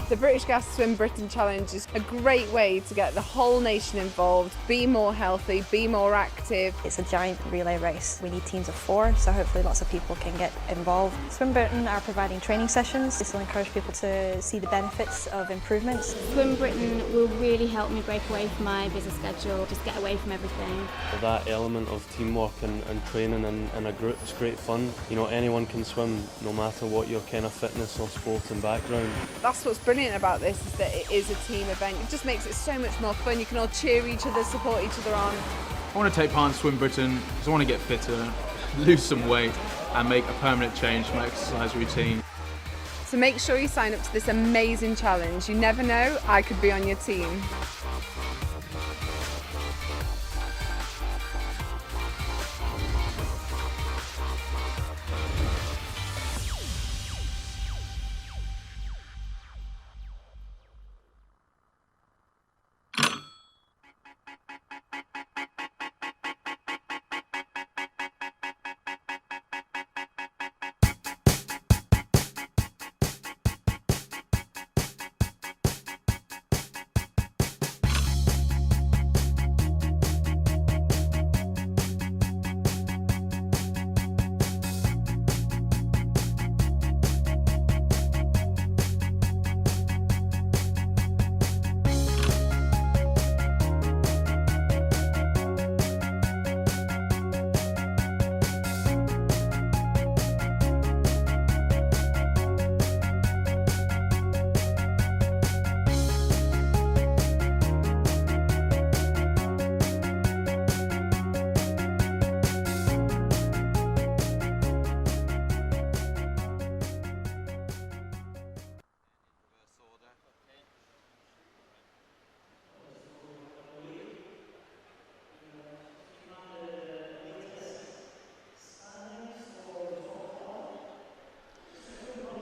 The British Gas Swim Britain Challenge is a great way to get the whole nation involved, be more healthy, be more active. It's a giant relay race. We need teams of 4, so hopefully lots of people can get involved. Swim Britain are providing training sessions. This will encourage people to see the benefits of improvements. Swim Britain will really help me break away from my busy schedule, just get away from everything. That element of teamwork and training in a group is great fun. You know, anyone can swim no matter what your kind of fitness or sport and background. That's what's brilliant about this, is that it is a team event. It just makes it so much more fun. You can all cheer each other, support each other on. I want to take part in Swim Britain because I want to get fitter, lose some weight and make a permanent change to my exercise routine. So make sure you sign up to this amazing challenge. You never know, I could be on your team.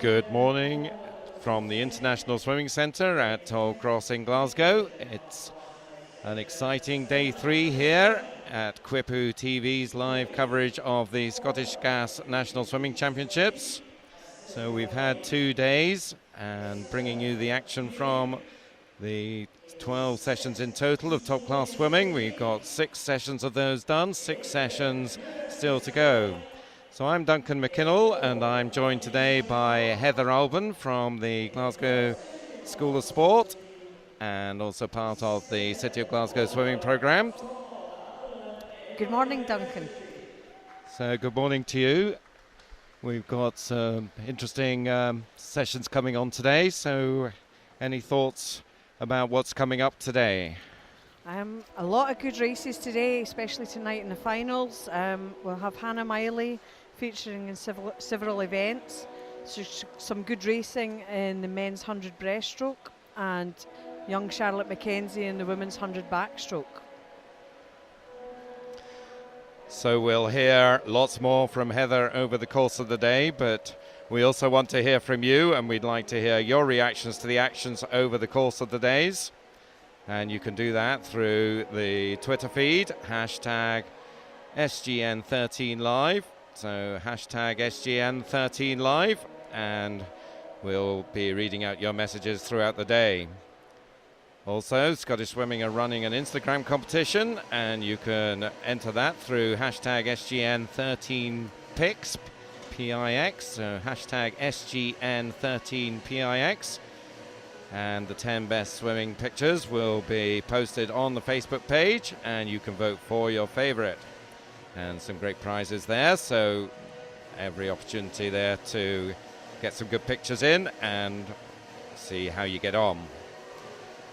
Good morning from the International Swimming Centre at Tollcross in Glasgow. It's an exciting day 3 here at Quipu TV's live coverage of the Scottish Gas National Swimming Championships. So we've had 2 days and bringing you the action from the 12 sessions in total of top class swimming. We've got 6 sessions of those done, 6 sessions still to go. So I'm Duncan McKinnell, and I'm joined today by Heather Alban from the Glasgow School of Sport and also part of the City of Glasgow swimming programme. Good morning, Duncan. So good morning to you. We've got some interesting sessions coming on today, so any thoughts about what's coming up today? A lot of good races today, especially tonight in the finals. We'll have Hannah Miley featuring in several events. So some good racing in the men's 100 breaststroke and young Charlotte Mackenzie in the women's 100 backstroke. So we'll hear lots more from Heather over the course of the day, but we also want to hear from you, and we'd like to hear your reactions to the actions over the course of the days. And you can do that through the Twitter feed, hashtag SGN13Live. So hashtag SGN13Live, and we'll be reading out your messages throughout the day. Also, Scottish Swimming are running an Instagram competition, and you can enter that through hashtag SGN13Pix, P-I-X, so hashtag SGN13PIX. And the 10 best swimming pictures will be posted on the Facebook page, and you can vote for your favourite. And some great prizes there, so every opportunity there to get some good pictures in and see how you get on.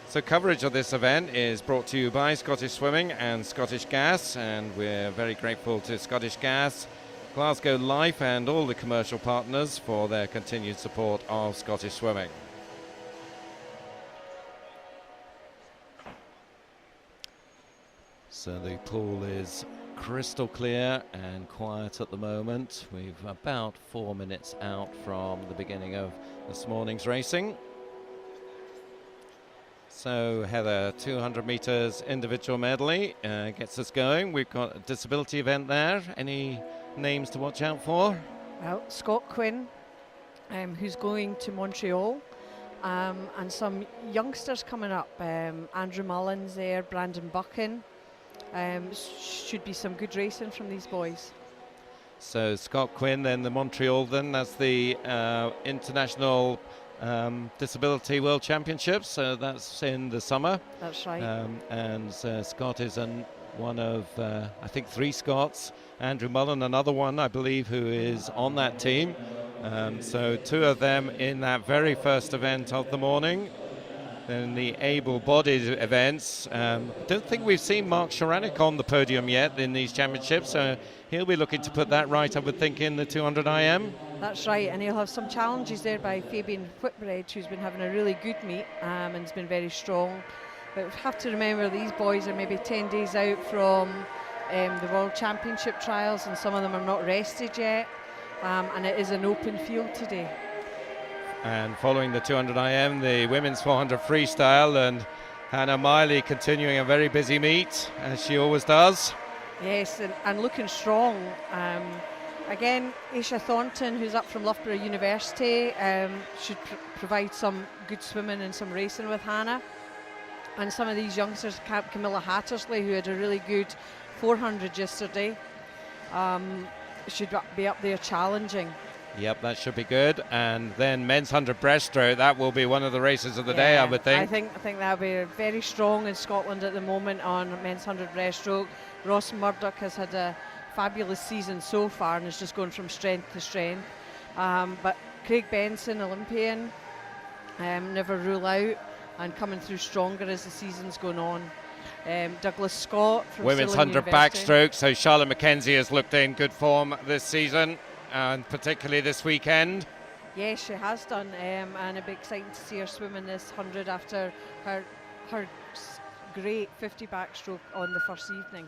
So coverage of this event is brought to you by Scottish Swimming and Scottish Gas, and we're very grateful to Scottish Gas, Glasgow Life and all the commercial partners for their continued support of Scottish Swimming. So the pool is crystal clear and quiet at the moment. We've about 4 minutes out from the beginning of this morning's racing. So Heather, 200 metres individual medley gets us going. We've got a disability event there. Any names to watch out for? Well, Scott Quinn, who's going to Montreal, and some youngsters coming up. Andrew Mullins there, Brandon Buchan. Should be some good racing from these boys. So Scott Quinn, then the Montreal, then that's the International Disability World Championships. So that's in the summer. That's right. And Scott is one of, I think, 3 Scots. Andrew Mullen, another one, I believe, who is on that team. So 2 of them in that very first event of the morning. Then the able-bodied events. Don't think we've seen Mark Sharanek on the podium yet in these championships, so he'll be looking to put that right, I would think, in the 200 IM. That's right, and he'll have some challenges there by Fabian Whitbread, who's been having a really good meet and has been very strong. But we have to remember these boys are maybe 10 days out from the World Championship trials, and some of them are not rested yet, and it is an open field today. And following the 200 IM, the women's 400 freestyle, and Hannah Miley continuing a very busy meet, as she always does. Yes, and looking strong. Again, Aisha Thornton, who's up from Loughborough University, should provide some good swimming and some racing with Hannah. And some of these youngsters, Camilla Hattersley, who had a really good 400 yesterday, should be up there challenging. Yep, that should be good. And then men's 100 breaststroke, that will be one of the races of the day, I would think. I think that'll be very strong in Scotland at the moment on men's 100 breaststroke. Ross Murdoch has had a fabulous season so far and is just going from strength to strength. But Craig Benson, Olympian, never rule out, and coming through stronger as the season's going on. Douglas Scott from Women's Stirling 100 University. backstroke, so Charlotte McKenzie has looked in good form this season, and particularly this weekend. Yes, she has done, and it'll be exciting to see her swimming this 100 after her great 50 backstroke on the first evening.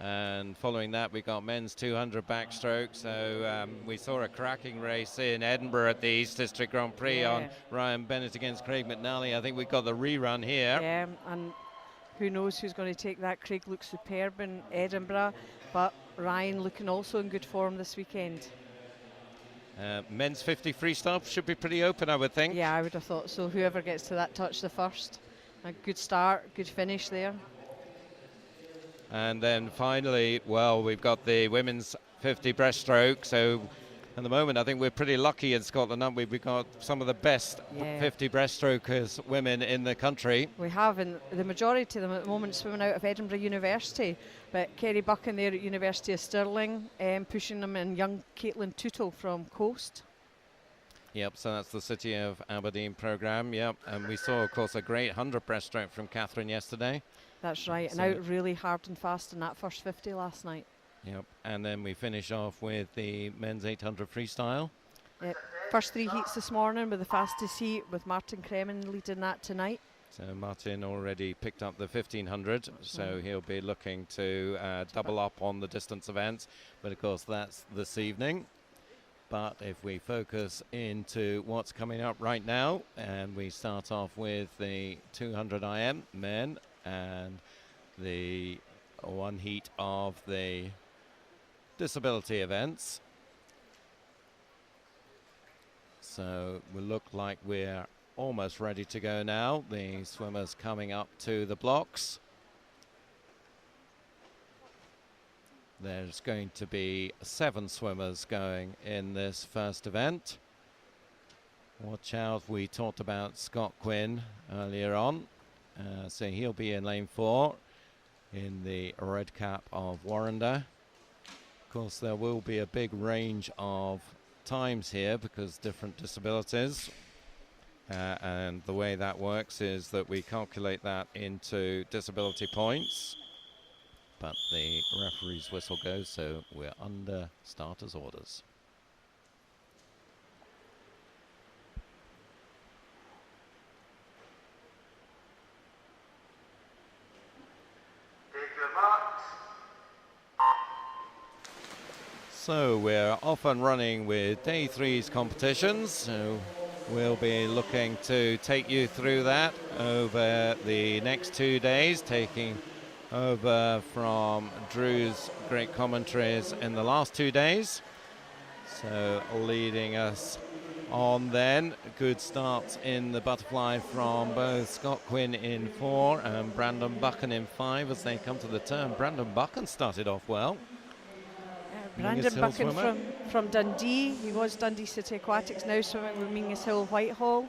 And following that, we got men's 200 backstroke. So we saw a cracking race in Edinburgh at the East District Grand Prix on Ryan Bennett against Craig McNally. I think we've got the rerun here. Yeah, and who knows who's going to take that. Craig looks superb in Edinburgh, but Ryan looking also in good form this weekend. Men's 50 freestyle should be pretty open, I would think. Yeah, I would have thought so. Whoever gets to that touch the first. A good start, good finish there. And then finally, well, we've got the women's 50 breaststroke. So at the moment, I think we're pretty lucky in Scotland, aren't we? We've got some of the best 50 breaststrokers women in the country. We have, and the majority of them at the moment swimming out of Edinburgh University. But Kerry Buchan there at University of Stirling, pushing them, and young Caitlin Tootle from Coast. Yep, so that's the City of Aberdeen programme, yep. And we saw, of course, a great 100 breaststroke from Catherine yesterday. That's right, So and out really hard and fast in that first 50 last night. Yep, and then we finish off with the men's 800 freestyle. First 3 heats this morning with the fastest heat, with Martin Kremen leading that tonight. So Martin already picked up the 1500, so he'll be looking to double up on the distance events. But of course, that's this evening. But if we focus into what's coming up right now, and we start off with the 200 IM men and the one heat of the disability events. So we look like we're almost ready to go now. The swimmers coming up to the blocks. There's going to be 7 swimmers going in this first event. Watch out, we talked about Scott Quinn earlier on. So he'll be in lane 4 in the red cap of Warrender. Of course, there will be a big range of times here because different disabilities. And the way that works is that we calculate that into disability points. But the referee's whistle goes, so we're under starters' orders. So we're off and running with day 3's competitions. So we'll be looking to take you through that over the next 2 days, taking over from Drew's great commentaries in the last 2 days. So leading us on then. Good starts in the butterfly from both Scott Quinn in 4 and Brandon Buchan in 5 as they come to the turn. Brandon Buchan started off well. Brandon Buchan from Dundee. He was Dundee City Aquatics, now swimming with Mingus Hill Whitehall.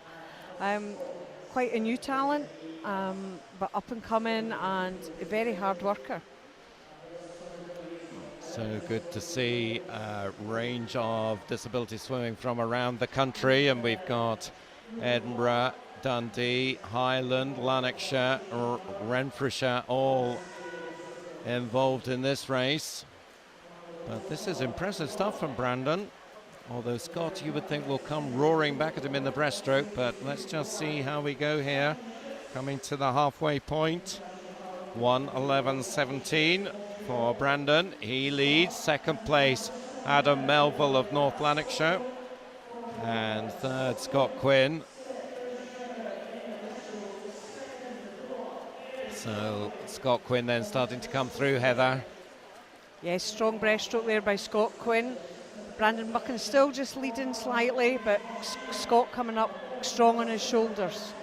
Quite a new talent, but up and coming and a very hard worker. So good to see a range of disability swimming from around the country, and we've got Edinburgh, Dundee, Highland, Lanarkshire, Renfrewshire all involved in this race. But this is impressive stuff from Brandon, although Scott you would think will come roaring back at him in the breaststroke, but let's just see how we go here. Coming to the halfway point, 1:11.17 for Brandon. He leads. Second place, Adam Melville of North Lanarkshire. And third, Scott Quinn. So Scott Quinn then starting to come through, Heather. Yes, strong breaststroke there by Scott Quinn. Brandon Buchan still just leading slightly, but Scott coming up strong on his shoulders.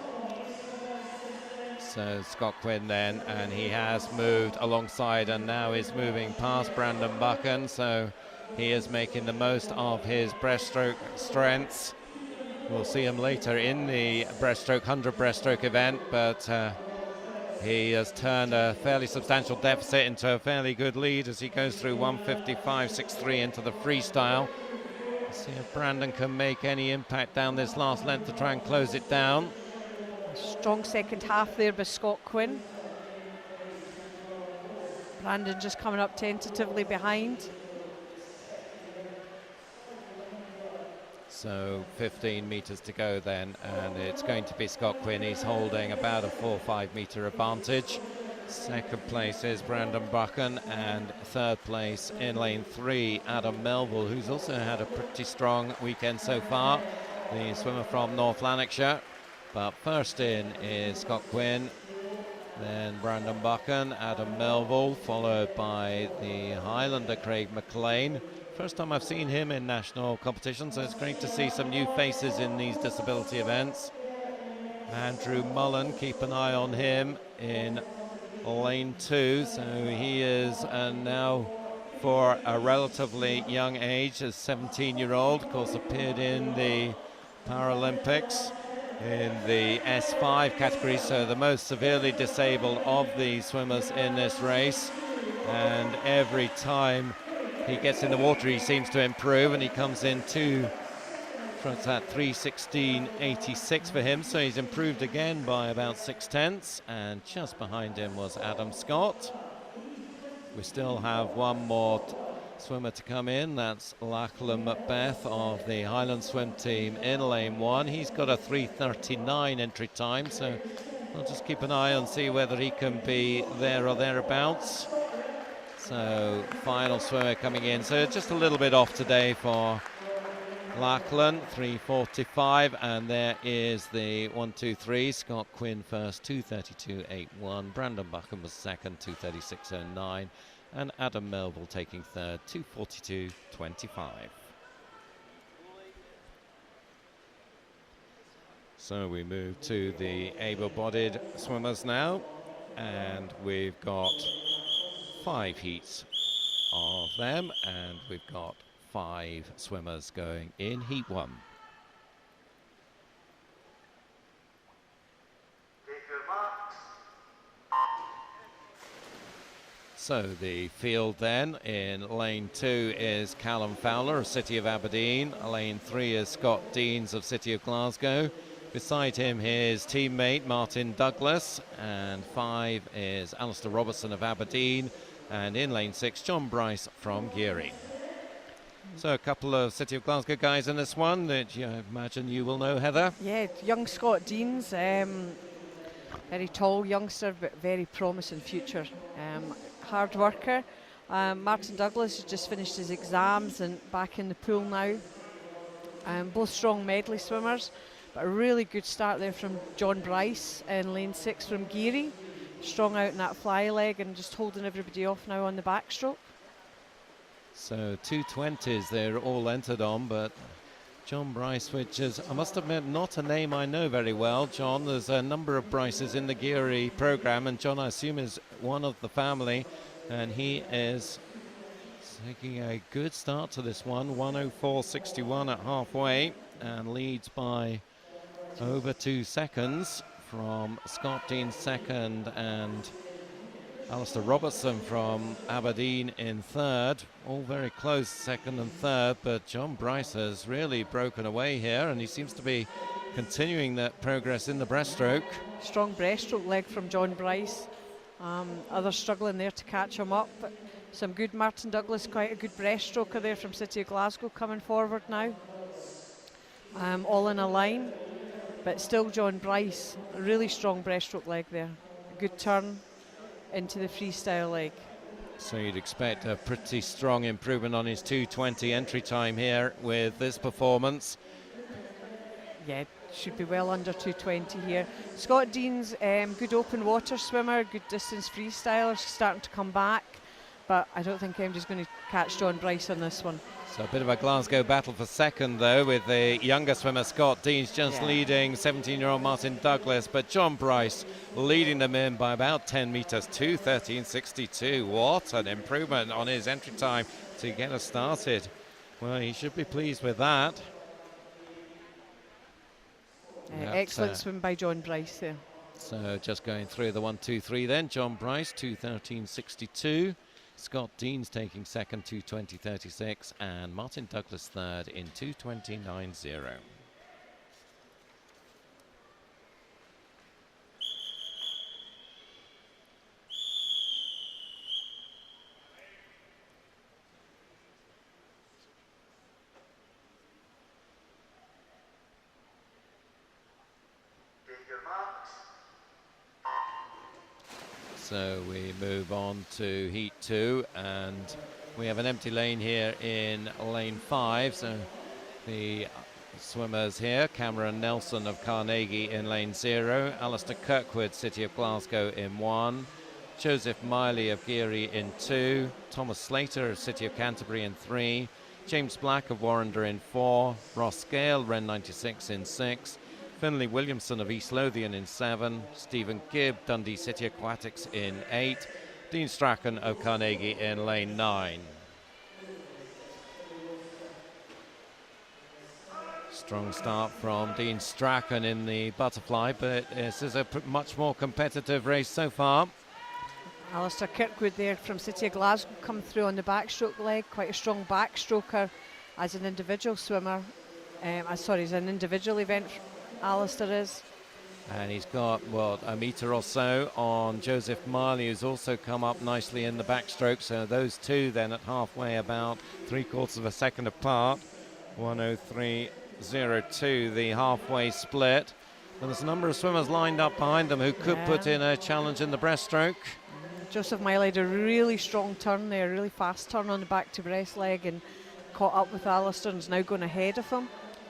So Scott Quinn then, and he has moved alongside and now is moving past Brandon Buchan, so he is making the most of his breaststroke strengths. We'll see him later in the breaststroke, 100 breaststroke event, but he has turned a fairly substantial deficit into a fairly good lead as he goes through 1:55.63 into the freestyle. Let's see if Brandon can make any impact down this last length to try and close it down. Strong second half there by Scott Quinn. Brandon just coming up tentatively behind. So 15 metres to go then, and it's going to be Scott Quinn. He's holding about a 4 or 5 metre advantage. Second place is Brandon Buchan, and third place in lane 3, Adam Melville, who's also had a pretty strong weekend so far, the swimmer from North Lanarkshire. But first in is Scott Quinn, then Brandon Buchan, Adam Melville, followed by the Highlander Craig McLean. First time I've seen him in national competition, so it's great to see some new faces in these disability events. Andrew Mullen, keep an eye on him in lane 2, so he is now for a relatively young age, a 17-year-old, of course appeared in the Paralympics in the S5 category, so the most severely disabled of the swimmers in this race, and every time he gets in the water he seems to improve, and he comes in front at 3:16.86 for him, so he's improved again by about 0.6, and just behind him was Adam Scott. We still have one more swimmer to come in, that's Lachlan Macbeth of the Highland Swim team in lane 1. He's got a 3:39 entry time, so we'll just keep an eye on, see whether he can be there or thereabouts. So final swimmer coming in, so just a little bit off today for Lachlan, 3:45, and there is the 1, 2, 3. Scott Quinn first, 2:32.81. Brandon Buchan was second, 2:36.09. And Adam Melville taking third, 2:42.25. So we move to the able-bodied swimmers now, and we've got 5 heats of them, and we've got 5 swimmers going in heat 1. So the field then, in lane 2 is Callum Fowler of City of Aberdeen. Lane 3 is Scott Deans of City of Glasgow. Beside him his teammate Martin Douglas, and 5 is Alistair Robertson of Aberdeen, and in lane 6 John Bryce from Geary. So a couple of City of Glasgow guys in this one that I imagine you will know, Heather. Yeah, young Scott Deans, very tall youngster but very promising future. Hard worker. Martin Douglas has just finished his exams and back in the pool now. Both strong medley swimmers, but a really good start there from John Bryce in lane 6 from Geary. Strong out in that fly leg and just holding everybody off now on the backstroke. So 2:20s they're all entered on, but John Bryce, which is, I must admit, not a name I know very well. John, there's a number of Bryces in the Geary program, and John, I assume, is one of the family, and he is taking a good start to this one. 1:04.61 at halfway, and leads by over 2 seconds from Scott Dean second and Alistair Robertson from Aberdeen in third. All very close, second and third, but John Bryce has really broken away here, and he seems to be continuing that progress in the breaststroke. Strong breaststroke leg from John Bryce. Others struggling there to catch him up. But some good Martin Douglas, quite a good breaststroker there from City of Glasgow coming forward now. All in a line, but still John Bryce, a really strong breaststroke leg there. A good turn into the freestyle leg. So you'd expect a pretty strong improvement on his 2:20 entry time here with this performance. Yeah, should be well under 2:20 here. Scott Dean's good open water swimmer, good distance freestyler, starting to come back, but I don't think MJ's going to catch John Bryce on this one. So a bit of a Glasgow battle for second, though, with the younger swimmer Scott Dean's just leading 17-year-old Martin Douglas, but John Bryce leading them in by about 10 metres, 2:13.62. What an improvement on his entry time to get us started. Well, he should be pleased with that. Excellent swim by John Bryce there. So just going through the 1, 2, 3 then. John Bryce, 2:13.62. Scott Dean's taking second, 2:20.36, and Martin Douglas third in 2:20.90. So we move on to heat 2, and we have an empty lane here in lane 5. So the swimmers here, Cameron Nelson of Carnegie in lane 0, Alistair Kirkwood, City of Glasgow in 1, Joseph Miley of Geary in 2, Thomas Slater of City of Canterbury in 3, James Black of Warrender in 4, Ross Gale, Ren 96 in 6, Finlay Williamson of East Lothian in 7, Stephen Gibb, Dundee City Aquatics in 8, Dean Strachan of Carnegie in lane 9. Strong start from Dean Strachan in the butterfly, but this is a much more competitive race so far. Alistair Kirkwood there from City of Glasgow come through on the backstroke leg, quite a strong backstroker as an individual swimmer. As an individual event, Alistair is. And he's got, a metre or so on Joseph Marley, who's also come up nicely in the backstroke. So those two then at halfway, about 3/4 of a second apart. 1:03.02, the halfway split. And there's a number of swimmers lined up behind them who could put in a challenge in the breaststroke. Joseph Miley had a really strong turn there, really fast turn on the back to breast leg, and caught up with Alistair and is now going ahead of him.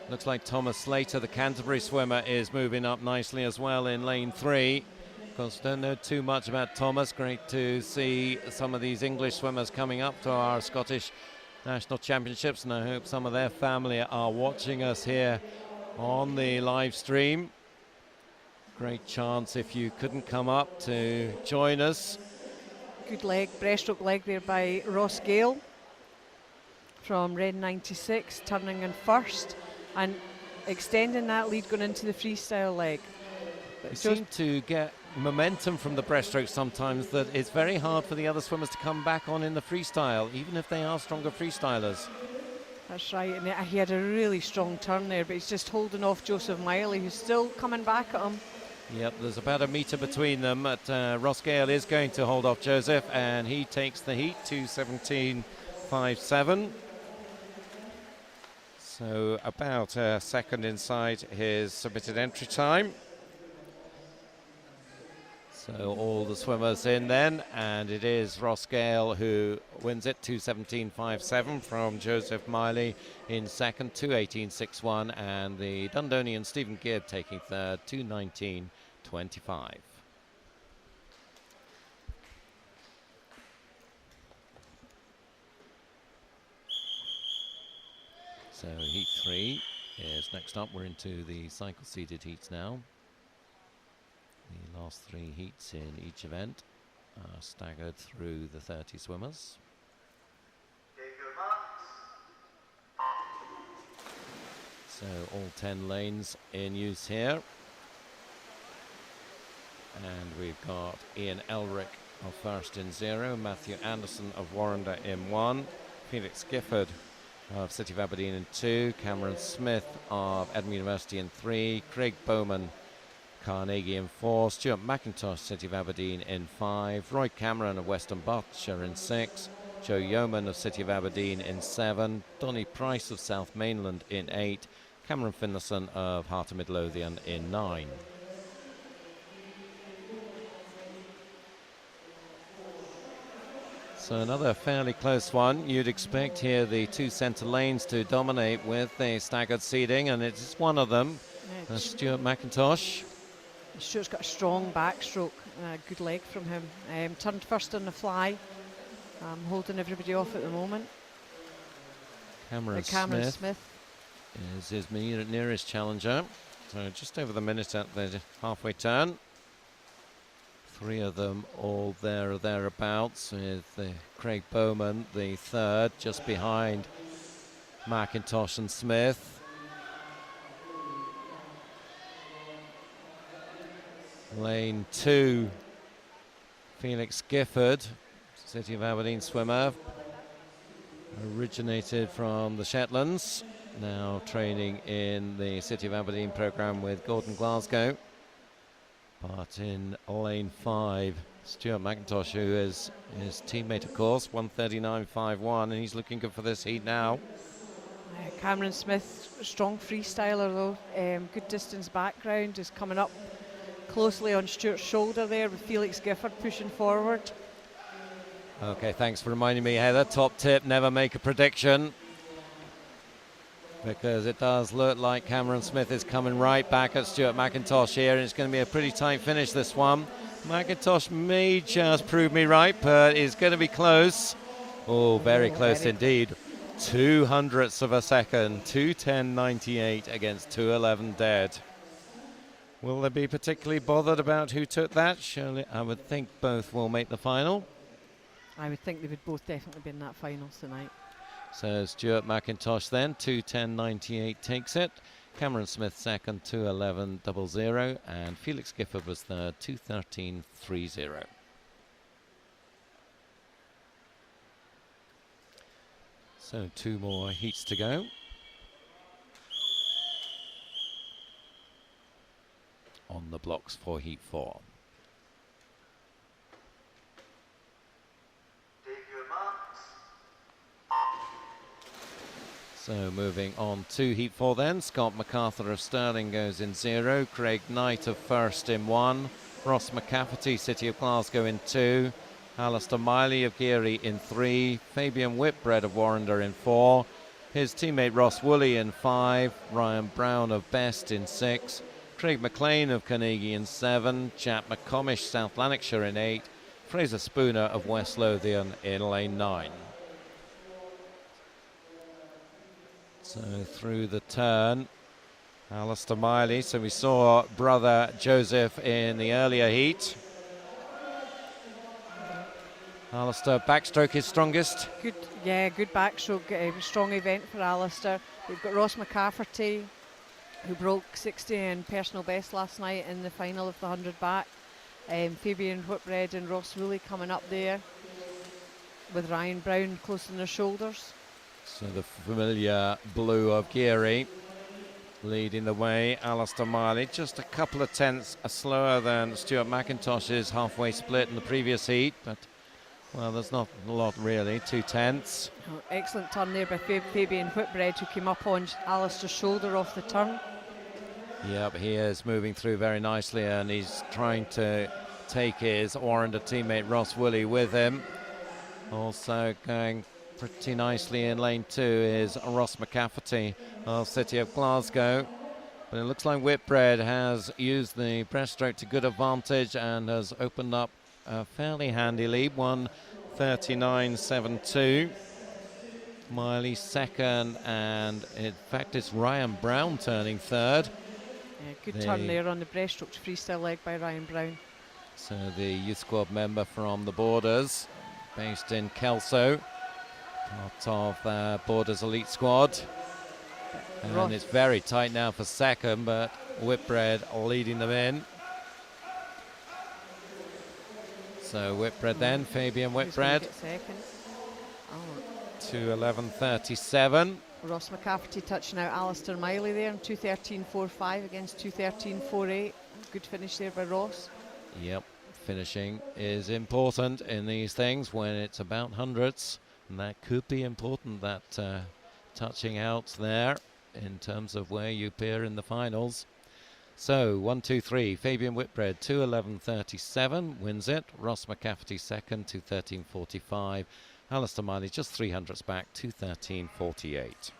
Looks like Thomas Slater, the Canterbury swimmer, is moving up nicely as well in lane 3. Of course, don't know too much about Thomas. Great to see some of these English swimmers coming up to our Scottish National Championships, and I hope some of their family are watching us here on the live stream. Great chance if you couldn't come up to join us. Good leg, breaststroke leg there by Ross Gale from Ren 96, turning in first and extending that lead going into the freestyle leg. They seem to get momentum from the breaststroke sometimes that it's very hard for the other swimmers to come back on in the freestyle, even if they are stronger freestylers. That's right, and he had a really strong turn there, but he's just holding off Joseph Miley, who's still coming back at him. Yep, there's about a metre between them, but Ross Gale is going to hold off Joseph, and he takes the heat, 2:17.57. So about a second inside his submitted entry time. So all the swimmers in then, and it is Ross Gale who wins it, 2:17.57 from Joseph Miley in second, 2:18.61, and the Dundonian Stephen Gibb taking third, 2:19.25. So heat 3 is next up. We're into the cycle seeded heats now. The last 3 heats in each event are staggered through the 30 swimmers. So all 10 lanes in use here. And we've got Ian Elric of first in 0, Matthew Anderson of Warrender in 1, Felix Gifford of City of Aberdeen in 2, Cameron Smith of Edinburgh University in 3, Craig Bowman, Carnegie in 4, Stuart McIntosh, City of Aberdeen in 5, Roy Cameron of Western Berkshire in 6, Joe Yeoman of City of Aberdeen in 7, Donny Price of South Mainland in 8, Cameron Finlayson of Heart of Midlothian in 9. So another fairly close one. You'd expect here the 2 centre lanes to dominate with the staggered seeding, and it's one of them. Stuart McIntosh. Stuart's got a strong backstroke, good leg from him. Turned first on the fly, holding everybody off at the moment. Cameron Smith is his nearest challenger. So just over the minute at the halfway turn. 3 of them all there or thereabouts, with Craig Bowman, the 3rd, just behind McIntosh and Smith. Lane 2, Felix Gifford, City of Aberdeen swimmer, originated from the Shetlands, now training in the City of Aberdeen programme with Gordon Glasgow. But in lane 5, Stuart McIntosh, who is his teammate, of course, 1:39.51, and he's looking good for this heat now. Cameron Smith, strong freestyler though, good distance background, is coming up closely on Stuart's shoulder there with Felix Gifford pushing forward. Okay, thanks for reminding me, Heather. Top tip, never make a prediction, because it does look like Cameron Smith is coming right back at Stuart McIntosh here, and it's going to be a pretty tight finish, this one. McIntosh may just prove me right, but it's going to be close. Oh, very close indeed. 200ths of a second, 2:10.98 against 2:11 dead. Will they be particularly bothered about who took that? Surely, I would think both will make the final. I would think they would both definitely be in that final tonight. So Stuart McIntosh then, 2:10.98 takes it. Cameron Smith second, 2:11.00, and Felix Gifford was third, 2:13.30. So 2 more heats to go. On the blocks for heat 4. So moving on to heat 4 then. Scott MacArthur of Stirling goes in 0. Craig Knight of First in 1. Ross McCafferty, City of Glasgow in 2. Alistair Miley of Geary in 3. Fabian Whitbread of Warrender in 4. His teammate Ross Woolley in 5. Ryan Brown of Best in 6. Craig McLean of Carnegie in 7. Jack McComish, South Lanarkshire in 8. Fraser Spooner of West Lothian in lane 9. So through the turn, Alistair Miley. So we saw brother Joseph in the earlier heat. Alistair, backstroke is strongest. Good backstroke, strong event for Alistair. We've got Ross McCafferty, who broke 60 in personal best last night in the final of the 100 back. Fabian Whitbread and Ross Woolley coming up there, with Ryan Brown close on their shoulders. So the familiar blue of Geary leading the way. Alistair Miley just a couple of tenths slower than Stuart McIntosh's halfway split in the previous heat, but well, there's not a lot really, 2 tenths. Oh, excellent turn there by Fabian Whitbread, who came up on Alistair's shoulder off the turn. Yep, he is moving through very nicely, and he's trying to take his Warrender teammate Ross Woolley with him. Also going pretty nicely in lane 2 is Ross McCafferty of City of Glasgow. But it looks like Whitbread has used the breaststroke to good advantage and has opened up a fairly handy lead, 1:39.72. Miley second, and in fact it's Ryan Brown turning third. Yeah, good turn there on the breaststroke to freestyle leg by Ryan Brown. So the youth squad member from the Borders, based in Kelso, part of the Borders elite squad. And it's very tight now for second, but Whitbread leading them in. So Whitbread then, Fabian Whitbread. Second. Oh. 2:11.37. Ross McCafferty touching out Alistair Miley there in 2:13.45 against 2:13.48. Good finish there by Ross. Yep, finishing is important in these things when it's about hundreds, and that could be important, that touching out there in terms of where you appear in the finals. So 1, 2, 3, Fabian Whitbread 2:11.37 wins it. Ross McCafferty second, 2:13.45. Alistair Miley just 300s back, 2:13.48.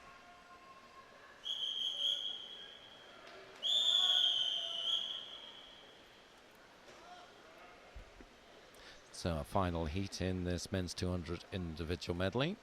So a final heat in this men's 200 individual medley.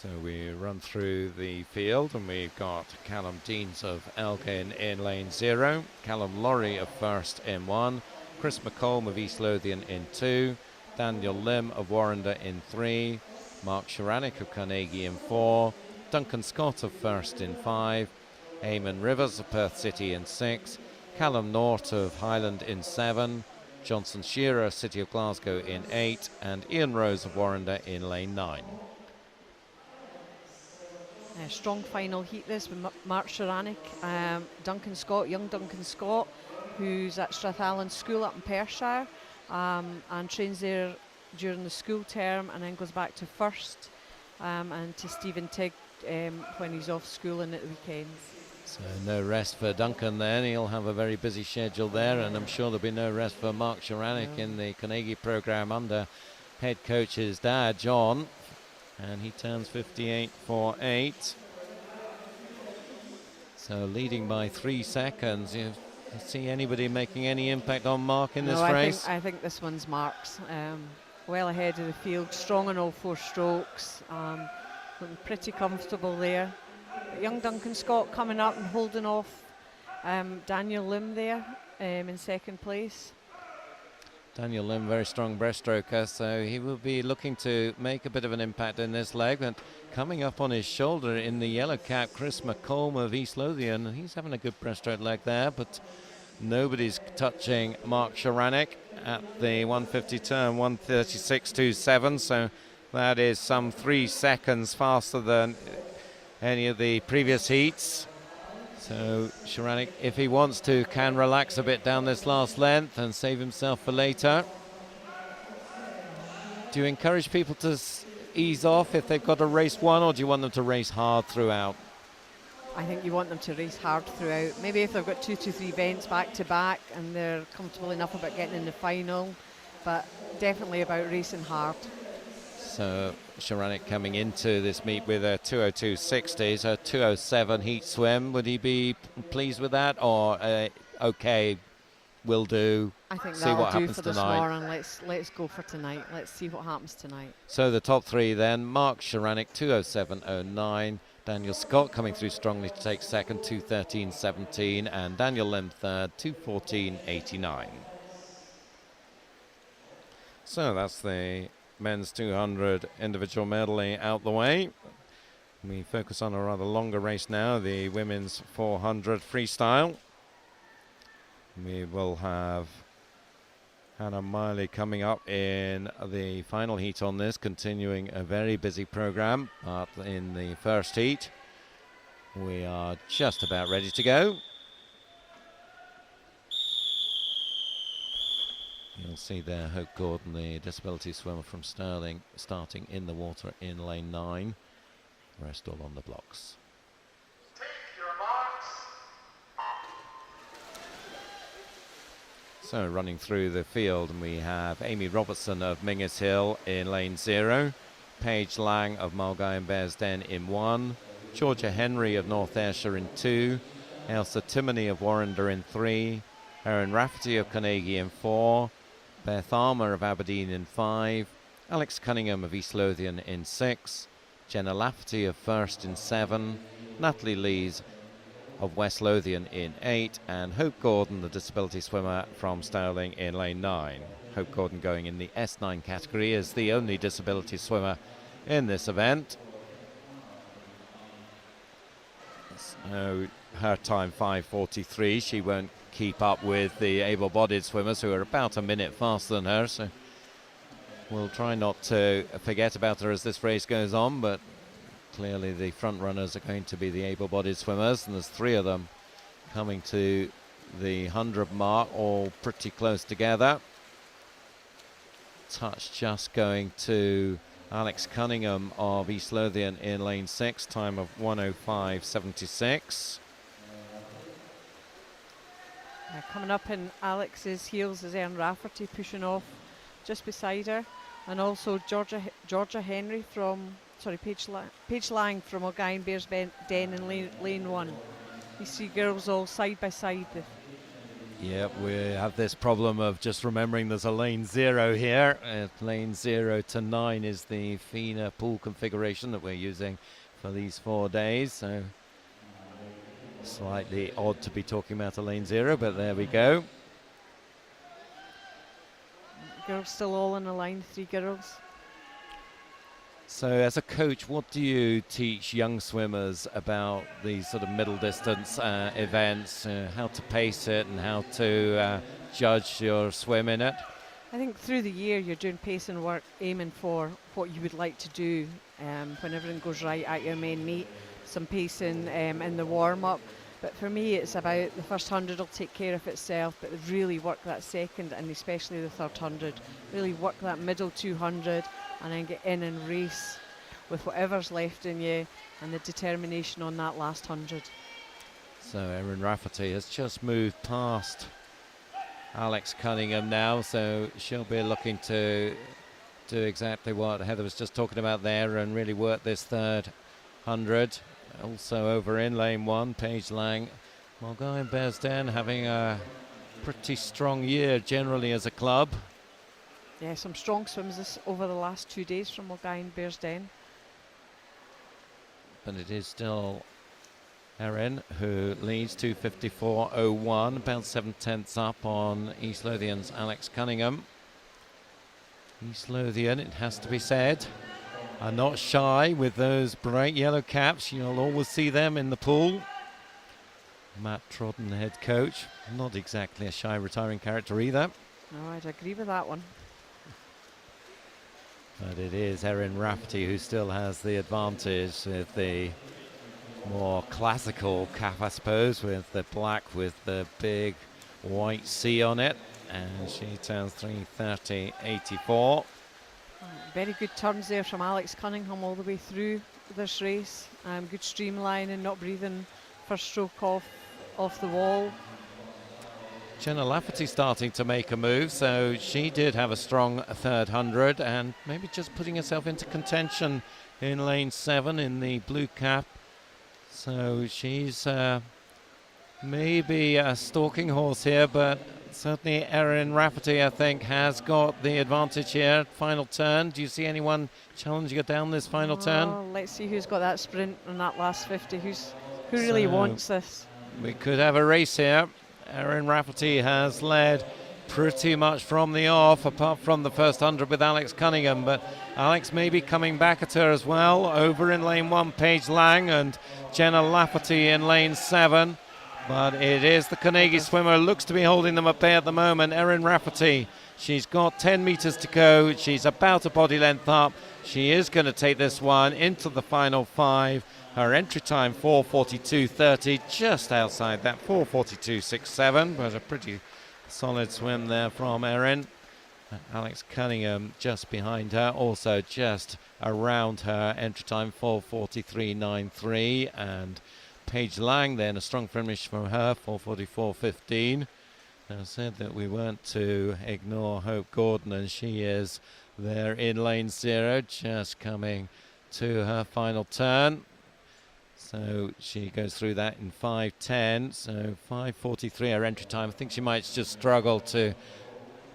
So we run through the field, and we've got Callum Deans of Elgin in lane 0, Callum Laurie of First in 1, Chris McComb of East Lothian in 2, Daniel Lim of Warrender in 3, Mark Sharanek of Carnegie in 4, Duncan Scott of First in 5, Eamon Rivers of Perth City in 6, Callum North of Highland in 7, Johnson Shearer, City of Glasgow in 8, and Ian Rose of Warrender in lane 9. Strong final heat this with Mark Sharanek, Duncan Scott, young Duncan Scott, who's at Strathallan School up in Perthshire, and trains there during the school term and then goes back to First and to Stephen Tigg when he's off schooling at the weekends. So no rest for Duncan then. He'll have a very busy schedule there, and I'm sure there'll be no rest for Mark Sharanek in the Carnegie programme under head coach his dad, John. And he turns 58.48. So leading by 3 seconds. You see anybody making any impact on Mark in this race? I think this one's Mark's. Well ahead of the field, strong on all 4 strokes. Looking pretty comfortable there. But young Duncan Scott coming up and holding off Daniel Lim there in second place. Daniel Lim, very strong breaststroker, so he will be looking to make a bit of an impact in this leg. And coming up on his shoulder in the yellow cap, Chris McComb of East Lothian. He's having a good breaststroke leg there, but nobody's touching Mark Sharanek at the 150 turn, 136.27. So that is some 3 seconds faster than any of the previous heats. So Sharanek, if he wants to, can relax a bit down this last length and save himself for later. Do you encourage people to ease off if they've got a race one, or do you want them to race hard throughout? I think you want them to race hard throughout. Maybe if they've got 2 to 3 events back to back and they're comfortable enough about getting in the final, but definitely about racing hard. So Sharanek coming into this meet with a 2:02.60, so 2:07 heat swim. Would he be pleased with that, or okay, will do? I think see what that'll do happens for tonight. this morning. Let's go for tonight. Let's see what happens tonight. So the top 3 then: Mark Sharanek 2:07.09, Daniel Scott coming through strongly to take second, 2:13.17, and Daniel Lim third, 2:14.89. So that's the men's 200 individual medley out the way. We focus on a rather longer race now, the women's 400 freestyle. We will have Hannah Miley coming up in the final heat on this, continuing a very busy program. But in the first heat, we are just about ready to go. You'll see there Hope Gordon, the disability swimmer from Stirling, starting in the water in lane 9. The rest all on the blocks. Take your marks. So running through the field, and we have Amy Robertson of Mingus Hill in lane 0, Paige Lang of Mulgai and Bearsden in 1, Georgia Henry of North Ayrshire in 2, Ailsa Timoney of Warrender in 3, Erin Rafferty of Carnegie in 4, Beth Armour of Aberdeen in 5, Alex Cunningham of East Lothian in 6, Jenna Lafferty of First in 7, Natalie Lees of West Lothian in 8, and Hope Gordon, the disability swimmer from Stowling, in lane 9. Hope Gordon going in the S9 category is the only disability swimmer in this event. So her time 5:43. She won't keep up with the able-bodied swimmers who are about a minute faster than her, so we'll try not to forget about her as this race goes on, but clearly the front runners are going to be the able-bodied swimmers, and there's 3 of them coming to the 100 mark, all pretty close together. Touch just going to Alex Cunningham of East Lothian in lane 6, time of 1:05.76. Coming up in Alex's heels is Erin Rafferty pushing off just beside her, and also Georgia Henry from, Paige Lang from O'Gine Bears Den in lane 1. You see girls all side by side. Yep, we have this problem of just remembering there's a lane 0 here. Lane 0 to 9 is the FINA pool configuration that we're using for these 4 days, so slightly odd to be talking about a lane 0, but there we go. Girls still all in a line, 3 girls. So as a coach, what do you teach young swimmers about these sort of middle distance events, how to pace it and how to judge your swim in it? I think through the year you're doing pacing work, aiming for what you would like to do when everything goes right at your main meet. Some pacing in the warm-up, but for me it's about the first 100 will take care of itself, but really work that second and especially the third 100. Really work that middle 200 and then get in and race with whatever's left in you and the determination on that last 100. So Erin Rafferty has just moved past Alex Cunningham now, so she'll be looking to do exactly what Heather was just talking about there and really work this third 100. Also over in lane 1, Paige Lang, O'Gine Bears Den having a pretty strong year generally as a club. Yeah, some strong swims over the last 2 days from O'Gine Bears Den. But it is still Erin who leads 2:54.01, about 7/10 up on East Lothian's Alex Cunningham. East Lothian, it has to be said, are not shy with those bright yellow caps. You'll always see them in the pool. Matt Trodden, the head coach, not exactly a shy retiring character either. No, I'd agree with that one. But it is Erin Rafferty who still has the advantage with the more classical cap, I suppose, with the black with the big white C on it. And she turns 3:30.84. Very good turns there from Alex Cunningham all the way through this race. Good streamlining, not breathing first stroke off the wall. Jenna Lafferty starting to make a move, so she did have a strong third 100 and maybe just putting herself into contention in lane 7 in the blue cap. So she's maybe a stalking horse here, but certainly Erin Rafferty, I think, has got the advantage here. Final turn. Do you see anyone challenging her down this final turn? Let's see who's got that sprint on that last 50. Who really wants this? We could have a race here. Erin Rafferty has led pretty much from the off, apart from the first 100 with Alex Cunningham, but Alex may be coming back at her as well. Over in lane 1, Paige Lang and Jenna Lafferty in lane 7. But it is the Carnegie swimmer, looks to be holding them at bay at the moment. Erin Rafferty, she's got 10 metres to go. She's about a body length up. She is going to take this one into the final 5. Her entry time 4:42.30, just outside that 4:42.67, but a pretty solid swim there from Erin. Alex Cunningham just behind her, also just around her entry time 4:43.93, and Paige Lang then a strong finish from her 4:44.15. I said that we weren't to ignore Hope Gordon, and she is there in lane 0, just coming to her final turn. So she goes through that in 5:10. So 5:43 her entry time. I think she might just struggle to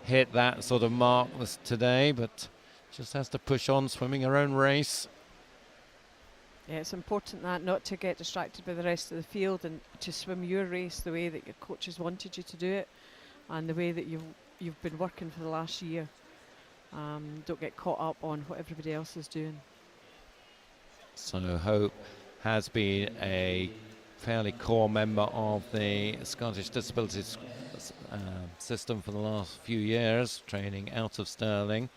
hit that sort of mark today, but just has to push on, swimming her own race. Yeah, it's important that not to get distracted by the rest of the field and to swim your race the way that your coaches wanted you to do it and the way that you've been working for the last year. Don't get caught up on what everybody else is doing. So Hope has been a fairly core member of the Scottish Disabilities system for the last few years, training out of Stirling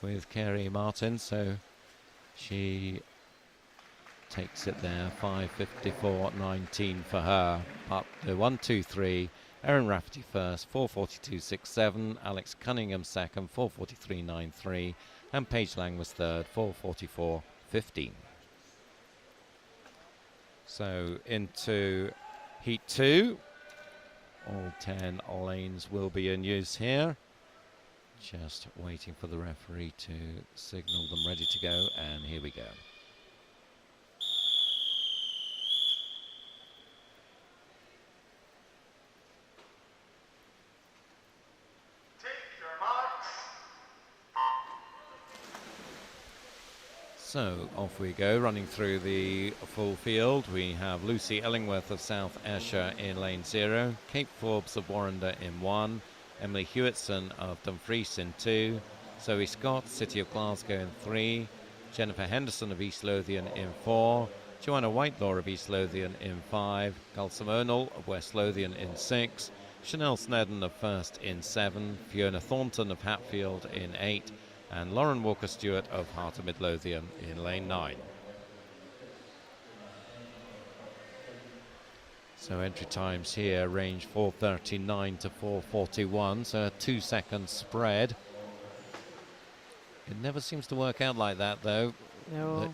with Kerry Martin. So she takes it there, 5:54.19 for her. Up to 1, 2, 3. Erin Rafferty first, 4:42.67. Alex Cunningham second, 4:43.93. And Paige Lang was third, 4:44.15. So into heat 2. All 10 lanes will be in use here. Just waiting for the referee to signal them ready to go, and here we go. So off we go, running through the full field. We have Lucy Ellingworth of South Ayrshire in lane 0, Kate Forbes of Warrender in 1, Emily Hewitson of Dumfries in 2, Zoe Scott, City of Glasgow in 3, Jennifer Henderson of East Lothian in 4, Joanna Whitelaw of East Lothian in 5, Gulsum O'Neill of West Lothian in 6, Chanel Snedden of First in 7, Fiona Thornton of Hatfield in 8, and Lauren Walker-Stewart of Heart of Midlothian in lane 9. So entry times here range 4:39 to 4:41, so a 2-second spread. It never seems to work out like that, though. No.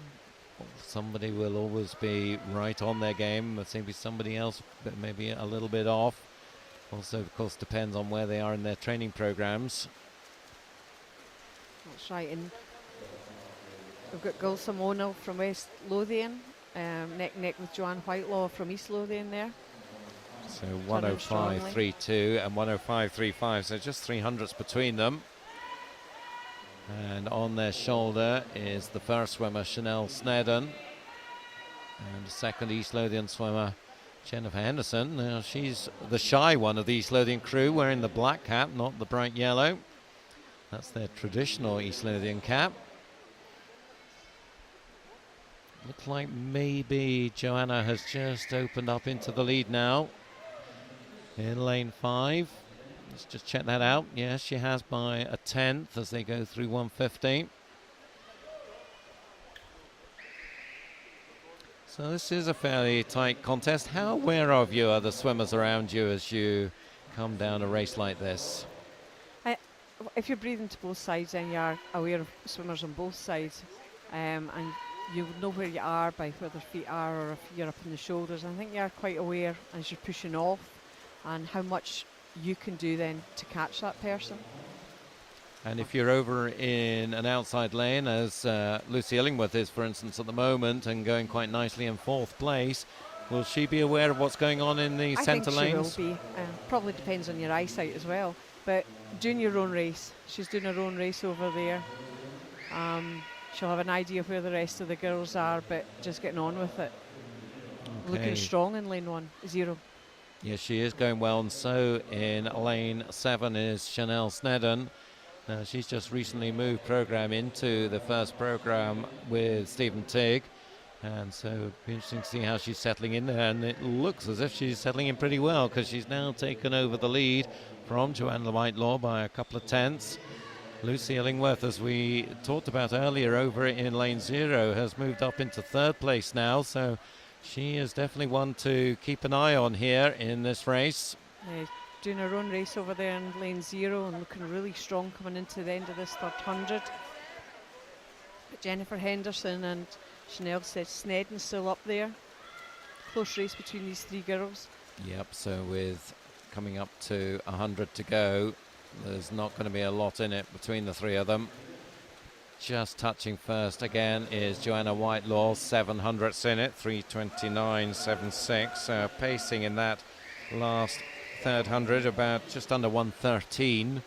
Somebody will always be right on their game. There seems to be somebody else but maybe a little bit off. Also, of course, depends on where they are in their training programs. That's right, and we've got Gulsum O'Neill from West Lothian, neck and neck with Joanne Whitelaw from East Lothian there. So 105.32 and 105.35, so just 300ths between them. And on their shoulder is the first swimmer, Chanel Snedden, and the second East Lothian swimmer, Jennifer Henderson. Now she's the shy one of the East Lothian crew, wearing the black cap, not the bright yellow. That's their traditional East Lothian cap. Looks like maybe Joanna has just opened up into the lead now in lane 5. Let's just check that out. Yes, she has by a 10th as they go through 150. So this is a fairly tight contest. How aware of you are the swimmers around you as you come down a race like this? If you're breathing to both sides, then you are aware of swimmers on both sides, and you know where you are by where their feet are, or if you're up on the shoulders. I think you are quite aware as you're pushing off and how much you can do then to catch that person. And if you're over in an outside lane, as Lucy Illingworth is, for instance, at the moment, and going quite nicely in 4th place, will she be aware of what's going on in the centre lanes? I think she will be. Probably depends on your eyesight as well. But doing your own race. She's doing her own race over there. She'll have an idea of where the rest of the girls are, but just getting on with it. Okay. Looking strong in lane 0. Yes, she is going well, and so in lane 7 is Chanel Snedden. Now, she's just recently moved program into the first program with Stephen Tigg, and so it'll be interesting to see how she's settling in there, and it looks as if she's settling in pretty well, because she's now taken over the lead from Joanna Whitelaw by a couple of tenths. Lucy Illingworth, as we talked about earlier, over in lane 0, has moved up into 3rd place now, so she is definitely one to keep an eye on here in this race. Doing her own race over there in lane 0 and looking really strong coming into the end of this 300. But Jennifer Henderson and Chanel Snedden still up there. Close race between these 3 girls. Yep, so with coming up to 100 to go, there's not going to be a lot in it between the 3 of them. just touching first again is Joanna Whitelaw, 700ths in it, 3:29.76. Pacing in that last third hundred about just under 113.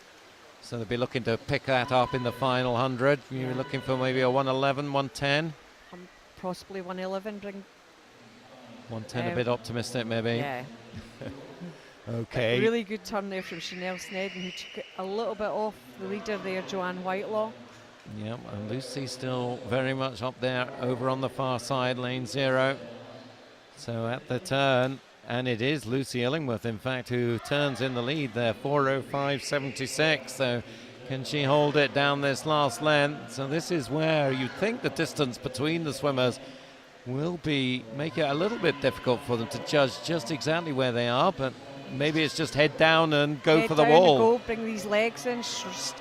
So they'll be looking to pick that up in the final 100. You're looking for maybe a 111, 110? Possibly 111. Bring 110 a bit optimistic maybe. Yeah. Okay. A really good turn there from Chanel Snedden, who took it a little bit off the leader there, Joanne Whitelaw. Yep, and Lucy still very much up there over on the far side, lane 0. So at the turn, and it is Lucy Illingworth, in fact, who turns in the lead there, 4:05.76. So can she hold it down this last length? So this is where you'd think the distance between the swimmers will make it a little bit difficult for them to judge just exactly where they are, but maybe it's just head down and go for the wall. Go, bring these legs in,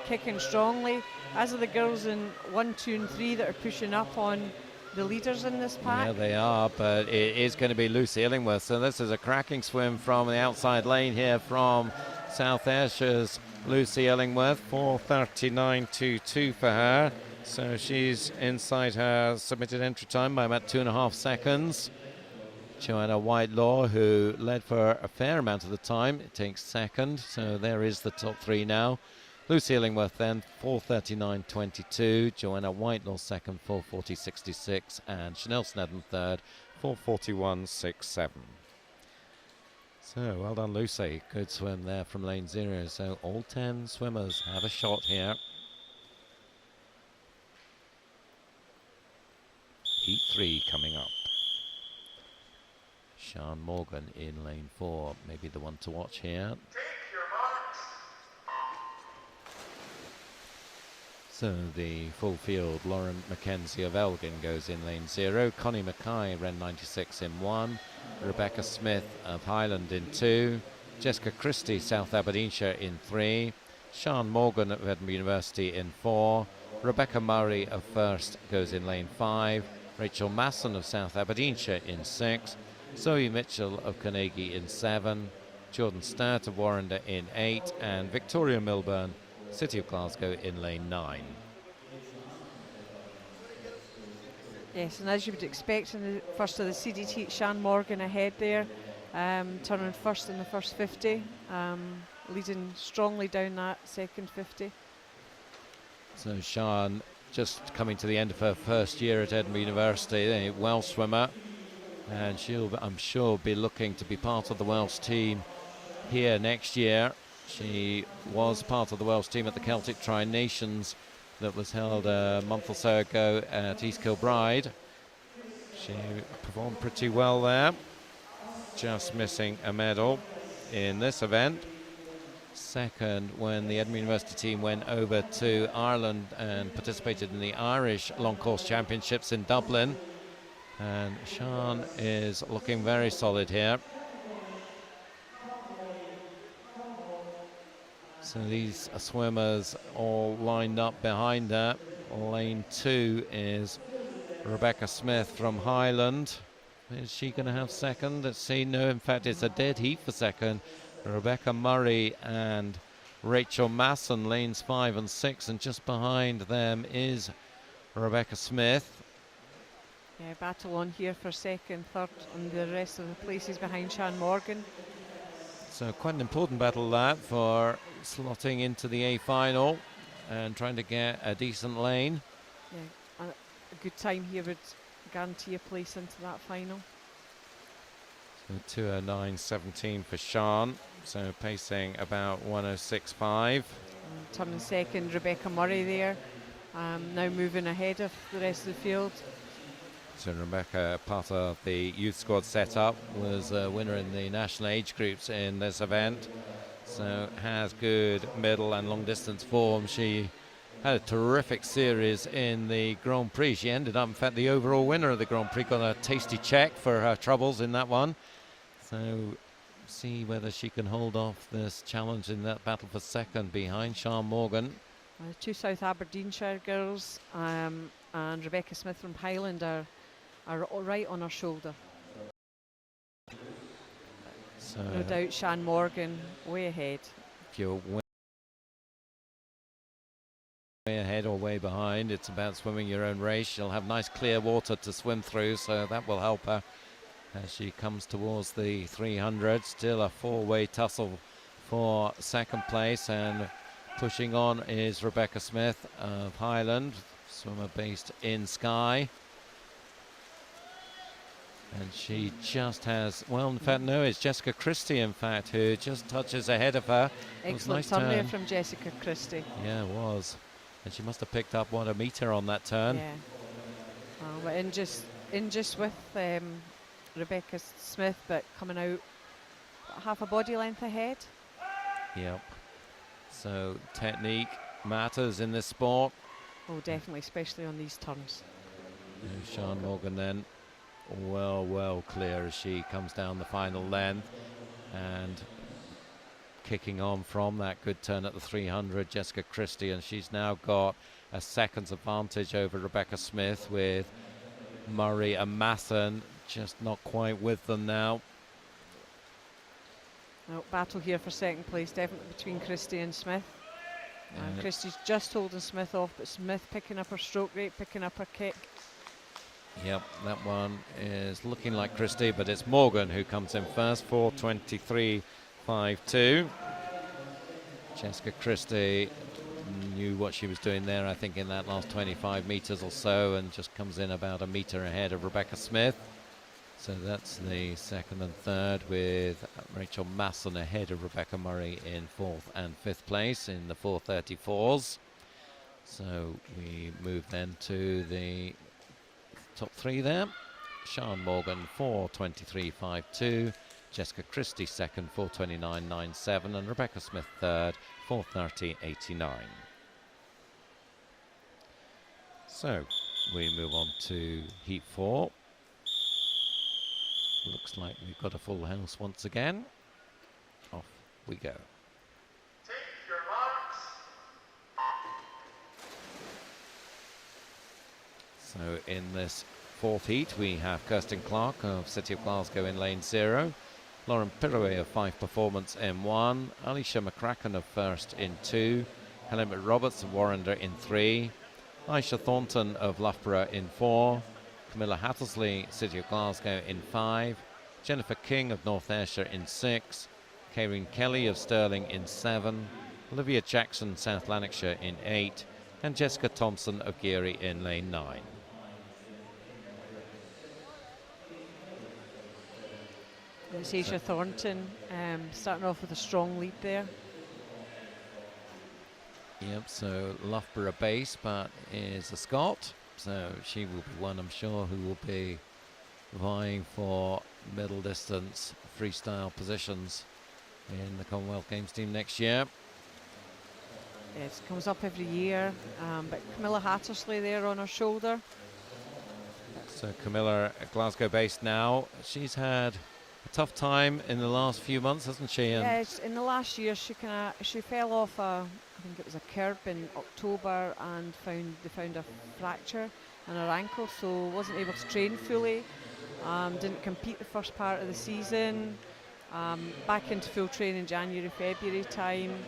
kicking strongly, as are the girls in 1, 2 and 3 that are pushing up on the leaders in this pack. Yeah, they are, but it is going to be Lucy Illingworth. So this is a cracking swim from the outside lane here from South Ayrshire's Lucy Illingworth, 4:39.22 for her. So she's inside her submitted entry time by about 2.5 seconds. Joanna Whitelaw, who led for a fair amount of the time, takes second. So there is the top 3 now. Lucy Illingworth then 4:39.22. Joanna Whitelaw second, 4:40.66. And Chanel Snedden third, 4:41.67. So well done, Lucy. Good swim there from lane 0. So all 10 swimmers have a shot here. Heat 3 coming up. Sian Morgan in lane 4, maybe the one to watch here. Take your marks. So the full field, Lauren Mackenzie of Elgin goes in lane 0. Connie Mackay, Ren 96 in 1. Rebecca Smith of Highland in 2. Jessica Christie, South Aberdeenshire in 3. Sian Morgan of Edinburgh University in 4. Rebecca Murray of First goes in lane 5. Rachel Masson of South Aberdeenshire in 6. Zoe Mitchell of Carnegie in 7. Jordan Sturt of Warrender in 8. And Victoria Milburn, City of Glasgow, in lane 9. Yes, and as you would expect in the first of the CDT, Sian Morgan ahead there, turning first in the first 50, leading strongly down that second 50. So Sian just coming to the end of her first year at Edinburgh University, a Welsh swimmer, and she'll, I'm sure, be looking to be part of the Welsh team here next year. She was part of the Welsh team at the Celtic Tri-Nations that was held a month or so ago at East Kilbride. She performed pretty well there, just missing a medal in this event. Second, when the Edinburgh University team went over to Ireland and participated in the Irish Long Course Championships in Dublin. And Sian is looking very solid here. So these swimmers all lined up behind her. Lane 2 is Rebecca Smith from Highland. Is she going to have second? Let's see. No, in fact, it's a dead heat for second. Rebecca Murray and Rachel Masson, lanes 5 and 6, and just behind them is Rebecca Smith. Yeah, battle on here for second, third, and the rest of the places behind Sian Morgan. So quite an important battle that for slotting into the A final and trying to get a decent lane. Yeah, a good time here would guarantee a place into that final. So 2:09.17 for Sian, so pacing about 1:06.5. Turning second, Rebecca Murray there, now moving ahead of the rest of the field. So Rebecca, part of the youth squad setup, was a winner in the national age groups in this event. So has good middle and long distance form. She had a terrific series in the Grand Prix. She ended up, in fact, the overall winner of the Grand Prix. Got a tasty check for her troubles in that one. So see whether she can hold off this challenge in that battle for second behind Sian Morgan. Two South Aberdeenshire girls and Rebecca Smith from Highland are all right on her shoulder. So no doubt Sian Morgan way ahead. If you're way ahead ahead or way behind. It's about swimming your own race. She'll have nice clear water to swim through, so that will help her as she comes towards the 300. Still a four-way tussle for second place, and pushing on is Rebecca Smith of Highland, swimmer based in Skye. And she just has, well, in fact, no, it's Jessica Christie, in fact, who just touches ahead of her. Excellent turn there from Jessica Christie. Yeah, it was. And she must have picked up, what, a metre on that turn. Yeah. But in just with Rebecca Smith, but coming out half a body length ahead. Yep. So technique matters in this sport. Oh, definitely, especially on these turns. Sian Morgan then well clear as she comes down the final length, and kicking on from that good turn at the 300, Jessica Christie, and she's now got a second's advantage over Rebecca Smith, with Murray and Mathen just not quite with them now. Oh, battle here for second place, definitely between Christie and Smith. Christie's just holding Smith off, but Smith picking up her stroke rate, picking up her kick. Yep, that one is looking like Christie, but it's Morgan who comes in first, 4:23.52. Jessica Christie knew what she was doing there, I think, in that last 25 metres or so, and just comes in about a metre ahead of Rebecca Smith. So that's the second and third, with Rachel Masson ahead of Rebecca Murray in fourth and fifth place in the 4:34s. So we move then to the top three there. Sian Morgan 4:23.52, Jessica Christie second 4:29.97, and Rebecca Smith third 4:30.89. So we move on to heat 4. Looks like we've got a full house once again. Off we go. Take your marks. So in this fourth heat, we have Kirsten Clark of City of Glasgow in lane 0, Lauren Pirouet of Fife Performance in 1, Alicia McCracken of First in 2, Helen McRoberts of Warrender in 3, Aisha Thornton of Loughborough in 4, Camilla Hattersley, City of Glasgow in 5, Jennifer King of North Ayrshire in 6, Karen Kelly of Stirling in 7, Olivia Jackson, South Lanarkshire in 8, and Jessica Thompson of Geary in lane 9. It's Aisha Thornton starting off with a strong lead there. Yep, so Loughborough base, but is a Scot, so she will be one, I'm sure, who will be vying for middle distance freestyle positions in the Commonwealth Games team next year. It comes up every year, but Camilla Hattersley there on her shoulder. So Camilla, Glasgow based now, she's had a tough time in the last few months, hasn't she? Yes, in the last year she fell off I think it was a curb in October, and they found a fracture in her ankle, so wasn't able to train fully. Didn't compete the first part of the season. Back into full training January, February time.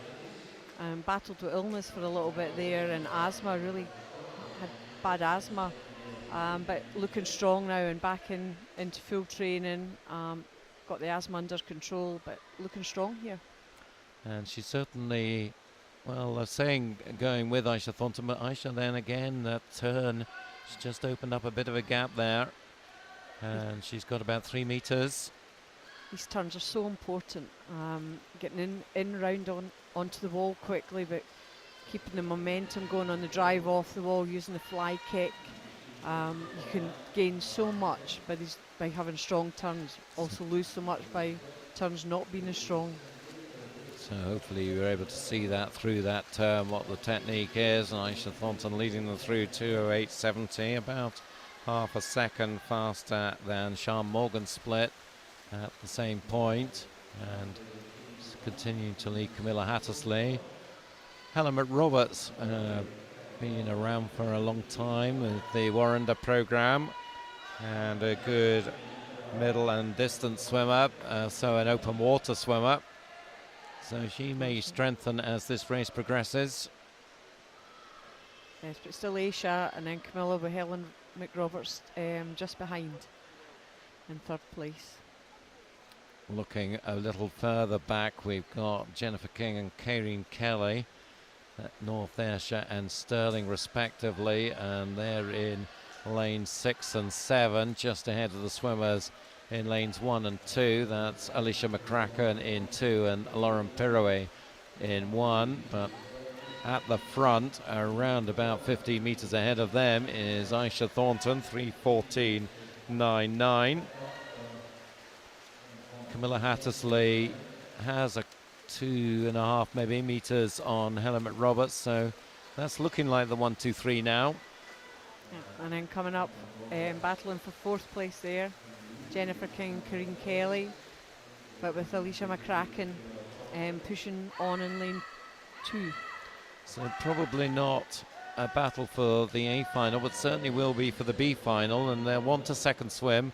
Battled with illness for a little bit there, and asthma, really had bad asthma. But looking strong now and back into full training. Got the asthma under control, but looking strong here. And she certainly, well, saying going with Aisha Thornton, but Aisha then again, that turn, she's just opened up a bit of a gap there. And she's got about 3 metres. These turns are so important. Getting in round onto the wall quickly, but keeping the momentum going on the drive off the wall, using the fly kick. You can gain so much by having strong turns, also lose so much by turns not being as strong. So hopefully you're able to see that through that turn, what the technique is. And Aisha Thornton leading them through 2:08.70, about half a second faster than Sian Morgan split at the same point, and continuing to lead Camilla Hattersley. Helen McRoberts been around for a long time with the Warrender program, and a good middle and distance swimmer, so an open water swimmer, so she may strengthen as this race progresses. Yes, but still Aisha and then Camilla with Helen McRoberts just behind in third place. Looking a little further back, we've got Jennifer King and Karen Kelly at North Ayrshire and Stirling respectively, and they're in lanes 6 and 7, just ahead of the swimmers in lanes 1 and 2. That's Alicia McCracken in 2 and Lauren Pirouet in 1. But at the front, around about 15 metres ahead of them, is Aisha Thornton, 3:14.99. Camilla Hattersley has a 2.5 maybe metres on Helen McRoberts, so that's looking like the 1, 2, 3 now. Yeah. And then coming up, battling for fourth place there, Jennifer King, Corinne Kelly, but with Alicia McCracken pushing on in lane 2. So probably not a battle for the A final, but certainly will be for the B final, and they'll want a second swim.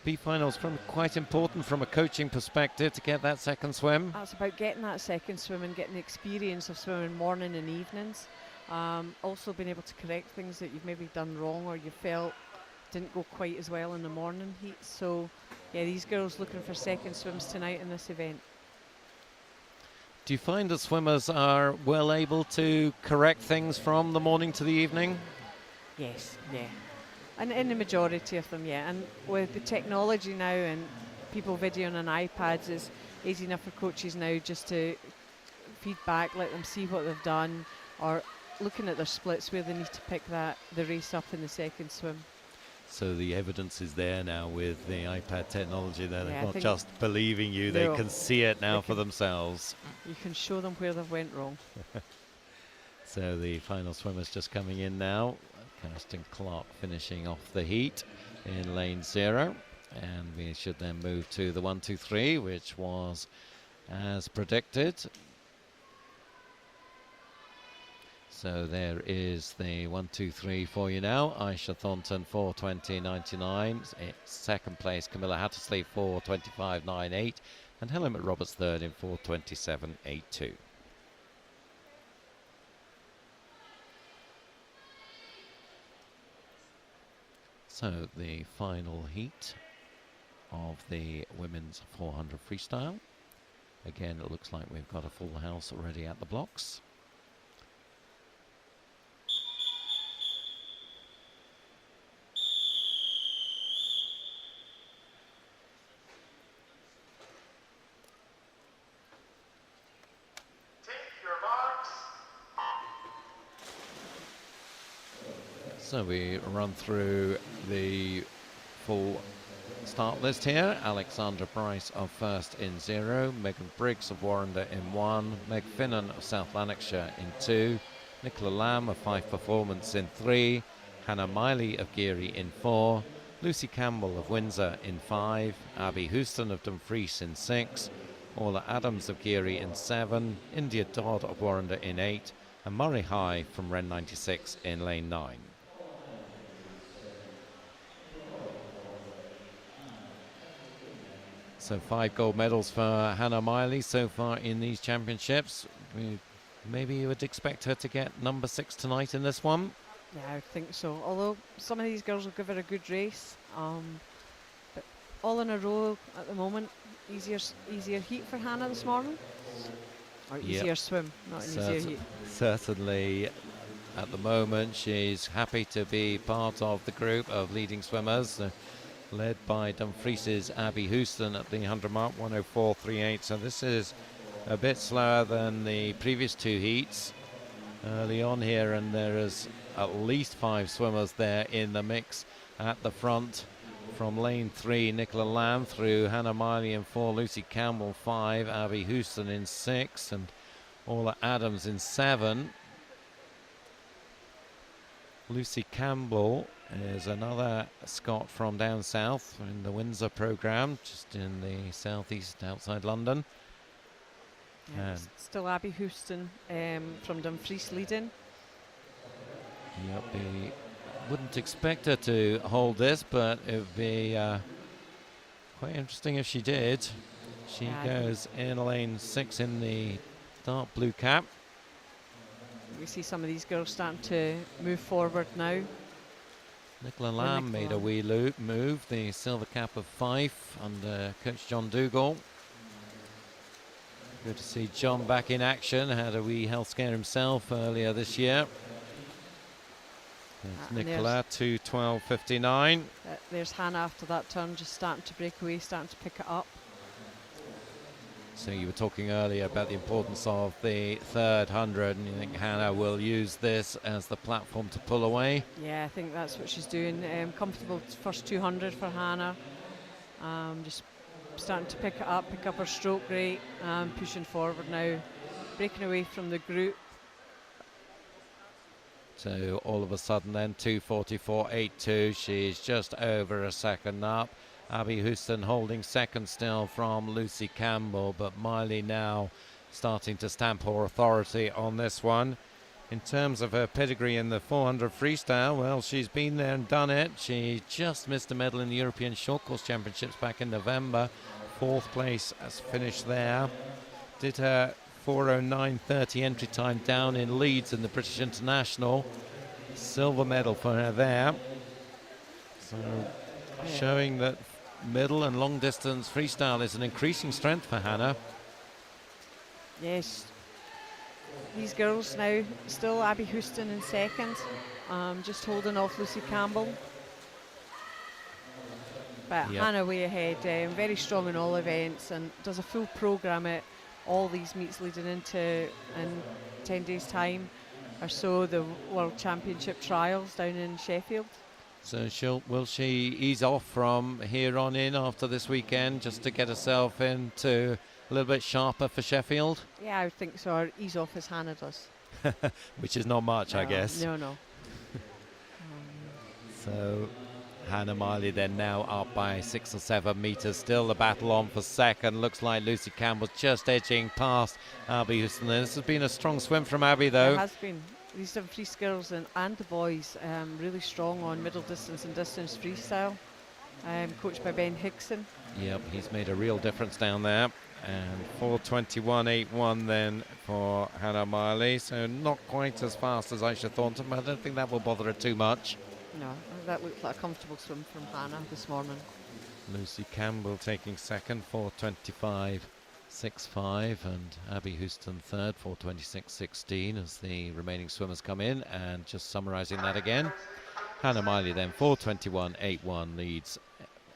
B final's quite important from a coaching perspective to get that second swim. That's about getting that second swim and getting the experience of swimming morning and evenings. Also being able to correct things that you've maybe done wrong or you felt didn't go quite as well in the morning heats. So yeah, these girls looking for second swims tonight in this event. Do you find that swimmers are well able to correct things from the morning to the evening? Yes, yeah. And in the majority of them, yeah. And with the technology now and people videoing on iPads, it's easy enough for coaches now just to feedback, let them see what they've done, or looking at their splits where they need to pick the race up in the second swim. So the evidence is there now with the iPad technology. They're Yeah, not just believing you, they can see it now for themselves. You can show them where they've went wrong. So the final swimmer's just coming in now. Kirsten Clark finishing off the heat in lane 0. And we should then move to the 1, 2, 3, which was as predicted. So there is the 1, 2, 3 for you now. Aisha Thornton 4:20.99. Second place Camilla Hattersley 4:25.98, and Helen McRoberts third in 4:27.82. So the final heat of the women's 400 freestyle. Again, it looks like we've got a full house already at the blocks. So we run through the full start list here. Alexandra Bryce of first in 0, Megan Briggs of Warrender in 1, Meg Finnan of South Lanarkshire in 2, Nicola Lamb of Fife Performance in 3, Hannah Miley of Geary in 4, Lucy Campbell of Windsor in 5, Abby Houston of Dumfries in 6, Orla Adams of Geary in 7, India Dodd of Warrender in 8, and Murray High from Ren 96 in lane 9. So 5 gold medals for Hannah Miley so far in these championships. Maybe you would expect her to get number 6 tonight in this one. Yeah, I think so. Although some of these girls will give her a good race. But all in a row at the moment. Easier heat for Hannah this morning. Or easier swim, not an easier heat. Certainly at the moment she's happy to be part of the group of leading swimmers. Led by Dumfries's Abby Houston at the 100 mark, 104.38. So this is a bit slower than the previous 2 heats early on here, and there is at least 5 swimmers there in the mix at the front. From lane 3, Nicola Lamb through Hannah Miley in 4, Lucy Campbell 5, Abby Houston in 6, and Orla Adams in 7. Lucy Campbell is another Scot from down south in the Windsor programme, just in the southeast outside London. Yeah, still Abby Houston from Dumfries leading. Yep, wouldn't expect her to hold this, but it would be quite interesting if she did. She goes in lane 6 in the dark blue cap. We see some of these girls starting to move forward now. Nicola Lamb made a wee move, the silver cap of Fife under coach John Dougal. Good to see John back in action. Had a wee health scare himself earlier this year. There's Nicola, 2:12.59. There's Hannah after that turn, just starting to break away, starting to pick it up. So you were talking earlier about the importance of the third 100, and you think Hannah will use this as the platform to pull away? Yeah, I think that's what she's doing. Comfortable first 200 for Hannah. Just starting to pick it up, pick up her stroke rate, pushing forward now, breaking away from the group. So all of a sudden then 2:44.82, she's just over a second up. Abby Houston holding second still from Lucy Campbell, but Miley now starting to stamp her authority on this one. In terms of her pedigree in the 400 freestyle, well, she's been there and done it. She just missed a medal in the European Short Course Championships back in November. 4th place as finished there. Did her 4:09.30 entry time down in Leeds in the British International. Silver medal for her there. So showing that middle and long distance freestyle is an increasing strength for Hannah. Yes. These girls now, still Abby Houston in second, just holding off Lucy Campbell. But Hannah way ahead, very strong in all events and does a full programme at all these meets leading into in 10 days time or so the World Championship trials down in Sheffield. So will she ease off from here on in after this weekend just to get herself into a little bit sharper for Sheffield? Yeah, I would think so, or ease off as Hannah does. Which is not much, I guess. No. So Hannah Miley then now up by 6 or 7 metres. Still the battle on for second. Looks like Lucy Campbell's just edging past Abby Houston. This has been a strong swim from Abby, though. It has been. These free skills and the boys really strong on middle distance and distance freestyle, coached by Ben Hickson. Yep, he's made a real difference down there. And 4:21.81 then for Hannah Miley. So not quite as fast as Aisha Thornton, but I don't think that will bother her too much. No, that looked like a comfortable swim from Hannah this morning. Lucy Campbell taking second, 4:25.65, and Abby Houston third, 4:26.16 as the remaining swimmers come in. And just summarising that again, Hannah Miley then 4:21.81 leads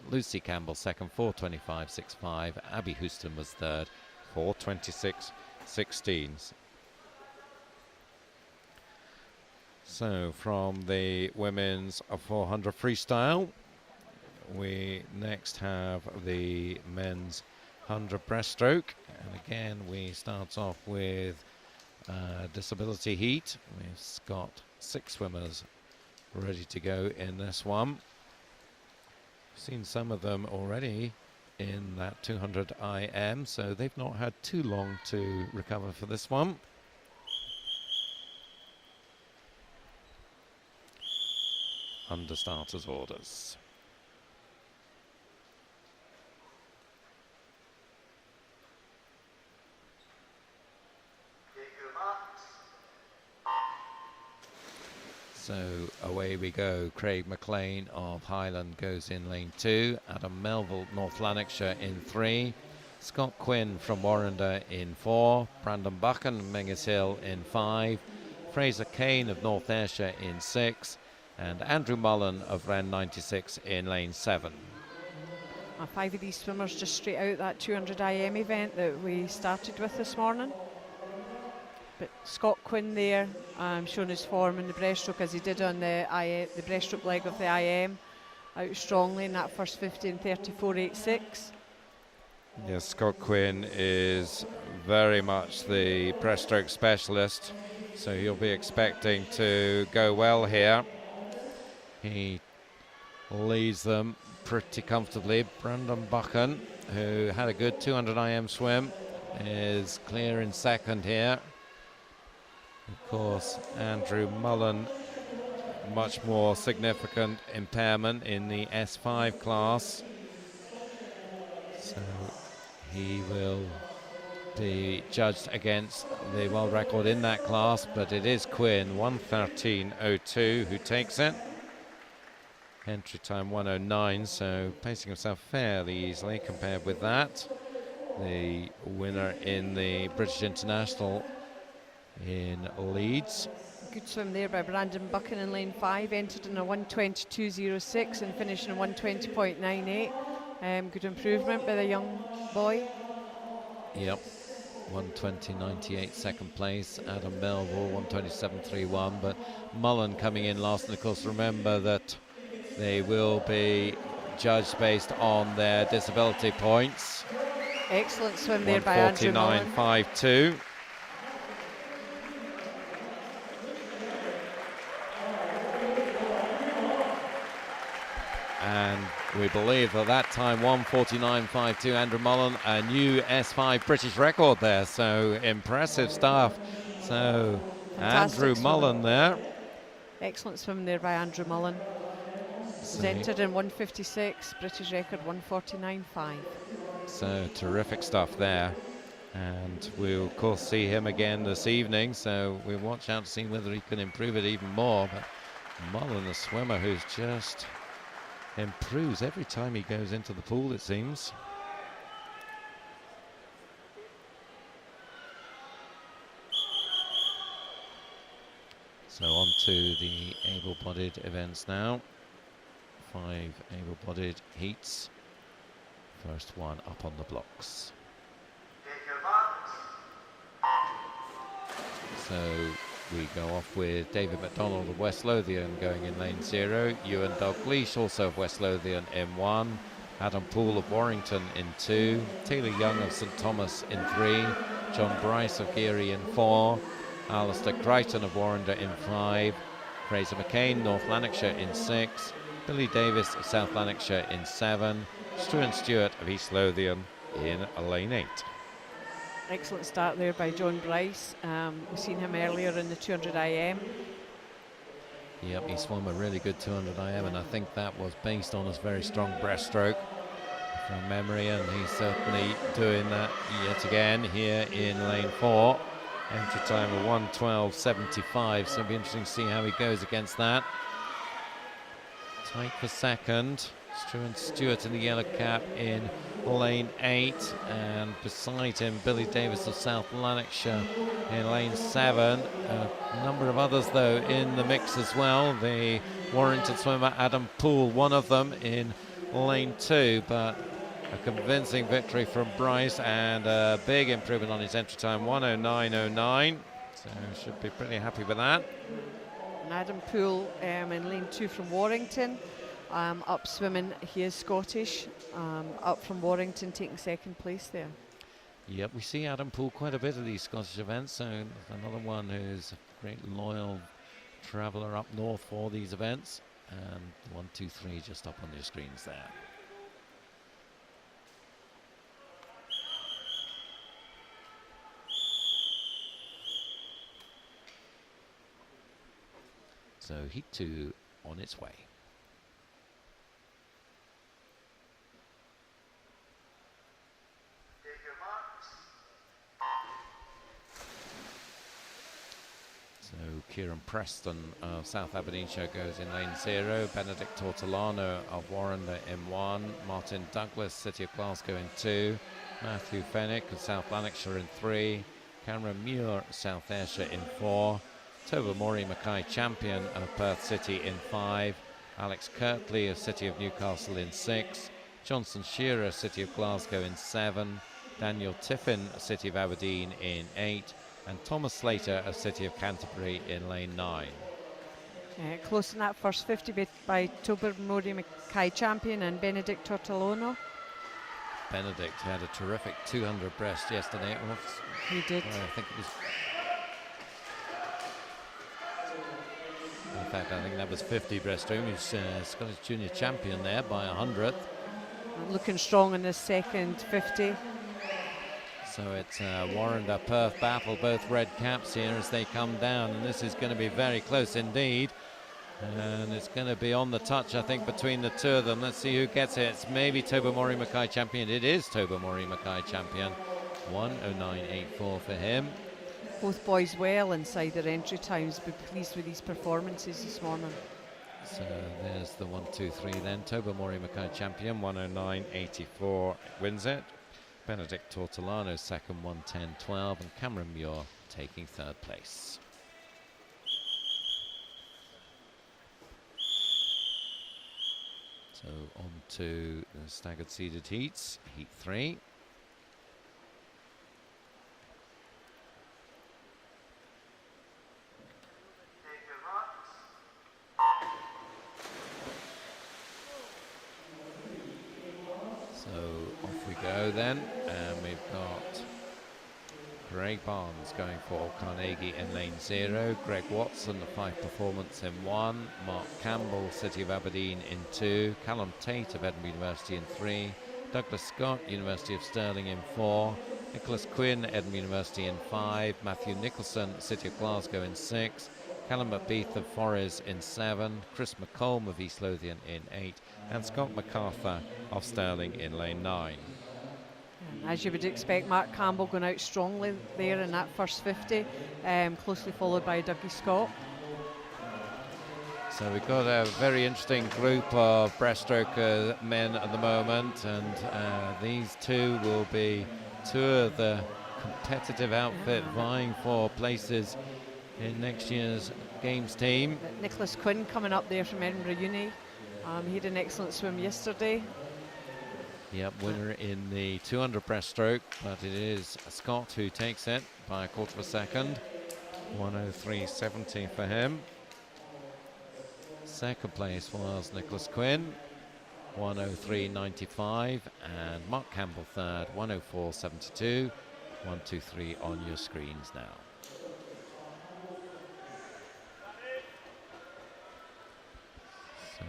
Lucy Campbell second, 4:25.65. Abby Houston was third, 4:26.16. So from the women's 400 freestyle, we next have the men's 100 breaststroke. And again, we start off with disability heat. We've got 6 swimmers ready to go in this one. Seen some of them already in that 200 IM, so they've not had too long to recover for this one. Under starters orders. So away we go. Craig McLean of Highland goes in lane 2. Adam Melville, North Lanarkshire in 3. Scott Quinn from Warrender in 4. Brandon Buchan, Mengus Hill in 5. Fraser Kane of North Ayrshire in 6. And Andrew Mullen of Ren 96 in lane 7. 5 of these swimmers just straight out that 200 IM event that we started with this morning. But Scott Quinn there, showing his form in the breaststroke as he did on the breaststroke leg of the IM, out strongly in that first 50 in 34.86. Yes, Scott Quinn is very much the breaststroke specialist, so you'll be expecting to go well here. He leads them pretty comfortably. Brandon Buchan, who had a good 200 IM swim, is clear in second here. Of course, Andrew Mullen, much more significant impairment in the S5 class. So he will be judged against the world record in that class, but it is Quinn, 1:13.02, who takes it. Entry time 1:09, so pacing himself fairly easily compared with that. The winner in the British International in Leeds. Good swim there by Brandon Buchan in lane 5, entered in a 1:22.06 and finished in a 1:20.98. Good improvement by the young boy. Yep, 1:20.98 second place. Adam Melville 1:27.31, but Mullen coming in last. And of course, remember that they will be judged based on their disability points. Excellent swim there by Andrew Mullen. 1:49.52. And we believe that that time, 1:49.52, Andrew Mullen, a new S5 British record there. So impressive stuff. So Fantastic Andrew swim. Mullen there. Excellent swim there by Andrew Mullen. Was entered in 1:56, British record 1:49.5. So terrific stuff there. And we'll of course see him again this evening, so we'll watch out to see whether he can improve it even more. But Mullen, the swimmer who's just improves every time he goes into the pool, it seems. So on to the able-bodied events now. 5 able-bodied heats. First one up on the blocks. Take your marks. So we go off with David McDonald of West Lothian going in lane 0. Ewan Dalgleish also of West Lothian in 1. Adam Poole of Warrington in 2. Taylor Young of St Thomas in 3. John Bryce of Geary in 4. Alistair Crichton of Warrender in 5. Fraser McCain, North Lanarkshire in 6. Billy Davis of South Lanarkshire in 7. Struan Stewart of East Lothian in lane 8. Excellent start there by John Bryce. We've seen him earlier in the 200 IM. Yep, he swam a really good 200 IM, and I think that was based on his very strong breaststroke from memory, and he's certainly doing that yet again here in lane 4. Entry time of 1:12.75, so it'll be interesting to see how he goes against that. Tight for second. Struan Stewart in the yellow cap in lane 8, and beside him Billy Davis of South Lanarkshire in lane 7. A number of others though in the mix as well. The Warrington swimmer Adam Poole, one of them in lane 2, but a convincing victory from Bryce and a big improvement on his entry time, 1:09.09, so should be pretty happy with that. And Adam Poole in lane 2 from Warrington. Up swimming, he is Scottish, up from Warrington, taking second place there. Yep, we see Adam Poole quite a bit of these Scottish events, so another one who's a great loyal traveller up north for these events. And 1, 2, 3 just up on your screens there. So heat 2 on its way. So Kieran Preston of South Aberdeenshire goes in lane 0. Benedict Tortolano of Warrender in 1. Martin Douglas, City of Glasgow in 2. Matthew Fenwick of South Lanarkshire in 3. Cameron Muir, South Ayrshire in 4. Tobermory Mackay Champion of Perth City in 5. Alex Kirtley of City of Newcastle in 6. Johnson Shearer, City of Glasgow in 7. Daniel Tiffin, City of Aberdeen in 8. And Thomas Slater of City of Canterbury in lane 9. Close in that first 50 by Tobermory Mackay Champion and Benedict Tortolano. Benedict had a terrific 200 breast yesterday. He did. I think it was. In fact, I think that was 50 breaststroke. He's Scottish Junior Champion there by 100th. Looking strong in this second 50. So it's Warrender Perth battle, both red caps here as they come down, and this is going to be very close indeed. And it's going to be on the touch, I think, between the two of them. Let's see who gets it. It's maybe Tobermory Mackay Champion. It is Tobermory Mackay Champion. 1:09.84 for him. Both boys well inside their entry times. Be pleased with these performances this morning. So there's the 1, 2, 3 then. Tobermory Mackay champion, 1:09.84 wins it. Benedict Tortolano second, 1:10.12, and Cameron Muir taking third place. So on to the staggered seeded heats, heat 3. Take your marks. So off we go then, and we've got Greg Barnes going for Carnegie in lane 0, Greg Watson, the 5 performance in 1, Mark Campbell, City of Aberdeen in 2, Callum Tate of Edinburgh University in 3, Douglas Scott, University of Stirling in 4, Nicholas Quinn, Edinburgh University in 5, Matthew Nicholson, City of Glasgow in 6, Callum McBeath of Forres in 7, Chris McColm of East Lothian in 8, and Scott MacArthur of Stirling in lane 9. As you would expect, Mark Campbell going out strongly there in that first 50, closely followed by Dougie Scott. So we've got a very interesting group of breaststroke men at the moment, and these two will be two of the competitive outfit vying for places in next year's Games team. Nicholas Quinn coming up there from Edinburgh Uni. He had an excellent swim yesterday. Yep, winner in the 200 breaststroke, but it is Scott who takes it by a quarter of a second. 1:03.70 for him. Second place was Nicholas Quinn, 1:03.95, and Mark Campbell third, 1:04.72. 1, 2, 3 on your screens now. So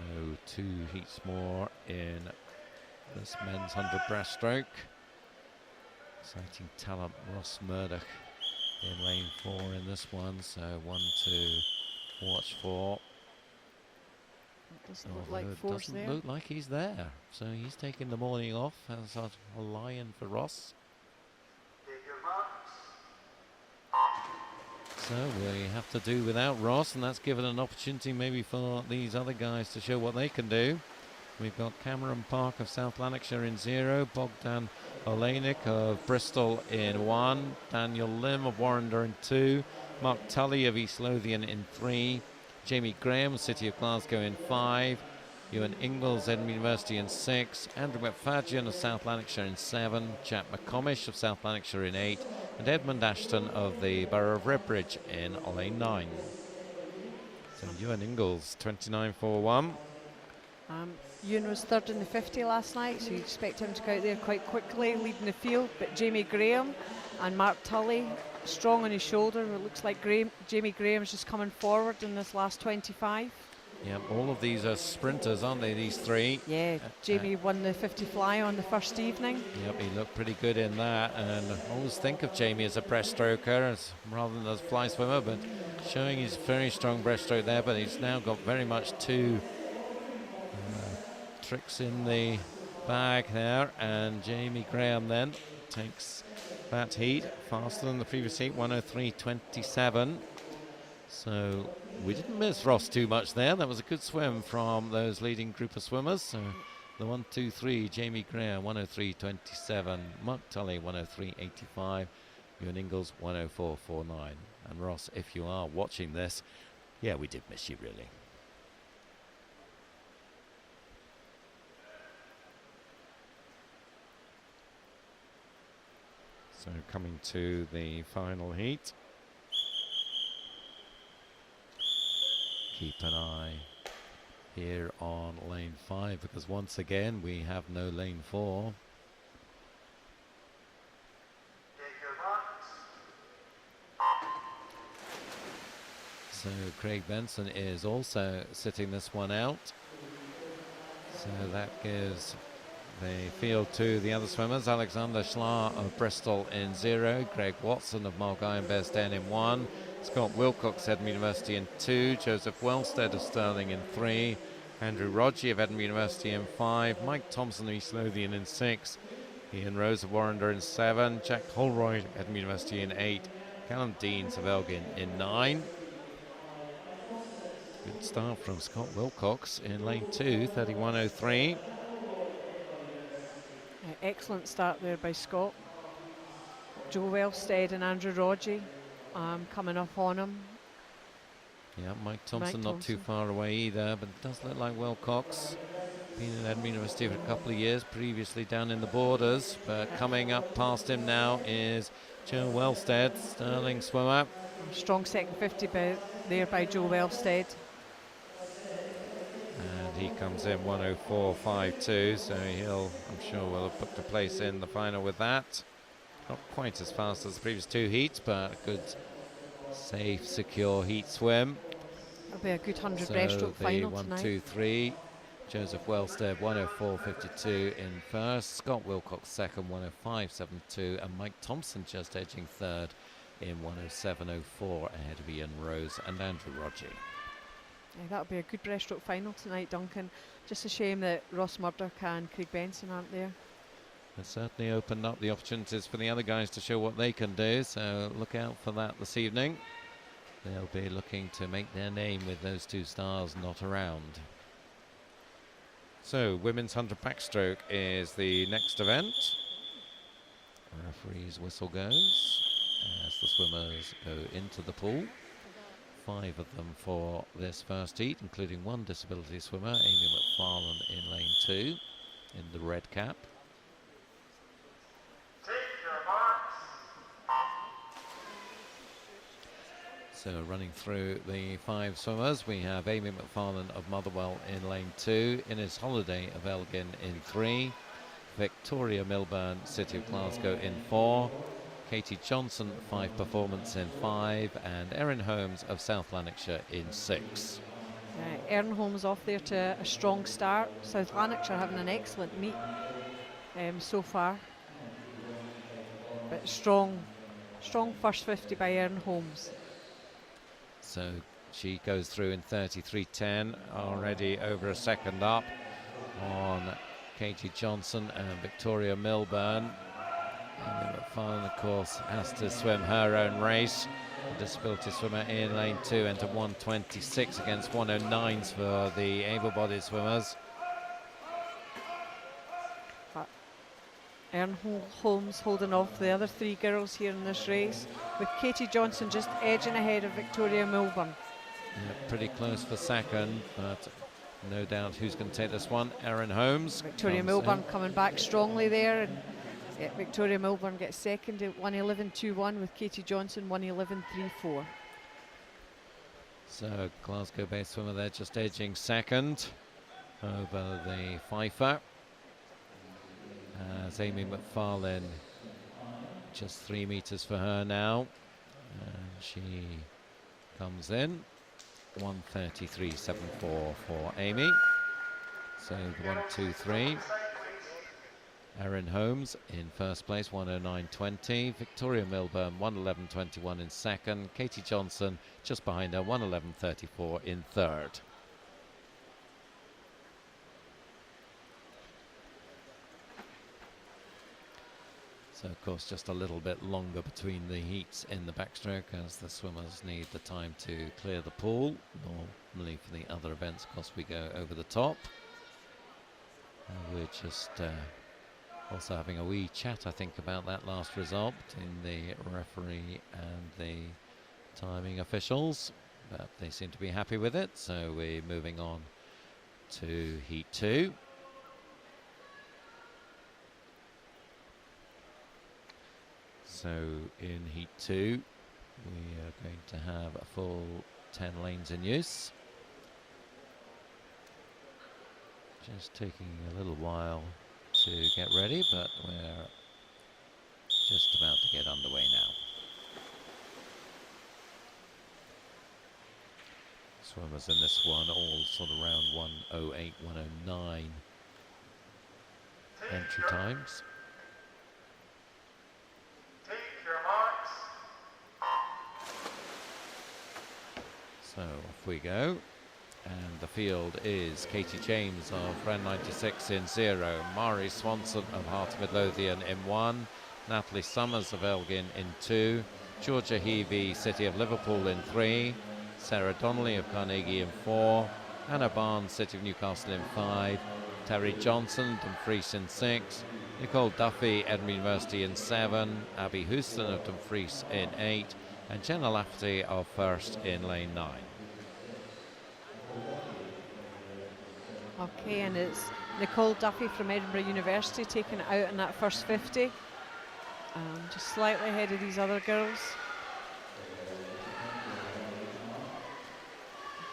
2 heats more in this men's 100 breaststroke. Exciting talent, Ross Murdoch in lane 4 in this one, so 1 to watch for. It doesn't look like Four's there. Doesn't look like he's there, so he's taking the morning off as a lion for Ross. Take your marks. So we have to do without Ross, and that's given an opportunity maybe for these other guys to show what they can do. We've got Cameron Park of South Lanarkshire in 0, Bogdan Olenik of Bristol in 1, Daniel Lim of Warrender in 2, Mark Tully of East Lothian in 3, Jamie Graham, City of Glasgow in 5, Ewan Ingalls, Edinburgh University in 6, Andrew McFadgen of South Lanarkshire in 7, Jack McComish of South Lanarkshire in 8, and Edmund Ashton of the Borough of Redbridge in lane 9. So Ewan Ingalls, 29.41. Ewan was third in the 50 last night, so you expect him to go out there quite quickly, leading the field. But Jamie Graham and Mark Tully, strong on his shoulder. It looks like Jamie Graham's just coming forward in this last 25. Yeah, all of these are sprinters, aren't they, these 3? Yeah, Jamie won the 50 fly on the first evening. Yep, he looked pretty good in that, and I always think of Jamie as a breaststroker rather than as a fly swimmer, but showing his very strong breaststroke there, but he's now got very much 2 tricks in the bag there, and Jamie Graham then takes that heat faster than the previous heat, 1:03.27. So we didn't miss Ross too much there. That was a good swim from those leading group of swimmers. So the 1, 2, 3, Jamie Graham 1:03.27, Mark Tully 1:03.85, Ewan Ingalls 1:04.49. And Ross, if you are watching this, yeah, we did miss you really. So coming to the final heat. Keep an eye here on lane 5, because once again we have no lane 4. Take your marks. So Craig Benson is also sitting this one out. So that gives the field to the other swimmers. Alexander Schlar of Bristol in 0, Greg Watson of Mulgai and Bearsden in 1, Scott Wilcox, Edinburgh University in 2, Joseph Wellstead of Stirling in 3, Andrew Rodgie of Edinburgh University in 5, Mike Thompson of East Lothian in 6, Ian Rose of Warrender in 7, Jack Holroyd at Edinburgh University in 8, Callum Deans of Elgin in 9. Good start from Scott Wilcox in lane 2, 31.03. Excellent start there by Scott. Joe Wellstead and Andrew Rodgie coming up on him. Yeah, Mike Thompson not too far away either, but it does look like Wilcox. Been at Edinburgh University for a couple of years, previously down in the Borders, but coming up past him now is Joe Wellstead, sterling swimmer. Strong second 50 there by Joe Wellstead. And he comes in 1:04.52, so I'm sure will have booked a place in the final with that. Not quite as fast as the previous 2 heats, but a good, safe, secure heat swim. It'll be a good 100 so breaststroke final 1, tonight. 2, 3. Joseph Wellstead 1:04.52 in first, Scott Wilcox second 1:05.72, and Mike Thompson just edging third in 1:07.04 ahead of Ian Rose and Andrew Rodgie. Yeah, that'll be a good breaststroke final tonight, Duncan. Just a shame that Ross Murdoch and Craig Benson aren't there. It certainly opened up the opportunities for the other guys to show what they can do, so look out for that this evening. They'll be looking to make their name with those 2 stars not around. So, women's 100 backstroke is the next event. Referee's whistle goes as the swimmers go into the pool. 5 of them for this first heat, including 1 disability swimmer, Amy McFarlane in lane 2 in the red cap. Take your marks. So running through the 5 swimmers, we have Amy McFarlane of Motherwell in lane 2, Innes Holiday of Elgin in 3, Victoria Milburn, City of Glasgow in 4, Katie Johnson, 5 Performance in 5, and Erin Holmes of South Lanarkshire in 6. Erin Holmes off there to a strong start. South Lanarkshire having an excellent meet so far. But strong first 50 by Erin Holmes. So she goes through in 33.10, already over a second up on Katie Johnson and Victoria Milburn. Amy McFarlane, of course, has to swim her own race. The disability swimmer in lane 2 entered 1:26 against 1:09s for the able-bodied swimmers. Erin Holmes holding off the other 3 girls here in this race, with Katie Johnson just edging ahead of Victoria Milburn. Yeah, pretty close for second, but no doubt who's going to take this one. Erin Holmes. Victoria Milburn coming back strongly there, and Victoria Milburn gets second at 1:11.21 with Katie Johnson 1:11.34. So Glasgow-based swimmer there just edging second over the Fifer. As Amy McFarlane, just 3 meters for her now, and she comes in 1:33.74 for Amy. So 1, 2, 3. Erin Holmes in first place, 1:09.20. Victoria Milburn 1:11.21 in second. Katie Johnson just behind her, 1:11.34 in third. So, of course, just a little bit longer between the heats in the backstroke as the swimmers need the time to clear the pool. Normally for the other events, of course, we go over the top. We're just also having a wee chat, I think, about that last result between the referee and the timing officials. But they seem to be happy with it, so we're moving on to Heat 2. So in Heat 2, we are going to have a full 10 lanes in use. Just taking a little while to get ready, but we're just about to get underway now. Swimmers in this one all sort of around 1:08, 1:09 entry times. So off we go. And the field is Katie James of Ren 96 in 0, Mari Swanson of Heart of Midlothian in 1, Natalie Summers of Elgin in 2, Georgia Heavey, City of Liverpool in 3, Sarah Donnelly of Carnegie in 4, Hannah Barnes, City of Newcastle in 5, Terry Johnson, Dumfries in 6, Nicole Duffy, Edinburgh University in 7, Abby Houston of Dumfries in 8, and Jenna Lafferty of First in lane 9. Okay, and it's Nicole Duffy from Edinburgh University taking it out in that first 50. Just slightly ahead of these other girls.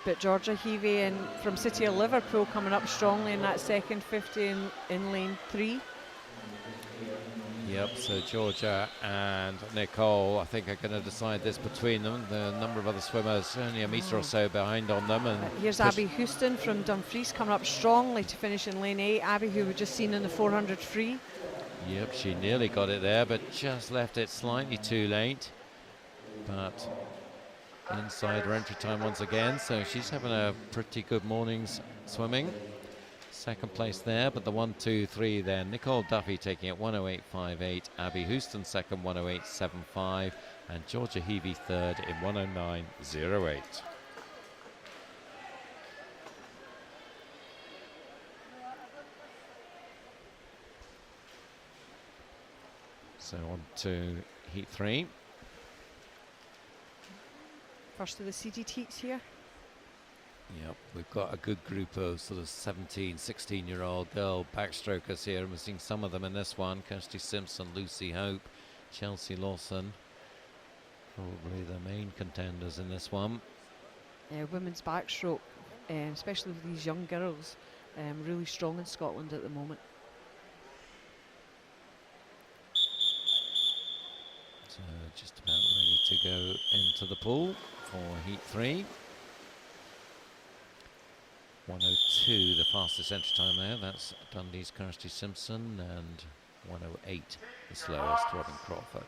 But Georgia Heavey from City of Liverpool coming up strongly in that second 50 in lane 3. Yep, so Georgia and Nicole, I think, are going to decide this between them. The number of other swimmers only a metre or so behind on them. And here's Abby Houston from Dumfries coming up strongly to finish in lane 8. Abby, who we've just seen in the 400 free. Yep, she nearly got it there, but just left it slightly too late. But inside her entry time once again, so she's having a pretty good morning's swimming. Second place there, but the 1, 2, 3 then. Nicole Duffy taking it 108.58, Abby Houston second 108.75, and Georgia Heavey third in 109.08. So on to heat 3. First of the seeded heats here. Yep, we've got a good group of sort of 17, 16-year-old girl backstrokers here, and we're seeing some of them in this one. Kirsty Simpson, Lucy Hope, Chelsea Lawson, probably the main contenders in this one. Women's backstroke, especially with these young girls, really strong in Scotland at the moment. So just about ready to go into the pool for heat 3. 102, the fastest entry time there. That's Dundee's Kirsty Simpson, and 108, the slowest, Robin Crawford.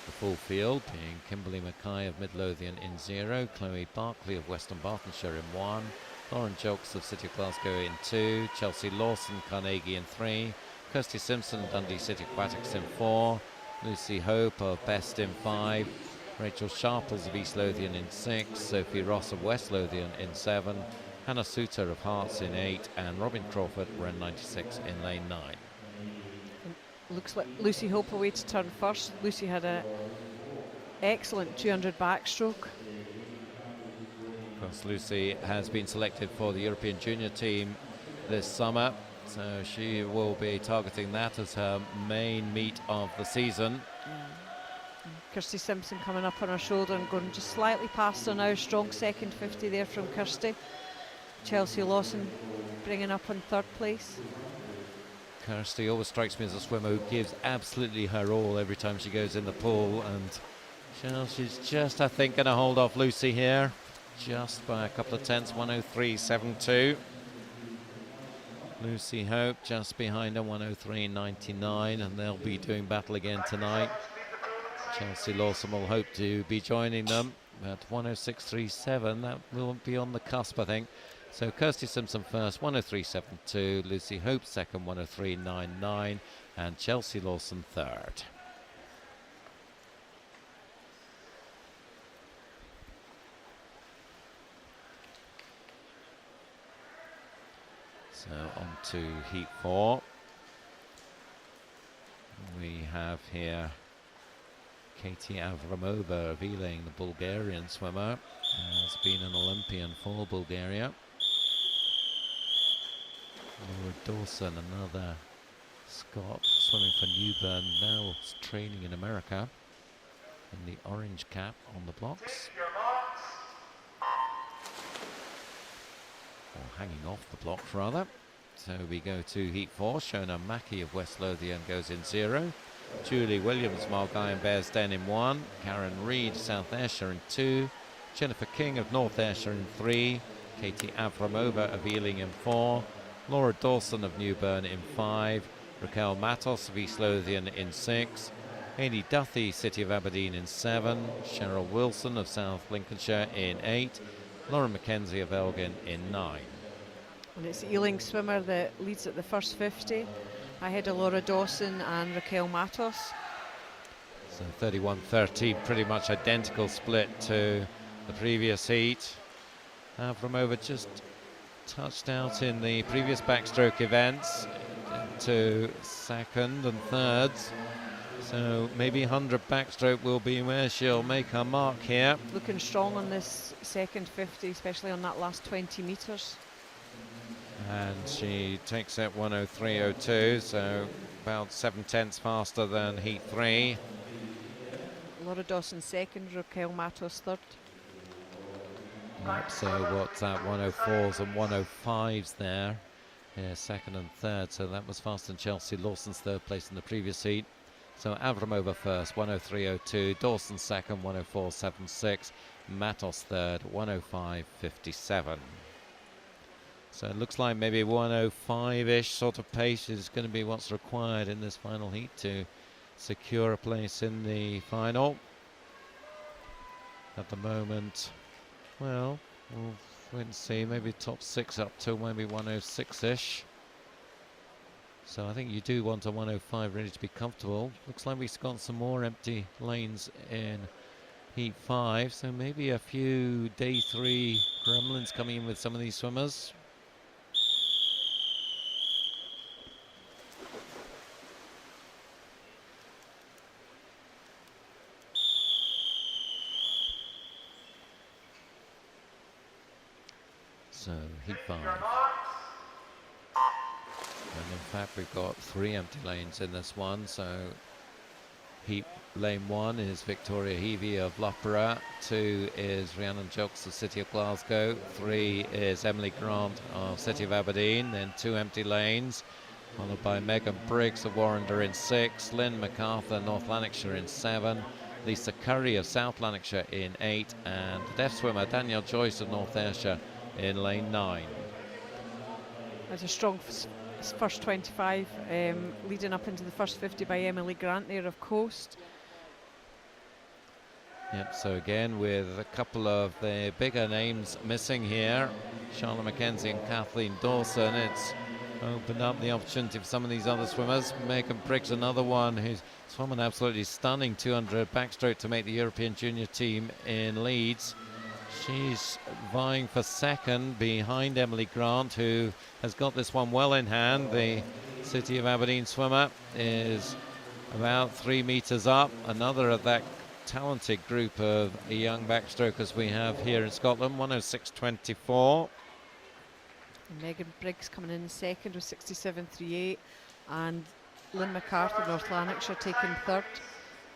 The full field being Kimberly Mackay of Midlothian in 0, Chloe Barkley of Western Bartonshire in 1, Lauren Jokes of City of Glasgow in 2, Chelsea Lawson, Carnegie in 3, Kirsty Simpson, Dundee City Aquatics in 4, Lucy Hope of Best in 5, Rachel Sharples of East Lothian in 6, Sophie Ross of West Lothian in 7, Hannah Suter of Hearts in 8, and Robin Crawford, Ren 96 in lane 9. Looks like Lucy Hope away to turn first. Lucy had an excellent 200 backstroke. Of course, Lucy has been selected for the European Junior team this summer, so she will be targeting that as her main meet of the season. Kirsty Simpson coming up on her shoulder and going just slightly past her now. Strong second 50 there from Kirsty. Chelsea Lawson bringing up on third place. Kirsty always strikes me as a swimmer who gives absolutely her all every time she goes in the pool, and Chelsea's just, I think, going to hold off Lucy here just by a couple of tenths. 103.72. Lucy Hope just behind her, 103.99, and they'll be doing battle again tonight. Chelsea Lawson will hope to be joining them at 106.37. That will be on the cusp, I think. So Kirsty Simpson first, 103.72. Lucy Hope second, 103.99. And Chelsea Lawson third. So on to heat 4. We have here Katie Avramova of Ealing, the Bulgarian swimmer, has been an Olympian for Bulgaria. Laura Dawson, another Scot, swimming for Newburn, now training in America, in the orange cap on the blocks. Or hanging off the blocks, rather. So we go to heat 4. Shona Mackey of West Lothian goes in 0. Julie Williams, Mulgai and Bearsden in 1. Karen Reid, South Ayrshire in 2. Jennifer King of North Ayrshire in 3. Katie Avramova of Ealing in 4. Laura Dawson of Newburn in 5. Raquel Matos of East Lothian in 6. Hayley Duthie, City of Aberdeen in 7. Cheryl Wilson of South Lincolnshire in 8. Lauren Mackenzie of Elgin in 9. And it's the Ealing swimmer that leads at the first 50, ahead of Laura Dawson and Raquel Matos. So 31-13, pretty much identical split to the previous heat. Avramova just touched out in the previous backstroke events to second and thirds. So maybe 100 backstroke will be where she'll make her mark here. Looking strong on this second 50, especially on that last 20 metres. And she takes it 103.02, so about 7/10 faster than heat 3. Laura Dawson second, Raquel Matos third. Yep, so what's that, 104s and 105s there. Yeah, second and third, so that was faster than Chelsea Lawson's third place in the previous heat. So Avramova first, 103.02, Dawson second, 104.76, Matos third, 105.57. So it looks like maybe 105-ish sort of pace is going to be what's required in this final heat to secure a place in the final. At the moment, well, we'll wait and see, maybe top 6 up to maybe 106-ish. So I think you do want a 105 ready to be comfortable. Looks like we've got some more empty lanes in heat 5, so maybe a few day 3 gremlins coming in with some of these swimmers. So heat 5. And in fact we've got 3 empty lanes in this one, so heat lane 1 is Victoria Heavey of Loughborough, 2 is Rhiannon Jocks of City of Glasgow, 3 is Emily Grant of City of Aberdeen, then 2 empty lanes, followed by Megan Briggs of Warrender in 6, Lynn MacArthur, North Lanarkshire in 7, Lisa Curry of South Lanarkshire in 8, and the deaf swimmer Danielle Joyce of North Ayrshire in lane 9. There's a strong first 25 leading up into the first 50 by Emily Grant there of Coast. Yep, so again with a couple of the bigger names missing here, Charlotte Mackenzie and Kathleen Dawson, it's opened up the opportunity for some of these other swimmers. Megan Briggs, another one who's swum an absolutely stunning 200 backstroke to make the European junior team in Leeds. She's vying for second behind Emily Grant, who has got this one well in hand. The City of Aberdeen swimmer is about 3 meters up. Another of that talented group of young backstrokers we have here in Scotland, 106.24. Megan Briggs coming in second with 67.38, and Lynn MacArthur, North Lanarkshire, taking third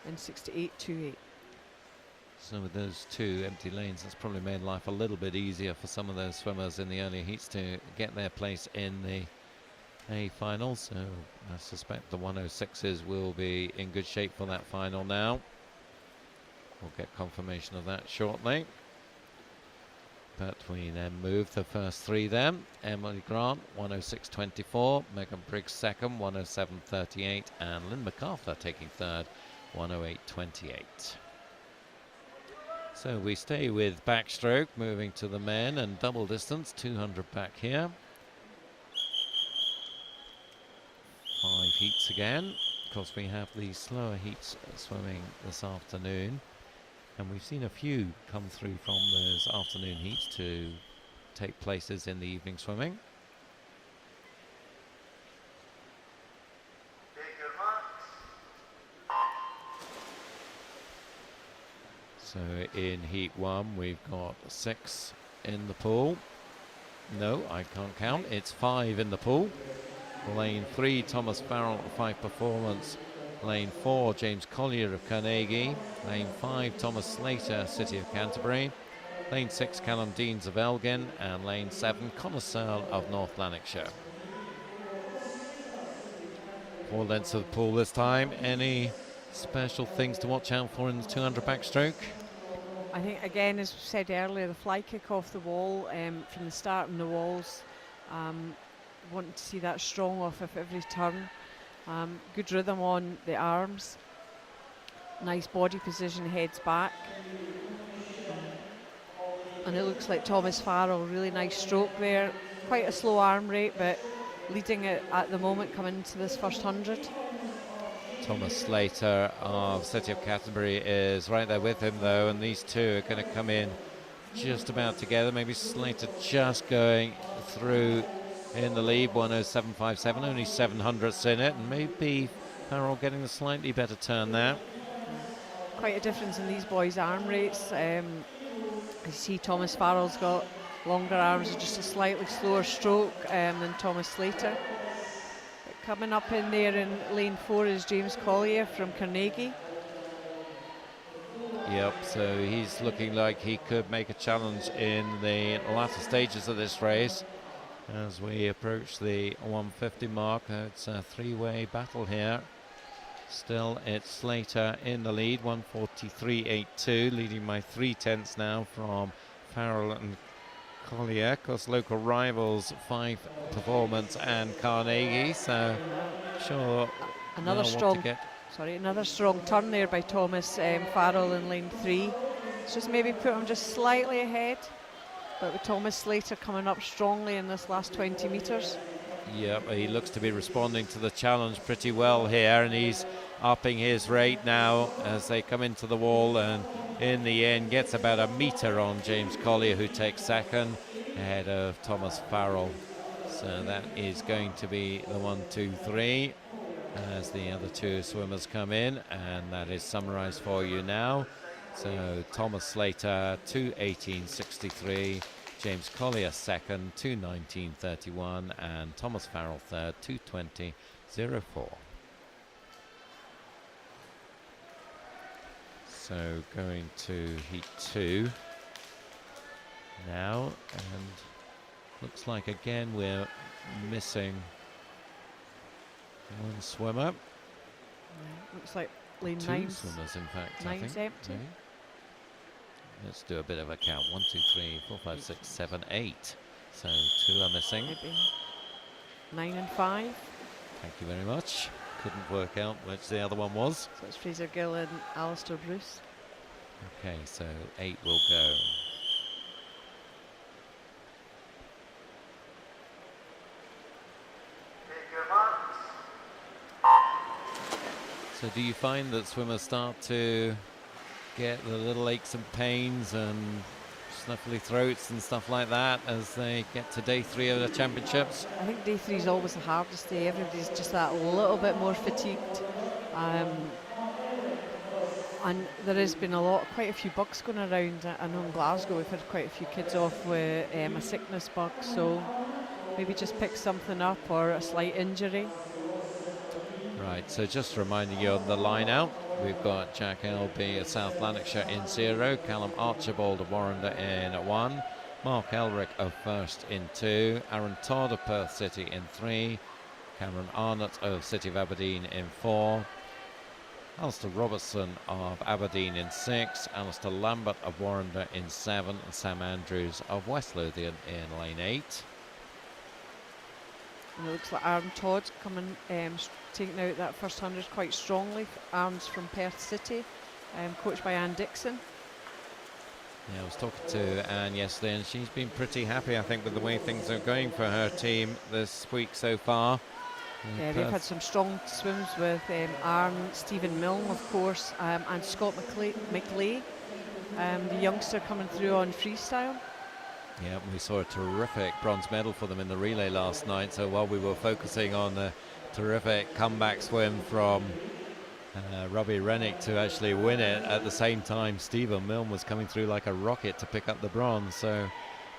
in 68.28. So with those 2 empty lanes, that's probably made life a little bit easier for some of those swimmers in the earlier heats to get their place in the A final. So I suspect the 106s will be in good shape for that final now. We'll get confirmation of that shortly. But we then move the first 3 then. Emily Grant, 106.24. Megan Briggs second, 107.38. And Lynn MacArthur taking third, 108.28. So we stay with backstroke, moving to the men and double distance, 200 back here. 5 heats again. Of course, we have the slower heats swimming this afternoon. And we've seen a few come through from those afternoon heats to take places in the evening swimming. So in heat 1 we've got 6 in the pool. No, I can't count. It's 5 in the pool. Lane 3, Thomas Farrell of 5 Performance. Lane 4, James Collier of Carnegie. Lane 5, Thomas Slater, City of Canterbury. Lane 6, Callum Deans of Elgin. And lane 7, Connor Searle of North Lanarkshire. 4 lengths of the pool this time. Any special things to watch out for in the 200 backstroke? I think, again, as we said earlier, the fly kick off the wall from the start on the walls. Wanting to see that strong off of every turn. Good rhythm on the arms. Nice body position, heads back. And it looks like Thomas Farrell, really nice stroke there. Quite a slow arm rate, but leading it at the moment coming into this first 100. Thomas Slater of City of Canterbury is right there with him though, and these two are going to come in just about together. Maybe Slater just going through in the lead, 1:07.57, only 700ths in it, and maybe Farrell getting the slightly better turn there. Quite a difference in these boys' arm rates. You see Thomas Farrell's got longer arms and just a slightly slower stroke than Thomas Slater. But coming up in there in lane 4 is James Collier from Carnegie. Yep, so he's looking like he could make a challenge in the latter stages of this race. As we approach the 150 mark, it's a three-way battle here. Still, it's Slater in the lead, 1:43.82, leading by 3/10 now from Farrell and Collier. Of course, local rivals, 5 Performance and Carnegie, so sure. Another strong turn there by Thomas Farrell in lane 3. It's just maybe put him just slightly ahead, but with Thomas Slater coming up strongly in this last 20 metres. Yep, he looks to be responding to the challenge pretty well here, and he's upping his rate now as they come into the wall, and in the end gets about a metre on James Collier, who takes second ahead of Thomas Farrell. So that is going to be the 1, 2, 3 as the other two swimmers come in, and that is summarised for you now. So Thomas Slater 2:18.63, James Collier second 2:19.31, and Thomas Farrell third 2:20.04. So going to heat 2 now, and looks like again we're missing one swimmer. Looks like lane 2 9. swimmers, in fact. Nine's I think. empty. Maybe. Let's do a bit of a count. 1, 2, 3, 4, 5, 6, 7, 8. So 2 are missing. Maybe 9 and 5. Thank you very much. Couldn't work out which the other one was. So it's Fraser Gill and Alistair Bruce. Okay, so 8 will go. Take your marks. So do you find that swimmers start to get the little aches and pains and snuffly throats and stuff like that as they get to day 3 of the championships? I think day 3 is always the hardest day. Everybody's just that little bit more fatigued. And there has been quite a few bugs going around. I know in Glasgow we've had quite a few kids off with a sickness bug, so maybe just pick something up or a slight injury. Right, so just reminding you on the line out, we've got Jack Elby of South Lanarkshire in 0, Callum Archibald of Warrender in 1, Mark Elric of First in 2, Aaron Todd of Perth City in 3, Cameron Arnott of City of Aberdeen in 4, Alistair Robertson of Aberdeen in 6, Alistair Lambert of Warrender in 7, and Sam Andrews of West Lothian in lane 8. And it looks like Aaron Todd coming, taking out that first 100 quite strongly. Aaron's from Perth City, coached by Anne Dixon. Yeah, I was talking to Anne yesterday, and she's been pretty happy, I think, with the way things are going for her team this week so far. Yeah, they've had some strong swims with Aaron, Stephen Milne, of course, and Scott McLeay, the youngster coming through on freestyle. Yeah, we saw a terrific bronze medal for them in the relay last night. So while we were focusing on the terrific comeback swim from Robbie Rennick to actually win it, at the same time Stephen Milne was coming through like a rocket to pick up the bronze. So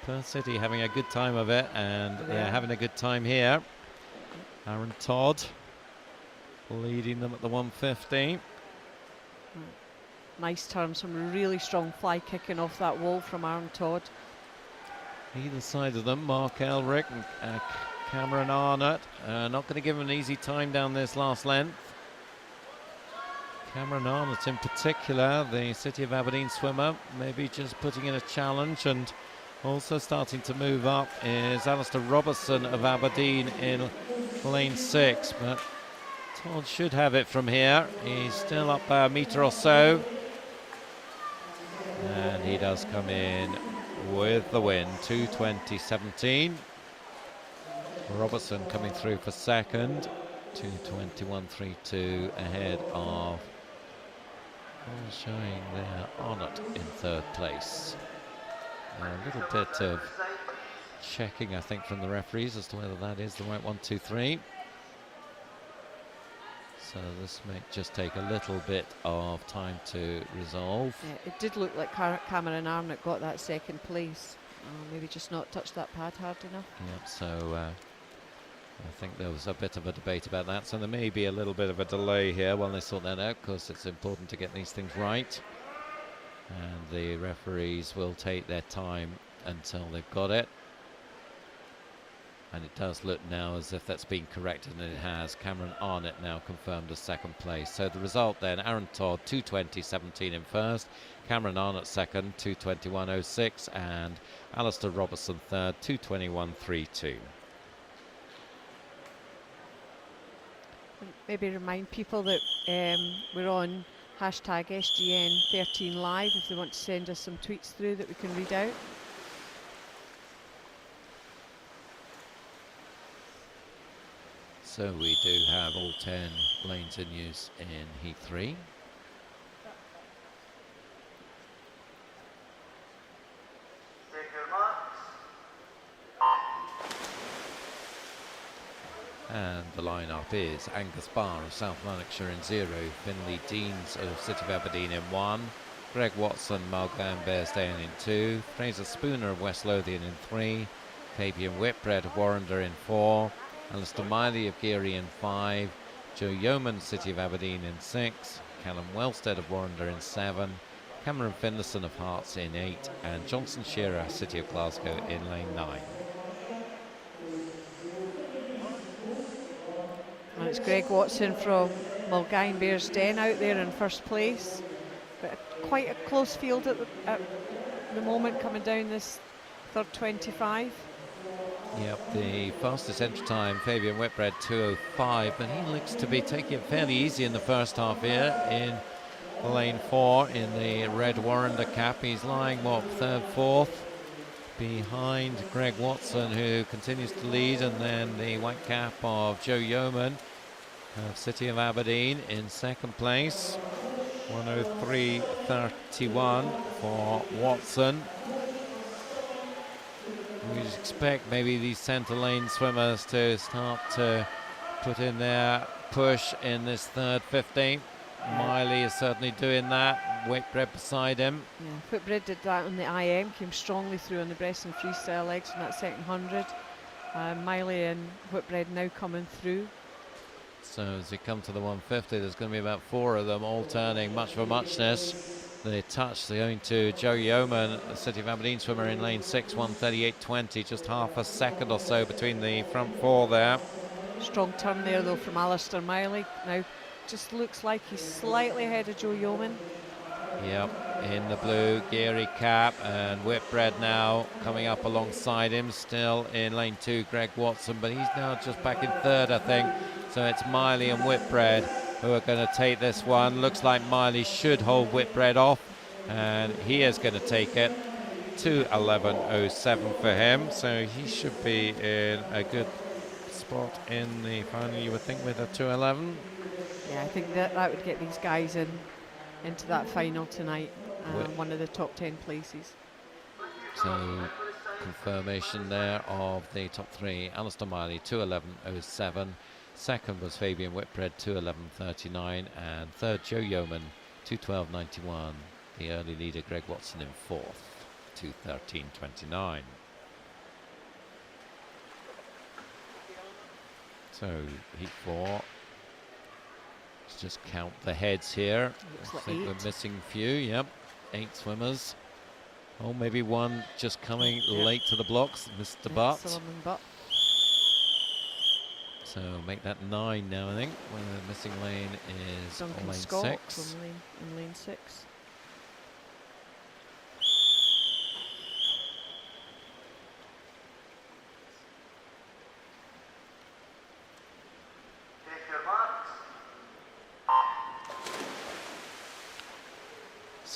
Perth City having a good time of it, and they're having a good time here. Aaron Todd leading them at the 150. Nice turn, some really strong fly kicking off that wall from Aaron Todd. Either side of them, Mark Elric and Cameron Arnott. Not going to give him an easy time down this last length. Cameron Arnott in particular, the City of Aberdeen swimmer, maybe just putting in a challenge, and also starting to move up is Alistair Robertson of Aberdeen in lane 6, but Todd should have it from here. He's still up by a metre or so, and he does come in with the win, 2:20.17. Robertson coming through for second, 2:21.32 ahead of, showing there Arnott in third place. A little bit of checking, I think, from the referees as to whether that is the right 1, 2, 3. So this may just take a little bit of time to resolve. Yeah, it did look like Cameron Arnott got that second place. Maybe just not touched that pad hard enough. Yep, so I think there was a bit of a debate about that. So there may be a little bit of a delay here while they sort that out, because it's important to get these things right. And the referees will take their time until they've got it. And it does look now as if that's been corrected, and it has. Cameron Arnott now confirmed as second place. So the result then, Aaron Todd 2:20.17 in first, Cameron Arnott second 2:21.06, and Alistair Robertson third 2:21.32. Maybe remind people that we're on hashtag SGN13 Live if they want to send us some tweets through that we can read out. So we do have all 10 lanes in use in Heat 3. Take your marks. And the lineup is Angus Barr of South Lanarkshire in 0, Finlay Deans of City of Aberdeen in 1, Greg Watson, Mulgan Bearsdale in 2, Fraser Spooner of West Lothian in 3, Fabian Whitbread of Warrender in 4, Alistair Miley of Geary in 5, Joe Yeoman, City of Aberdeen in 6, Callum Wellstead of Warrender in 7, Cameron Finlayson of Hearts in 8, and Johnson Shearer, City of Glasgow in lane 9. And it's Greg Watson from Mulgine Bearsden out there in first place. But quite a close field at the moment coming down this third 25. Yep, the fastest entry time, Fabian Whitbread 2:05, but he looks to be taking it fairly easy in the first half here in lane 4 in the red Warrender cap. He's lying, what, third, fourth, behind Greg Watson, who continues to lead, and then the white cap of Joe Yeoman of City of Aberdeen in second place, 1:03.31 for Watson. We expect maybe these centre lane swimmers to start to put in their push in this third 50. Miley is certainly doing that. Whitbread beside him. Yeah, Whitbread did that on the IM, came strongly through on the breast and freestyle legs in that second 100. Miley and Whitbread now coming through. So as we come to the 150, there's going to be about 4 of them all turning much for muchness. The touch going to Joe Yeoman, the City of Aberdeen swimmer in lane 6, 1:38.20, just half a second or so between the front 4 there. Strong turn there though from Alistair Miley. Now just looks like he's slightly ahead of Joe Yeoman. Yep, in the blue Geary cap, and Whitbread now coming up alongside him, still in lane 2, Greg Watson, but he's now just back in third, I think. So it's Miley and Whitbread who are going to take this one. Looks like Miley should hold Whitbread off, and he is going to take it. 2:11.07 for him, so he should be in a good spot in the final, you would think, with a 2:11. Yeah, I think that would get these guys into that final tonight, one of the top 10 places. So confirmation there of the top 3. Alistair Miley 2:11.07. Second was Fabian Whitbread 2:11.39, and third Joe Yeoman 2:12.91. The early leader Greg Watson in fourth 2:13.29. So heat 4. Let's just count the heads here. Looks I like think 8. we're missing a few. Yep, 8 swimmers. Oh, maybe one just coming late to the blocks, Mr. Butt. Solomon Butt. So make that 9 now, I think. When the missing lane is Duncan lane Scott 6. from in lane 6.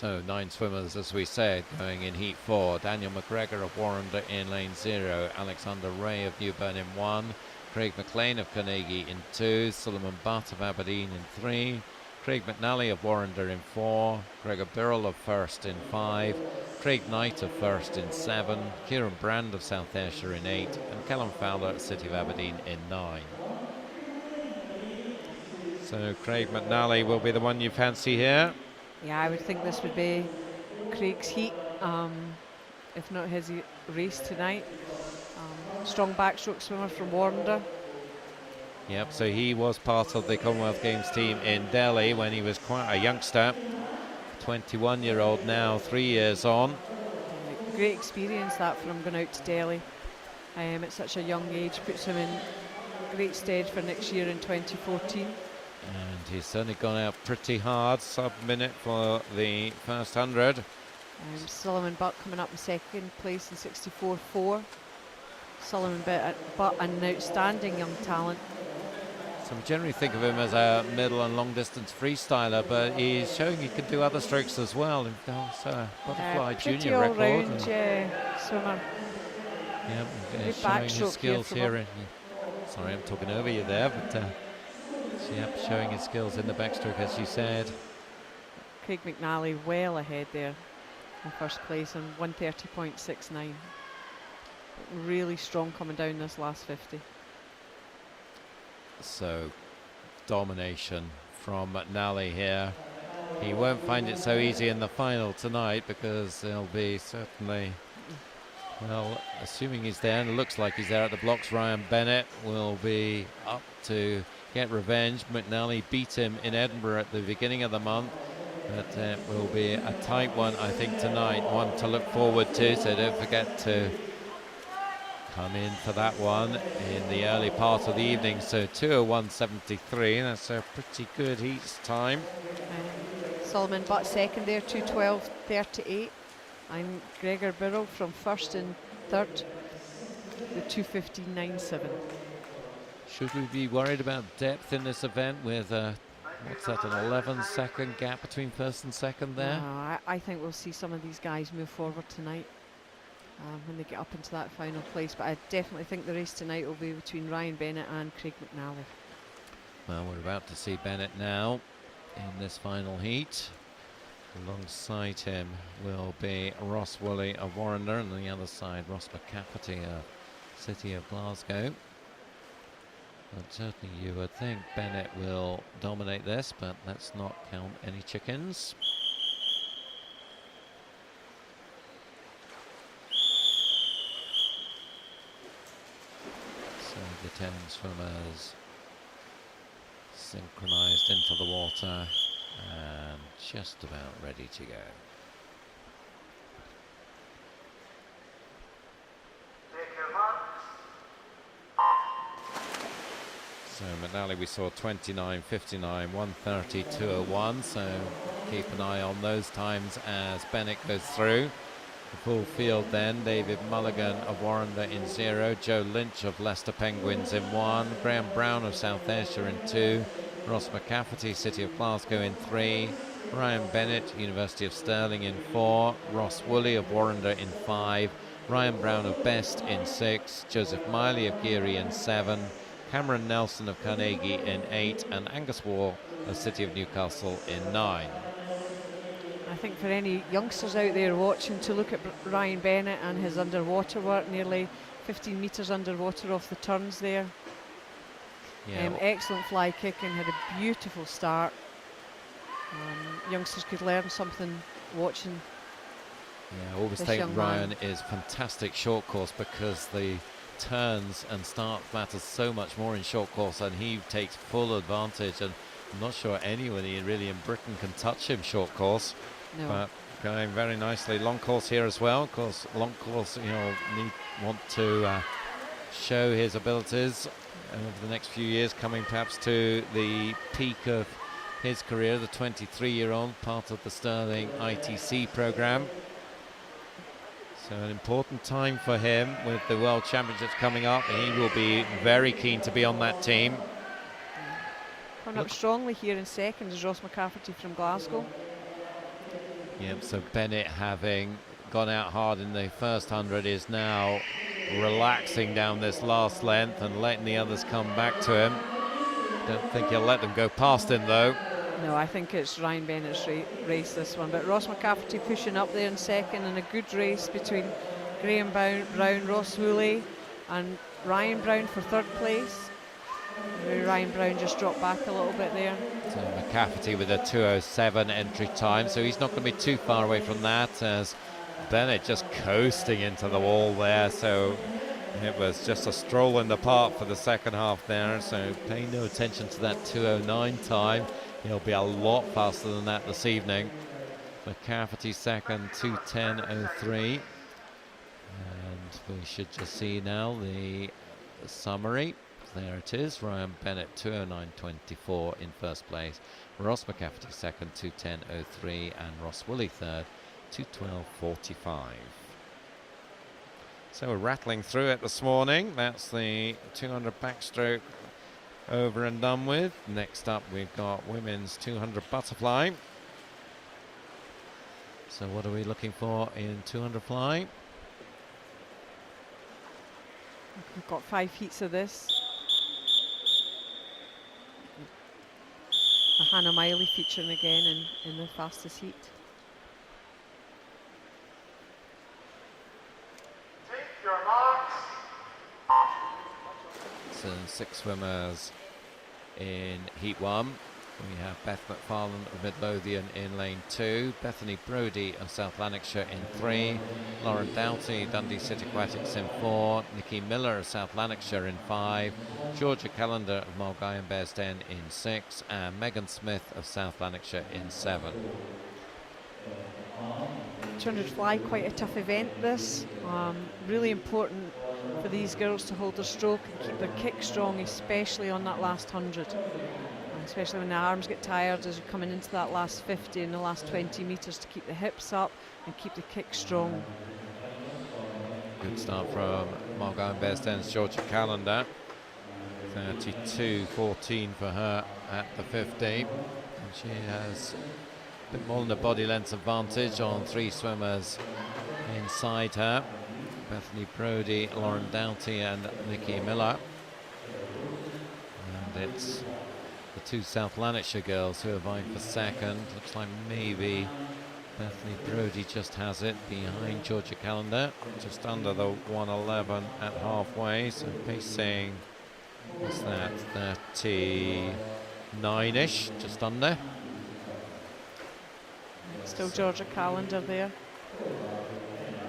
So 9 swimmers, as we said, going in heat 4. Daniel McGregor of Warrender in lane 0. Alexander Ray of Newburn in 1. Craig McLean of Carnegie in 2. Suleiman Butt of Aberdeen in 3. Craig McNally of Warrender in 4. Gregor Birrell of First in 5. Craig Knight of First in 7. Kieran Brand of South Ayrshire in 8. And Callum Fowler at City of Aberdeen in 9. So Craig McNally will be the one you fancy here. Yeah, I would think this would be Craig's heat, if not his race tonight. Strong backstroke swimmer from Warrender. Yep, so he was part of the Commonwealth Games team in Delhi when he was quite a youngster. 21-year-old now, 3 years on. Great experience that for him going out to Delhi at such a young age. Puts him in great stead for next year in 2014. And he's certainly gone out pretty hard, sub-minute for the first 100. Suleiman Butt coming up in second place in 64.4. Suleiman Butt, an outstanding young talent. So we generally think of him as a middle and long distance freestyler, but he's showing he can do other strokes as well. And also a butterfly junior record. All-round swimmer. Yeah, Good showing his backstroke skills here here. Sorry, I'm talking over you there, but yep, showing his skills in the backstroke, as you said. Craig McNally well ahead there in first place on 130.69. Really strong coming down this last 50. So domination from McNally here. He won't find it so easy in the final tonight because there'll be certainly, well, assuming he's there, and it looks like he's there at the blocks, Ryan Bennett will be up to get revenge. McNally beat him in Edinburgh at the beginning of the month, but it will be a tight one, I think, tonight. One to look forward to, so don't forget to come in for that one in the early part of the evening. So 2:01.73, that's a pretty good heats time. Suleiman Butt second there, 2:12.38. And Gregor Birrell from first and third with 2:15.97. Should we be worried about depth in this event with what's that, an 11-second gap between first and second there? No, I think we'll see some of these guys move forward tonight when they get up into that final place. But I definitely think the race tonight will be between Ryan Bennett and Craig McNally. Well, we're about to see Bennett now in this final heat. Alongside him will be Ross Woolley of Warrender, and on the other side Ross McCafferty of City of Glasgow. But certainly you would think Bennett will dominate this, but let's not count any chickens. So the 10 swimmers synchronized into the water and just about ready to go. So McNally we saw 29.59, 1:30, 2:01, so keep an eye on those times as Bennett goes through. The full field then, David Mulligan of Warrender in 0, Joe Lynch of Leicester Penguins in 1, Graham Brown of South Ayrshire in 2, Ross McCafferty, City of Glasgow in 3, Ryan Bennett, University of Stirling in 4, Ross Woolley of Warrender in 5, Ryan Brown of Best in 6, Joseph Miley of Geary in 7, Cameron Nelson of Carnegie in 8, and Angus Wall of City of Newcastle in 9. I think for any youngsters out there watching, to look at Ryan Bennett and his underwater work, nearly 15 metres underwater off the turns there. Yeah, excellent fly kicking, had a beautiful start. Youngsters could learn something watching. Yeah, always this think young Ryan man. is fantastic short course because the turns and start matters so much more in short course, and he takes full advantage, and I'm not sure anyone really in Britain can touch him short course. No. But going very nicely. Long course here as well. Of course, long course, want to show his abilities over the next few years, coming perhaps to the peak of his career, the 23-year-old, part of the Stirling ITC program. So an important time for him with the World Championships coming up. He will be very keen to be on that team. Coming up strongly here in second is Ross McCafferty from Glasgow. Yep, so Bennett, having gone out hard in the first 100, is now relaxing down this last length and letting the others come back to him. Don't think he'll let them go past him, though. No, I think it's Ryan Bennett's race, this one. But Ross McCafferty pushing up there in second, and a good race between Graham Brown, Ross Woolley and Ryan Brown for third place. Maybe Ryan Brown just dropped back a little bit there. So McCafferty with a 2:07 entry time, so he's not going to be too far away from that, as Bennett just coasting into the wall there. So it was just a stroll in the park for the second half there, so pay no attention to that 2:09 time. He'll be a lot faster than that this evening. McCafferty second, 2:10.03. And we should just see now the summary. There it is. Ryan Bennett 2:09.24 in first place. Ross McCafferty second, 2:10.03, and Ross Woolley third, 2:12.45. So we're rattling through it this morning. That's the 200 backstroke over and done with. Next up we've got women's 200 butterfly. So what are we looking for in 200 fly? We've got 5 heats of this. Hannah Miley featuring again in the fastest heat. Take your marks. So 6 swimmers in heat 1. We have Beth McFarlane of Midlothian in lane 2, Bethany Brodie of South Lanarkshire in 3, Lauren Doughty, Dundee City Aquatics in 4, Nikki Miller of South Lanarkshire in 5, Georgia Callender of Mulgai and Bearsden in 6, and Megan Smith of South Lanarkshire in 7. 200 fly, quite a tough event this. Really important for these girls to hold their stroke and keep their kick strong, especially on that last 100. Especially when the arms get tired as you're coming into that last 50 and the last 20 metres, to keep the hips up and keep the kick strong. Good start from Mulgai and Bearsden's Georgia Callender. 32.14 for her at the 50. And she has a bit more than a body length advantage on 3 swimmers inside her. Bethany Brodie, Lauren Doughty and Nikki Miller. And it's the 2 South Lanarkshire girls who are vying for second. Looks like maybe Bethany Brodie just has it behind Georgia Callender, just under the 1:11 at halfway. So pacing, what's that, 39-ish, just under. Still Georgia Callender there.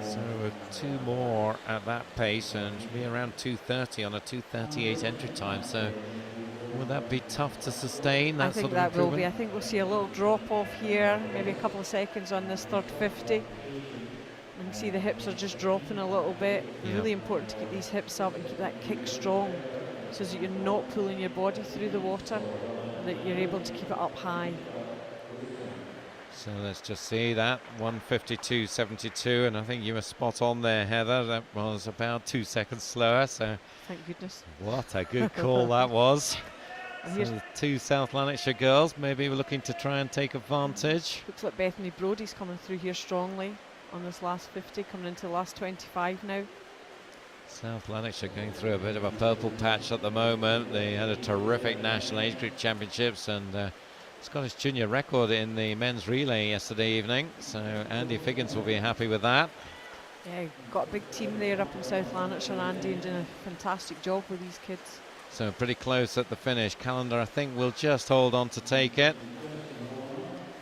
So 2 more at that pace, and should be around 2:30 on a 2:38 entry time. So would that be tough to sustain? That I think sort of that will be. improvement? I think we'll see a little drop off here, maybe a couple of seconds on this third 50. You can see the hips are just dropping a little bit. Yeah. Really important to keep these hips up and keep that kick strong, so that you're not pulling your body through the water, and that you're able to keep it up high. So let's just see that 1:52.72, and I think you were spot on there, Heather. That was about 2 seconds slower. So Thank goodness. what a good call that was. And So here's, the 2 South Lanarkshire girls maybe we're looking to try and take advantage. looks like Bethany Brodie's coming through here strongly on this last 50, coming into the last 25 now. South Lanarkshire going through a bit of a purple patch at the moment. They had a terrific national age group championships and Scottish junior record in the men's relay yesterday evening. So Andy Figgins will be happy with that. Yeah, got a big team there up in South Lanarkshire, Andy, and doing a fantastic job with these kids. So pretty close at the finish. Callender, I think, will just hold on to take it.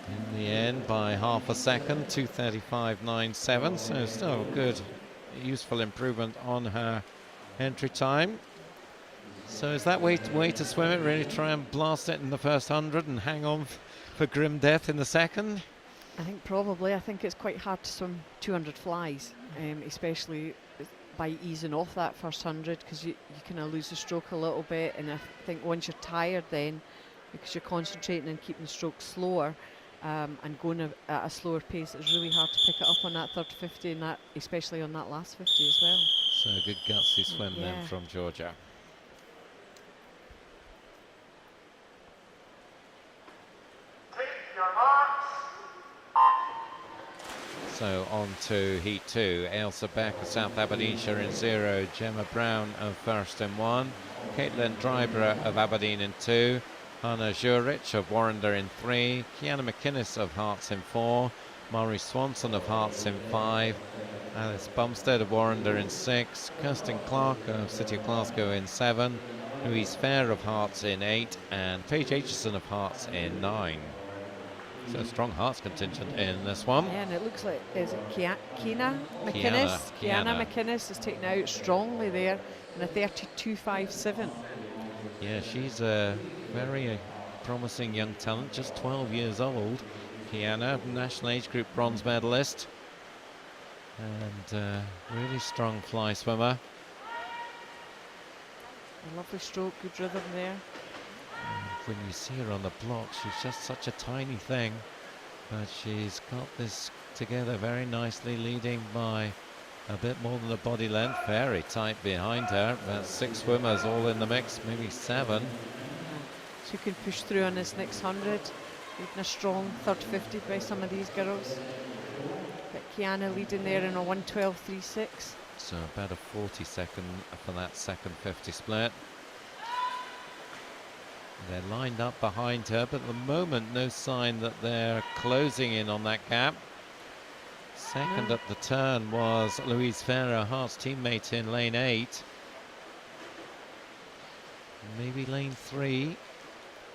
In the end, by half a second, 2:35.97. So still good, useful improvement on her entry time. So is that way to swim it? Really try and blast it in the first 100 and hang on for grim death in the second? I think probably. I think it's quite hard to swim 200 flies, especially by easing off that first 100, because you kind of lose the stroke a little bit. And I think once you're tired then, because you're concentrating and keeping the stroke slower and going at a slower pace, it's really hard to pick it up on that third 50, and that especially on that last 50 as well. So a good gutsy swim then Yeah. from Georgia. Take your marks. So on to Heat 2. Ailsa Beck of South Aberdeenshire in 0. Gemma Brown of First in 1. Caitlin Dryborough of Aberdeen in 2. Hannah Jurich of Warrender in 3. Kiana McInnes of Hearts in 4. Maury Swanson of Hearts in 5. Alice Bumstead of Warrender in 6. Kirsten Clark of City of Glasgow in 7. Louise Fair of Hearts in 8. And Paige Aitchison of Hearts in 9. So a strong Hearts contingent in this one. Yeah, and it looks like, is it Kiana McInnes? Kiana. Kiana McInnes is taken out strongly there in a 32.57. Yeah, she's a very promising young talent, just 12 years old. Kiana, national age group bronze medalist. And really strong fly swimmer. A lovely stroke, good rhythm there. And when you see her on the block, she's just such a tiny thing. But she's got this together very nicely, leading by a bit more than a body length. Very tight behind her. About 6 swimmers all in the mix, maybe 7. She can push through on this next 100. Leading a strong third 50 by some of these girls. But Kiana leading there in a 1:12.36. So about a 40-second for that second 50 split. They're lined up behind her, but at the moment no sign that they're closing in on that gap. Second at the turn was Louise Farrer, Hart's teammate in lane 8. Maybe lane 3.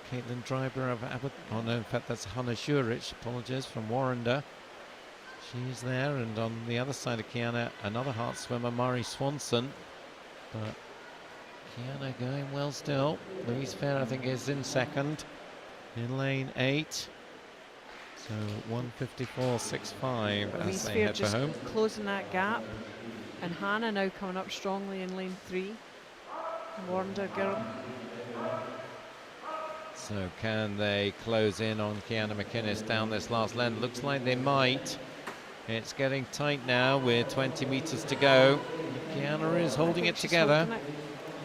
Caitlin Dryborough of Abbott. Oh no, in fact that's Hannah Jurich, apologies, from Warrender. She's there, and on the other side of Kiana, another Hart swimmer, Maury Swanson. But Kiana going well still. Louise Fair, I think, is in second in lane 8. So 1:54.65 as Louise they Fair head for just home. closing that gap. And Hannah now coming up strongly in lane 3. Warrender girl. So can they close in on Kiana McInnes down this last lane? Looks like they might. It's getting tight now with 20 metres to go. Kiana is holding it together.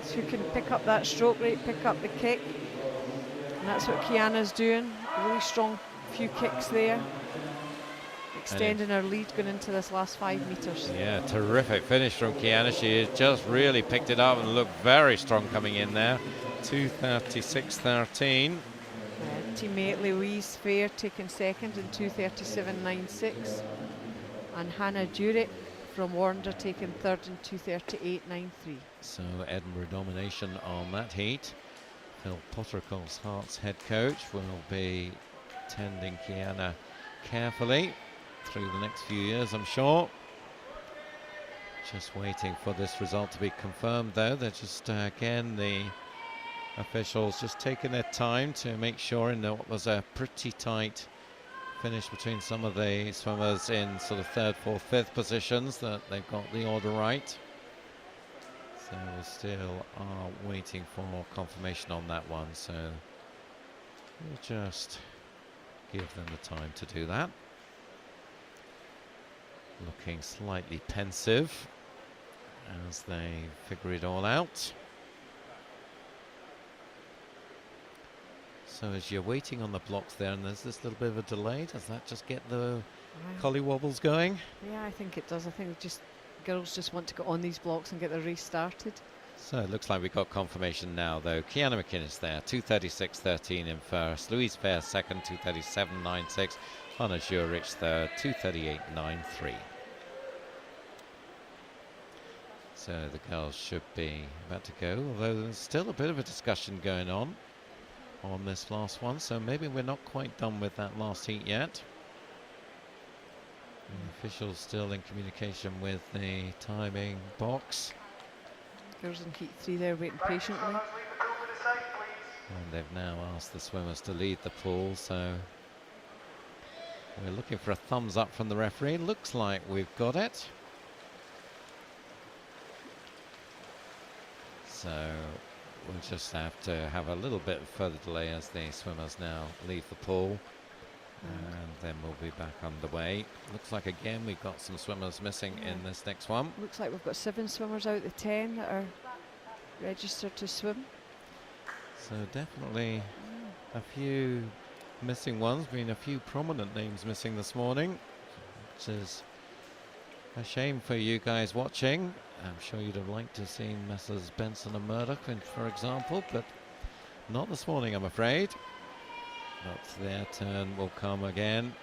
So you can pick up that stroke rate, pick up the kick. And that's what Kiana's doing. A really strong few kicks there. Extending her lead going into this last 5 metres. Yeah, terrific finish from Kiana. She has just really picked it up and looked very strong coming in there. 2:36.13. Teammate Louise Fair taking second in 2:37.96. And Hannah Jurek from Warrender taking third in 2:38.93. So Edinburgh domination on that heat. Phil Pottercoll's Hearts head coach will be tending Kiana carefully through the next few years, I'm sure. Just waiting for this result to be confirmed, though. They're just, again, the officials just taking their time to make sure, and what was a pretty tight finish between some of the swimmers in sort of 3rd, 4th, 5th positions, that they've got the order right. So we still are waiting for confirmation on that one, so we'll just give them the time to do that. Looking slightly pensive as they figure it all out. So as you're waiting on the blocks there, and there's this little bit of a delay, does that just get the collie wobbles going? Yeah, I think it does. I think girls just want to get on these blocks and get the race started. So it looks like we've got confirmation now, though. Kiana McInnes there, 2:36.13 in first. Louise Fair second, 2:37.96. Hannah Jurich third, 2:38.93. So the girls should be about to go, although there's still a bit of a discussion going on this last one, so maybe we're not quite done with that last heat yet. The officials still in communication with the timing box. Girls in heat 3 there waiting patiently. And they've now asked the swimmers to lead the pool, so we're looking for a thumbs up from the referee. Looks like we've got it. So we'll just have to have a little bit of further delay as the swimmers now leave the pool. And then we'll be back underway. Looks like again we've got some swimmers missing in this next one. Looks like we've got 7 swimmers out of the 10 that are registered to swim. So definitely a few missing ones, been a few prominent names missing this morning, which is A shame for you guys watching. I'm sure you'd have liked to have seen Messrs Benson and Murdoch, for example, but not this morning, I'm afraid. But their turn will come again,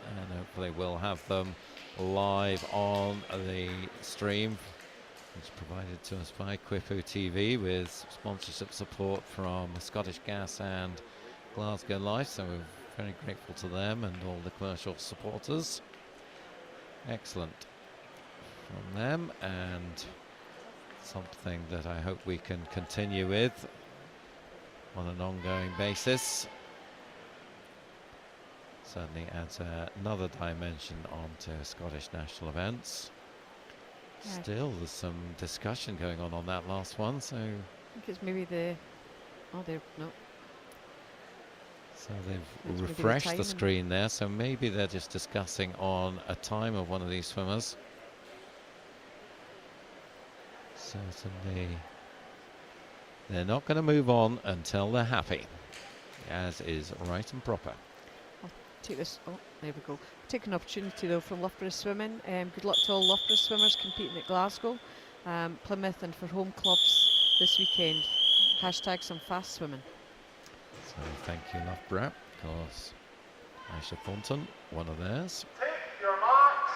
and hopefully we'll have them live on the stream. It's provided to us by Quipu TV with sponsorship support from Scottish Gas and Glasgow Life, so we're very grateful to them and all the commercial supporters. Excellent from them, and something that I hope we can continue with on an ongoing basis. Certainly adds another dimension onto Scottish national events. Yeah. Still, there's some discussion going on that last one, so... I think it's maybe the... Oh, there, no. So they've It's maybe the refreshed the timing. screen there, so maybe they're just discussing on a time of one of these swimmers. Certainly, they're not going to move on until they're happy, as is right and proper. Take this. Oh, there we go. Take an opportunity though from Loughborough Swimming. Good luck to all Loughborough swimmers competing at Glasgow, Plymouth, and for home clubs this weekend. Hashtag some fast swimming. So thank you, Loughborough. Of course, Aisha Thornton, one of theirs. Take your marks.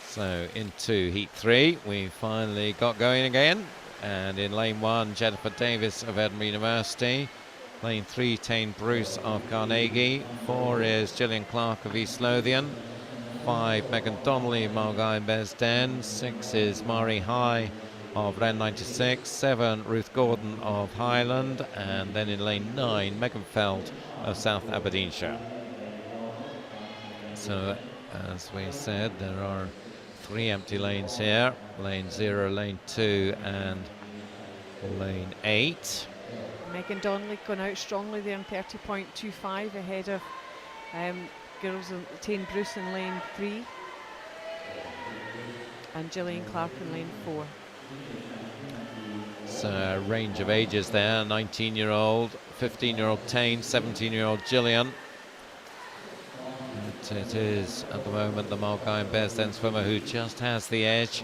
So into heat 3, we finally got going again. And in lane 1, Jennifer Davis of Edinburgh University. Lane 3, Tane Bruce of Carnegie. 4 is Gillian Clark of East Lothian. 5, Megan Donnelly of Mulgai and Bearsden. 6 is Mari High of Ren 96. 7, Ruth Gordon of Highland. And then in lane 9, Megan Feld of South Aberdeenshire. So, as we said, there are 3 empty lanes here. Lane 0, lane 2 and lane 8. Megan Donnelly going out strongly there in 30.25 ahead of girls in Tane Bruce in lane 3 and Gillian Clark in lane 4. It's a range of ages there, 19-year-old, 15-year-old Tane, 17-year-old Gillian. But it is, at the moment, the Mulgai and Bearsden swimmer who just has the edge.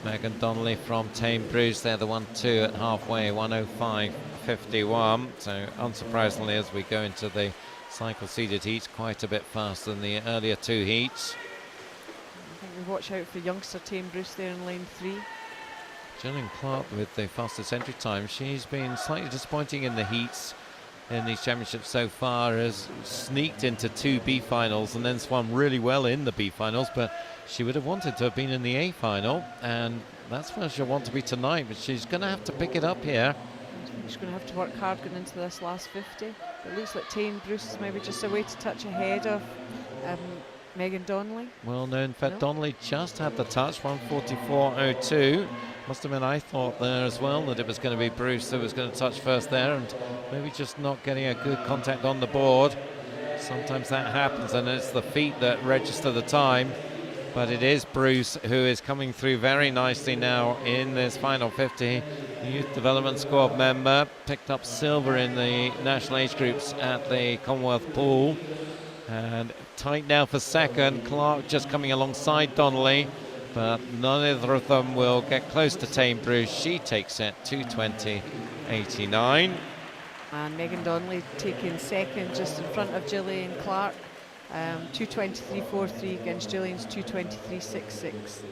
Megan Donnelly from Tame Bruce, they're the 1-2 at halfway, 1:05.51. So unsurprisingly, as we go into the cycle seeded heats, quite a bit faster than the earlier 2 heats. I think we watch out for youngster Tame Bruce there in lane 3. Gillian Clark with the fastest entry time. She's been slightly disappointing in the heats in these championships so far, has sneaked into 2 B finals and then swum really well in the B finals, but she would have wanted to have been in the A final, and that's where she'll want to be tonight, but she's going to have to pick it up here. I think she's going to have to work hard going into this last 50. It looks like Tane Bruce is maybe just a way to touch ahead of Megan Donnelly. Well, no, in fact, No? Donnelly just had the touch, 1:44.02. Must have been, I thought there as well, that it was going to be Bruce that was going to touch first there, and maybe just not getting a good contact on the board. Sometimes that happens, and it's the feet that register the time. But it is Bruce who is coming through very nicely now in this final 50. Youth Development Squad member, picked up silver in the national age groups at the Commonwealth Pool. And tight now for second. Clark just coming alongside Donnelly, but neither of them will get close to Tame Bruce. She takes it 2:20.89. And Megan Donnelly taking second just in front of Gillian Clark. 2:23.43 against Gillian's 2:23.66.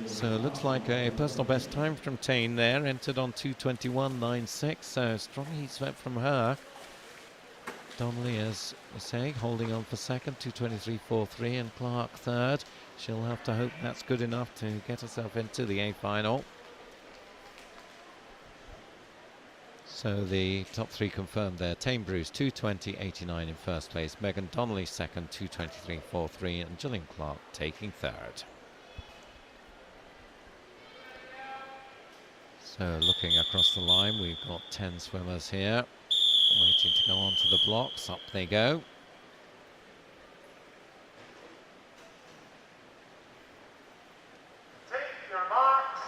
So it looks like a personal best time from Tane there, entered on 2:21.96. So strong heat sweat from her. Donnelly, as I say, holding on for second, 2:23.43, and Clark third. She'll have to hope that's good enough to get herself into the A final. So the top 3 confirmed there. Tame Bruce, 2:20.89 in first place. Megan Donnelly second, 2:23.43, and Gillian Clark taking third. So looking across the line, we've got 10 swimmers here, waiting to go onto the blocks. Up they go. Take your marks.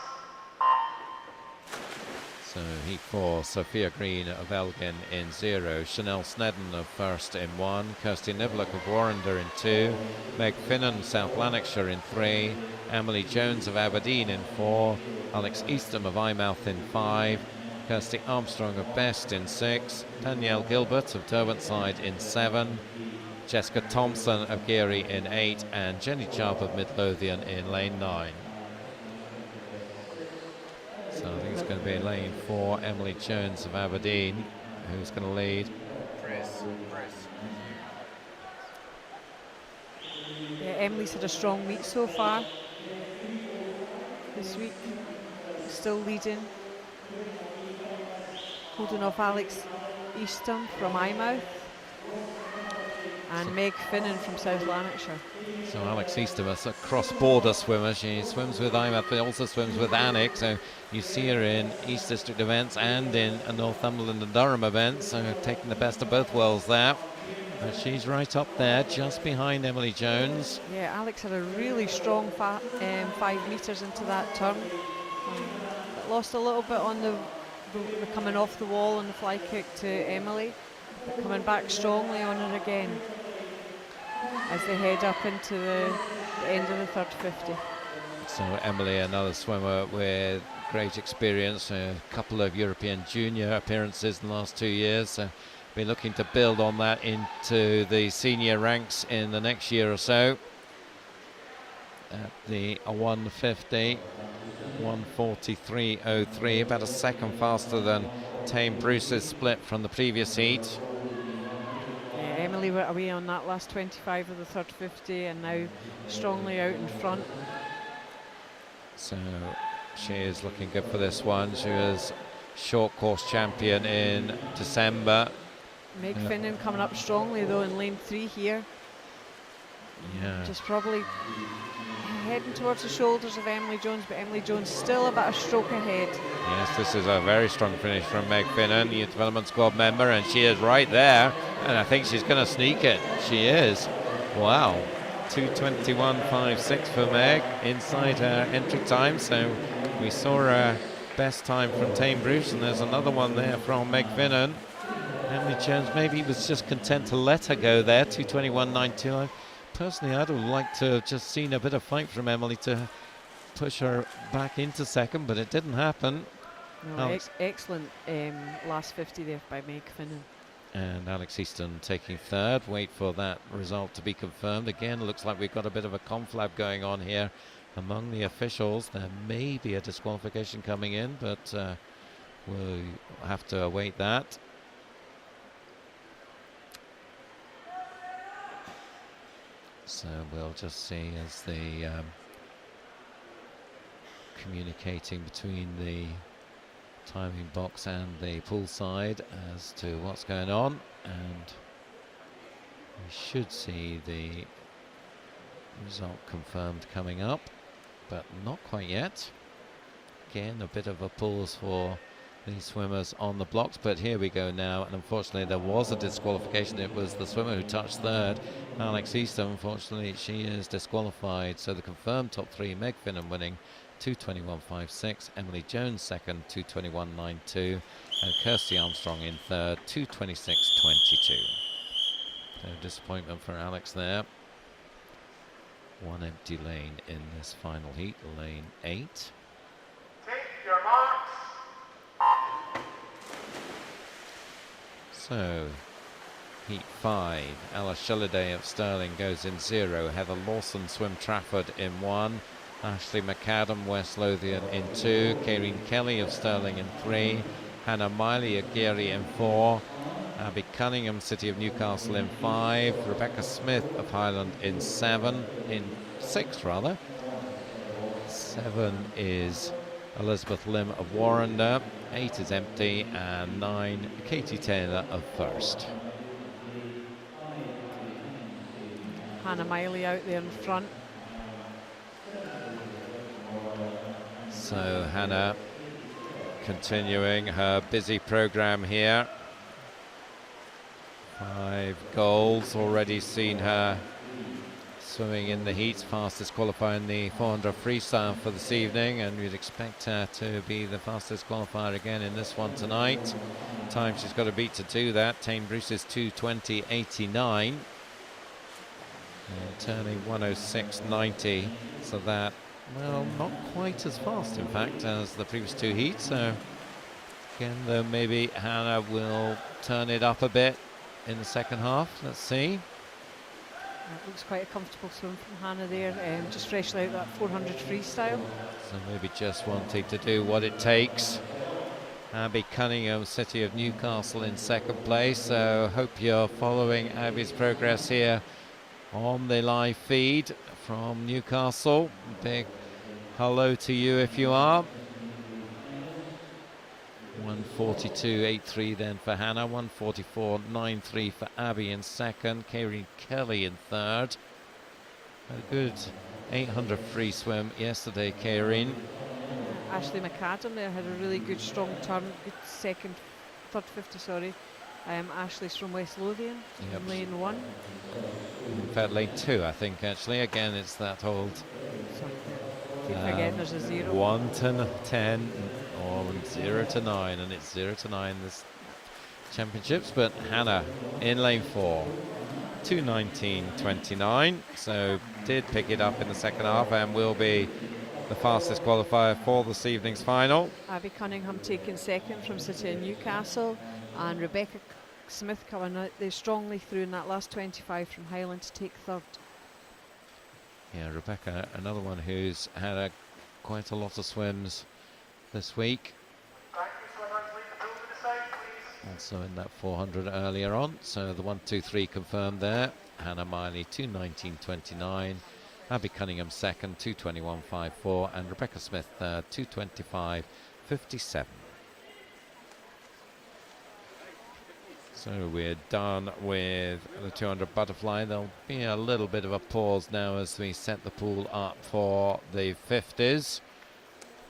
So heat Heat 4, Sophia Green of Elgin in 0, Chanel Snedden of First in 1, Kirsty Niblock of Warrender in 2, Meg Finnan, South Lanarkshire in 3, Emily Jones of Aberdeen in 4, Alex Eastham of Eyemouth in 5, Kirsty Armstrong of Best in 6, Danielle Gilbert of Derwentsside in 7, Jessica Thompson of Geary in 8, and Jenny Chubb of Midlothian in lane 9. So I think it's going to be lane 4, Emily Jones of Aberdeen, who's going to lead. Yeah, Emily's had a strong meet so far this week. Still leading. Holding off Alex Eastham from Eyemouth and Meg Finnan from South Lanarkshire. So Alex Eastham is a cross-border swimmer. She swims with Eyemouth but also swims with Annick, so you see her in East District events and in Northumberland and Durham events, so taking the best of both worlds there. But she's right up there, just behind Emily Jones. Yeah, Alex had a really strong 5 metres into that turn. But lost a little bit on the coming off the wall and the fly kick to Emily, but coming back strongly on her again as they head up into the end of the third 50. So Emily, another swimmer with great experience, a couple of European junior appearances in the last 2 years. So be looking to build on that into the senior ranks in the next year or so. At the 150, 1:43.03, about a second faster than Tame Bruce's split from the previous heat. Yeah, Emily went away on that last 25 of the third 50 and now strongly out in front. So she is looking good for this one. She was short course champion in December. Meg Finnan coming up strongly though in lane 3 here. Yeah. Just probably heading towards the shoulders of Emily Jones, but Emily Jones still about a stroke ahead. Yes, this is a very strong finish from Meg Finnan, youth development squad member, and she is right there, and I think she's going to sneak it. She is. Wow. 2:21.56 for Meg inside her entry time, so we saw her best time from Tame Bruce, and there's another one there from Meg Finnan. Emily Jones maybe was just content to let her go there, 2:21.92. Personally, I'd have liked to have just seen a bit of fight from Emily to push her back into second, but it didn't happen. No, excellent last 50 there by Meg Finnan. And Alex Easton taking third. Wait for that result to be confirmed. Again, looks like we've got a bit of a conflab going on here among the officials. There may be a disqualification coming in, but we'll have to await that. So we'll just see as the communicating between the timing box and the pool side as to what's going on, and we should see the result confirmed coming up, but not quite yet. Again, a bit of a pause for these swimmers on the blocks, but here we go now, and unfortunately there was a disqualification. It was the swimmer who touched third, Alex Eastham. Unfortunately she is disqualified, so the confirmed top three: Meg Finnan winning 2:21.56, Emily Jones second 2:21.92, and Kirsty Armstrong in third 2:26.22. So disappointment for Alex there. One empty lane in this final heat, lane 8. Take your marks. So, heat 5, Ella Shilliday of Stirling goes in 0, Heather Lawson Swim Trafford in 1, Ashley McAdam West Lothian in 2, Kaireen Kelly of Stirling in 3, Hannah Miley of Geary in 4, Abby Cunningham City of Newcastle in 5, Rebecca Smith of Highland in 6 rather. 7 is Elizabeth Lim of Warrender, 8 is empty, and 9 Katie Taylor of First. Hannah Miley out there in front. So Hannah continuing her busy program here. 5 goals, already seen her swimming in the heats, fastest qualifier in the 400 freestyle for this evening, and we'd expect her to be the fastest qualifier again in this one tonight. Time she's got to beat to do that, Tane Bruce's 2:20.89, turning 1:06.90, so that, well, not quite as fast in fact as the previous two heats. So again, though, maybe Hannah will turn it up a bit in the second half. Let's see. It looks quite a comfortable swim from Hannah there, just freshly out that 400 freestyle. So maybe just wanting to do what it takes. Abby Cunningham, City of Newcastle, in second place. So hope you're following Abby's progress here on the live feed from Newcastle. Big hello to you if you are. 1:42.83 then for Hannah, 1:44.93 for Abby in second, Karen Kelly in third. A good 800 free swim yesterday, Karen. Ashley McAdam there had a really good strong turn, good third 50, sorry. Ashley's from West Lothian, Yep. in lane 1. In fact, lane 2, I think, actually. Again, it's that old So, keep forgetting there's a 0. 1 to 10 or 0 to 9, and it's 0 to 9 this championships. But Hannah in lane 4, 2:19.29, so did pick it up in the second half and will be the fastest qualifier for this evening's final. Abby Cunningham taking second from City of Newcastle, and Rebecca Smith coming out there strongly through in that last 25 from Highland to take third. Yeah, Rebecca, another one who's had quite a lot of swims this week. Thank you, swimmers. Leave the pool to the side, please. Also in that 400 earlier on. So the 1-2-3 confirmed there. Hannah Miley 2:19.29. Abby Cunningham second, 2:21.54. And Rebecca Smith third, 2:25.57. So we're done with the 200 butterfly. There'll be a little bit of a pause now as we set the pool up for the 50s.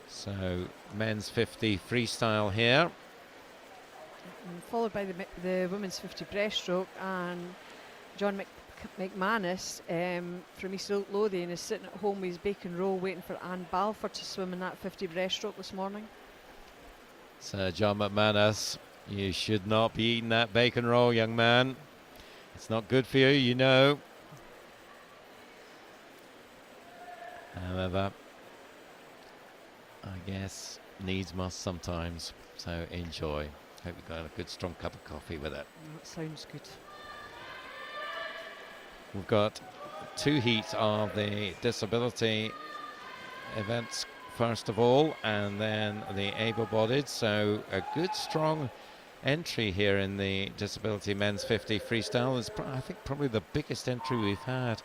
So men's 50 freestyle here. And followed by the women's 50 breaststroke, and John McManus from East Lothian is sitting at home with his bacon roll waiting for Anne Balfour to swim in that 50 breaststroke this morning. So John McManus, you should not be eating that bacon roll, young man. It's not good for you, you know. However, I guess needs must sometimes, so enjoy. Hope you got a good strong cup of coffee with it. That sounds good. We've got two heats of the disability events first of all, and then the able-bodied. So a good strong entry here in the disability men's 50 freestyle. Is I think probably the biggest entry we've had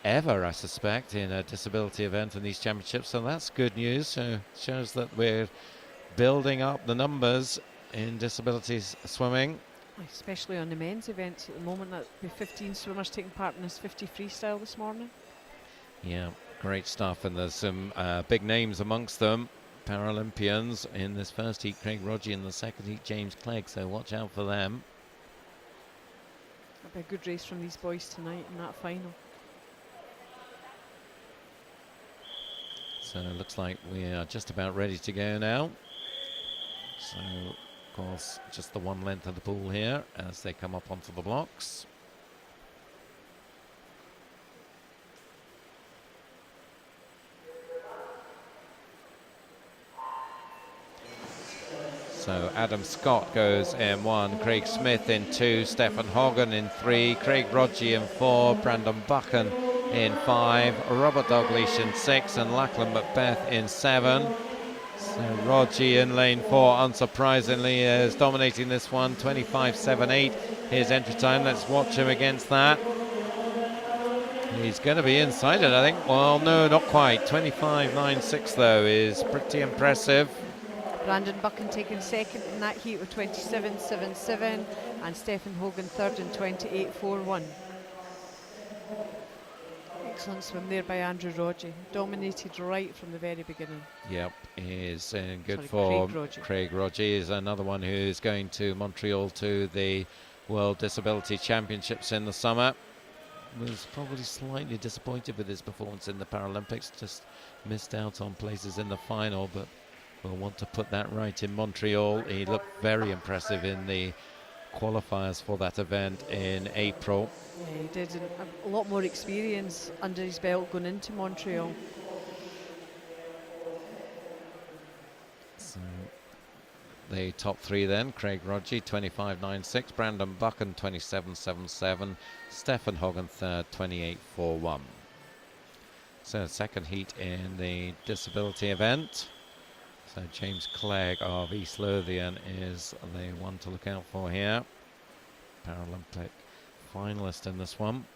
ever, I suspect, in a disability event in these championships. So that's good news. So shows that we're building up the numbers in disabilities swimming. Especially on the men's events at the moment, that be 15 swimmers taking part in this 50 freestyle this morning. Yeah, great stuff, and there's some big names amongst them. Paralympians in this first heat, Craig Rodgie, in the second heat, James Clegg, so watch out for them. That'll be a good race from these boys tonight in that final. So it looks like we are just about ready to go now. So, of course, just the one length of the pool here as they come up onto the blocks. So Adam Scott goes in 1, Craig Smith in 2, Stefan Hogan in 3, Craig Rodgie in 4, Brandon Buchan in 5, Robert Dalgleish in 6, and Lachlan Macbeth in 7. So Rodgie in lane 4, unsurprisingly, is dominating this one, 25.78 his entry time. Let's watch him against that. He's going to be inside it, I think. Well, no, not quite. 25.96 though is pretty impressive. Brandon Buchan taking second in that heat with 27.77, and Stephen Hogan third in 28.41. Excellent swim there by Andrew Rodgie. Dominated right from the very beginning. Yep, he's in good Sorry, form. Craig Rodgie. Craig Rodgie is another one who's going to Montreal to the World Disability Championships in the summer. was probably slightly disappointed with his performance in the Paralympics, just missed out on places in the final, but will want to put that right in Montreal. He looked very impressive in the qualifiers for that event in April. Yeah, he did, and a lot more experience under his belt going into Montreal. So the top three then: Craig Rodgie 25.96, Brandon Buchan 27.77, Stefan Hogan third 28.41. So second heat in the disability event. So James Clegg of East Lothian is the one to look out for here. Paralympic finalist in this one.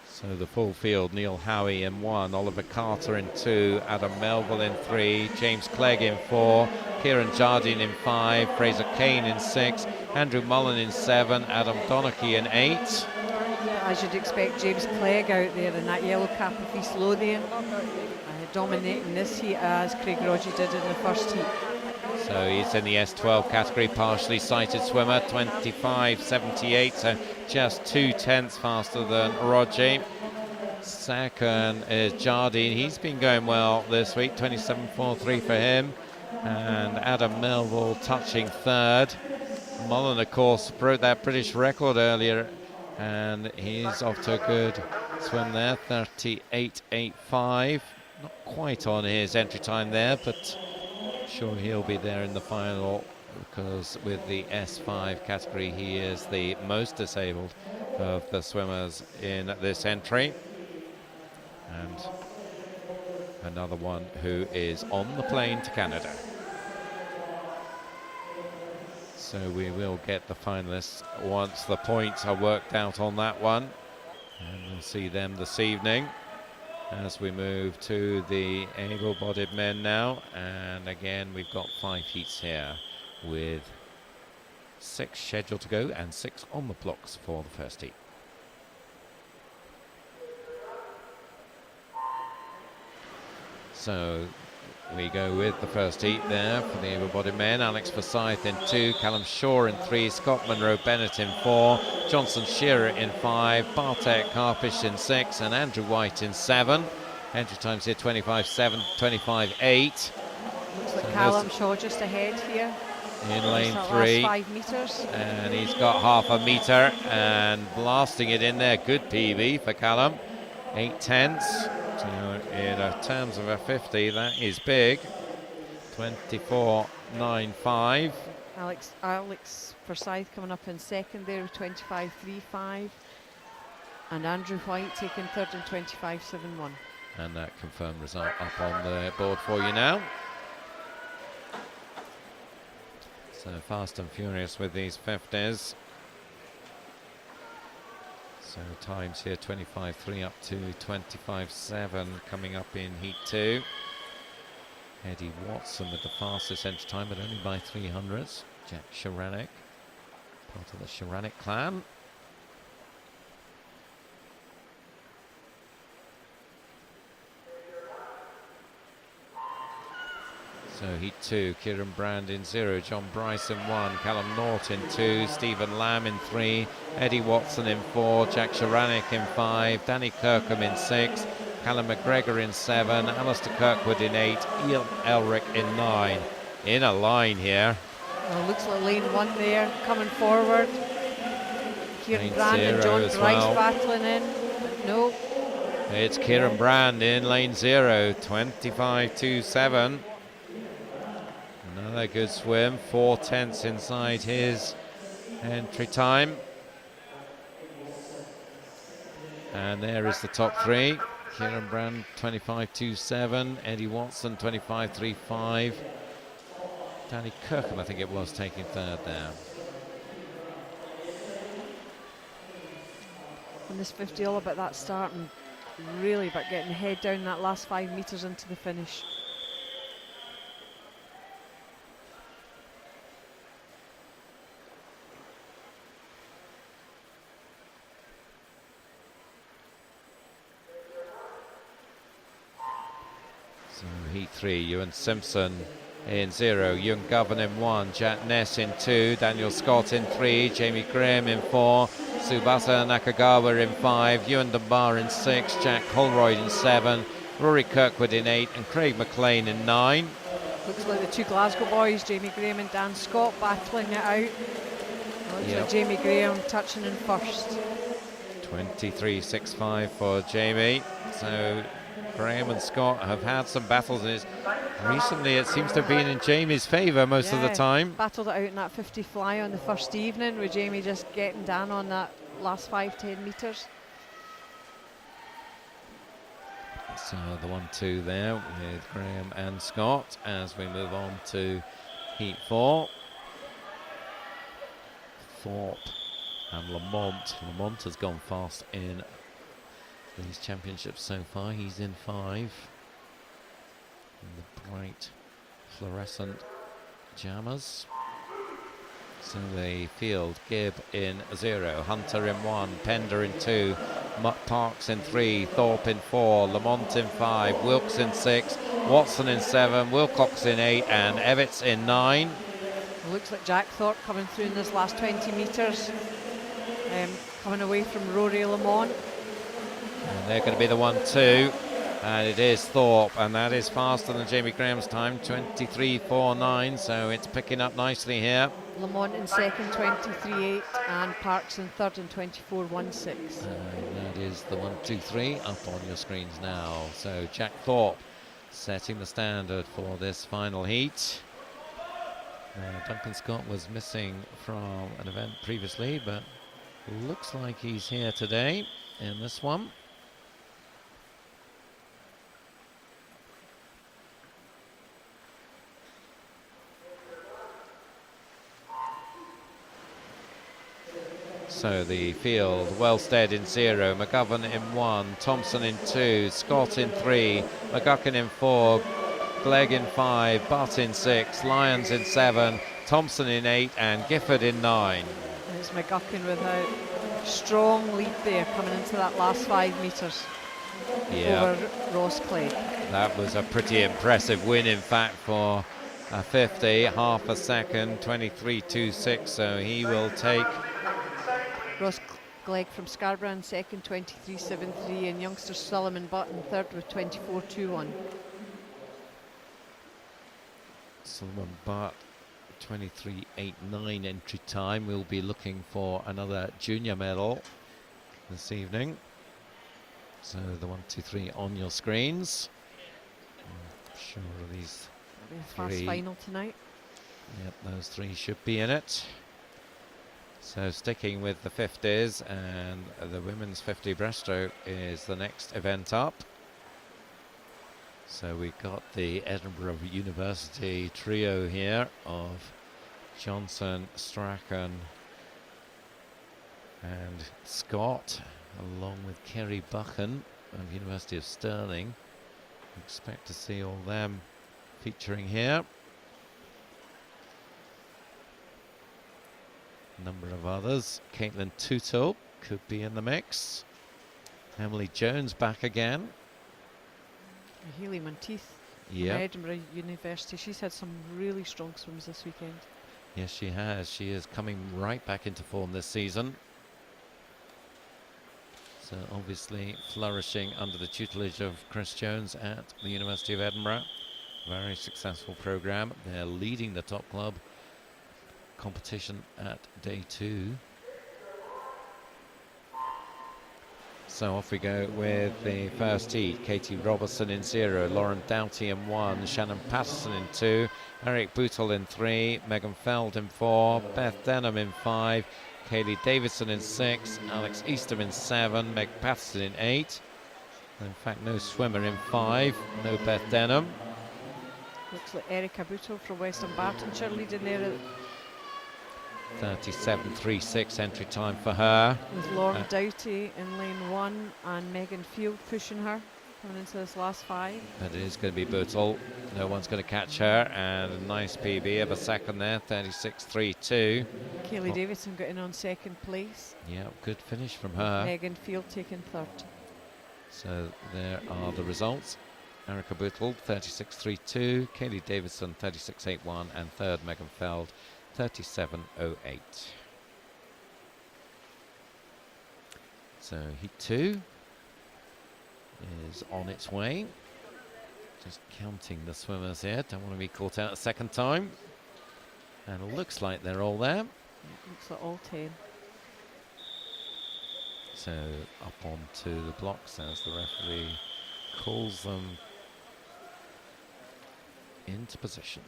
So the full field: Neil Howie in 1, Oliver Carter in 2, Adam Melville in 3, James Clegg in 4, Kieran Jardine in 5, Fraser Kane in 6, Andrew Mullen in 7, Adam Donachie in 8. As you'd expect, James Clegg out there in that yellow cap of East Lothian, dominating this heat as Craig Rodgie did in the first heat. So he's in the S12 category, partially sighted swimmer, 25.78, so just 0.2 faster than Rodgie. Second is Jardine. He's been going well this week, 27.43 for him. And Adam Melville touching third. Mullen, of course, broke that British record earlier, and he's off to a good swim there, 38.85. Not quite on his entry time there, but sure he'll be there in the final, because with the S5 category he is the most disabled of the swimmers in this entry. And another one who is on the plane to Canada. So we will get the finalists once the points are worked out on that one, and we'll see them this evening as we move to the able-bodied men now. And again, we've got 5 heats here with 6 scheduled to go and 6 on the blocks for the first heat. So we go with the first heat there for the able-bodied men. Alex Forsyth in 2, Callum Shaw in 3, Scott Monroe-Bennett in 4, Johnson Shearer in 5, Bartek Karpish in 6, and Andrew White in 7. Entry times here 25.7, 25.8. Looks like Callum Shaw just ahead here in lane last 3. 5 metres. And he's got half a metre and blasting it in there. Good PB for Callum. 0.8. So in terms of a 50, that is big. 24.95. Alex Forsyth coming up in second there with 25.35, and Andrew White taking third in 25.71. And that confirmed result up on the board for you now. So fast and furious with these 50s. So times here 25.3 up to 25.7 coming up in heat 2. Eddie Watson with the fastest entry time, but only by 300s. Jack Sharanek, part of the Sharanek clan. So heat 2, Kieran Brand in 0, John Bryce in 1, Callum North in 2, Stephen Lamb in 3, Eddie Watson in 4, Jack Sharanek in 5, Danny Kirkham in 6, Callum McGregor in 7, Alistair Kirkwood in 8, Ian Elric in 9. In a line here. Well, looks like lane 1 there coming forward. Kieran Brand and John Bryce battling in. No. It's Kieran Brand in lane 0, 25.27. Another good swim, 4/10 inside his entry time. And there is the top 3. Kieran Brand 25.27, Eddie Watson 25.35. Danny Kirkham, I think it was, taking third there. And this 50 all about that start, and really about getting the head down that last 5 metres into the finish. So heat 3, Ewan Simpson in 0, Ewan Govan in 1, Jack Ness in 2, Daniel Scott in 3, Jamie Graham in 4, Tsubasa Nakagawa in 5, Ewan Dunbar in 6, Jack Holroyd in 7, Rory Kirkwood in 8, and Craig McLean in 9. Looks like the two Glasgow boys, Jamie Graham and Dan Scott, battling it out. Looks like Jamie Graham touching in first. 23.65 for Jamie. So Graham and Scott have had some battles, and recently it seems to have been in Jamie's favour most of the time. Battled it out in that 50 fly on the first evening, with Jamie just getting down on that last 5-10 metres. So the 1-2 there with Graham and Scott as we move on to Heat 4. Thorpe and Lamont. Lamont has gone fast in these championships so far. He's in 5. In the bright fluorescent jammers. So the field, Gibb in 0, Hunter in 1, Pender in 2, Parks in 3, Thorpe in 4, Lamont in 5, Wilkes in 6, Watson in 7, Wilcox in 8, and Evitts in 9. It looks like Jack Thorpe coming through in this last 20 metres, coming away from Rory Lamont. And they're going to be the 1-2, and it is Thorpe, and that is faster than Jamie Graham's time, 23.49, so it's picking up nicely here. Lamont in second, 23.8, and Parks in third in 24.16. And that is the 1-2-3 up on your screens now. So Jack Thorpe setting the standard for this final heat. Duncan Scott was missing from an event previously, but looks like he's here today in this one. So the field, Wellstead in 0, McGovern in 1, Thompson in 2, Scott in 3, McGuckin in 4, Glegg in 5, Butt in 6, Lyons in 7, Thompson in 8, and Gifford in 9. It's McGuckin with a strong lead there coming into that last 5 metres over Ross Clegg. That was a pretty impressive win, in fact, for a 50, half a second, 23.26, so he will take... Ross Clegg from Scarborough in second, 23.73, and youngster Solomon Butt in third with 24.21. Solomon Butt, 23.89 entry time. We'll be looking for another junior medal this evening. So the 1-2-3 on your screens. I'm sure these It'll be a fast final tonight. Yep, those 3 should be in it. So sticking with the 50s, and the women's 50 breaststroke is the next event up. So we've got the Edinburgh University trio here of Johnson, Strachan and Scott, along with Kerry Buchan of University of Stirling. Expect to see all them featuring here. Number of others. Caitlin Tuto could be in the mix. Emily Jones back again. Hayley Monteith from Yep. Edinburgh University. She's had some really strong swims this weekend. Yes, she has. She is coming right back into form this season. So obviously flourishing under the tutelage of Chris Jones at the University of Edinburgh. Very successful program. They're leading the top club competition at day 2. So off we go with the first heat. Katie Robertson in 0, Lauren Doughty in 1, Shannon Patterson in 2, Eric Bootle in 3, Megan Feld in 4, Beth Denham in 5, Kaylee Davidson in 6, Alex Eastham in 7, Meg Patterson in 8. In fact, no swimmer in 5, no Beth Denham. Looks like Erica Bootle from Western Bartonshire leading there at 37.36 entry time for her. with Lauren Doughty in lane 1 and Megan Field pushing her coming into this last 5. But it is going to be Bootle. No one's going to catch her, and a nice PB of a second there, 36.32. Kaylee Davidson got in on second place. Yeah, good finish from her. Megan Field taking third. So there are the results. Erica Bootle, 36.32. Kaylee Davidson, 36.81. And third, Megan Feld, 37.08. So heat 2 is on its way. Just counting the swimmers here. Don't want to be caught out a second time. And it looks like they're all there. Looks like all 10. So up onto the blocks as the referee calls them into position.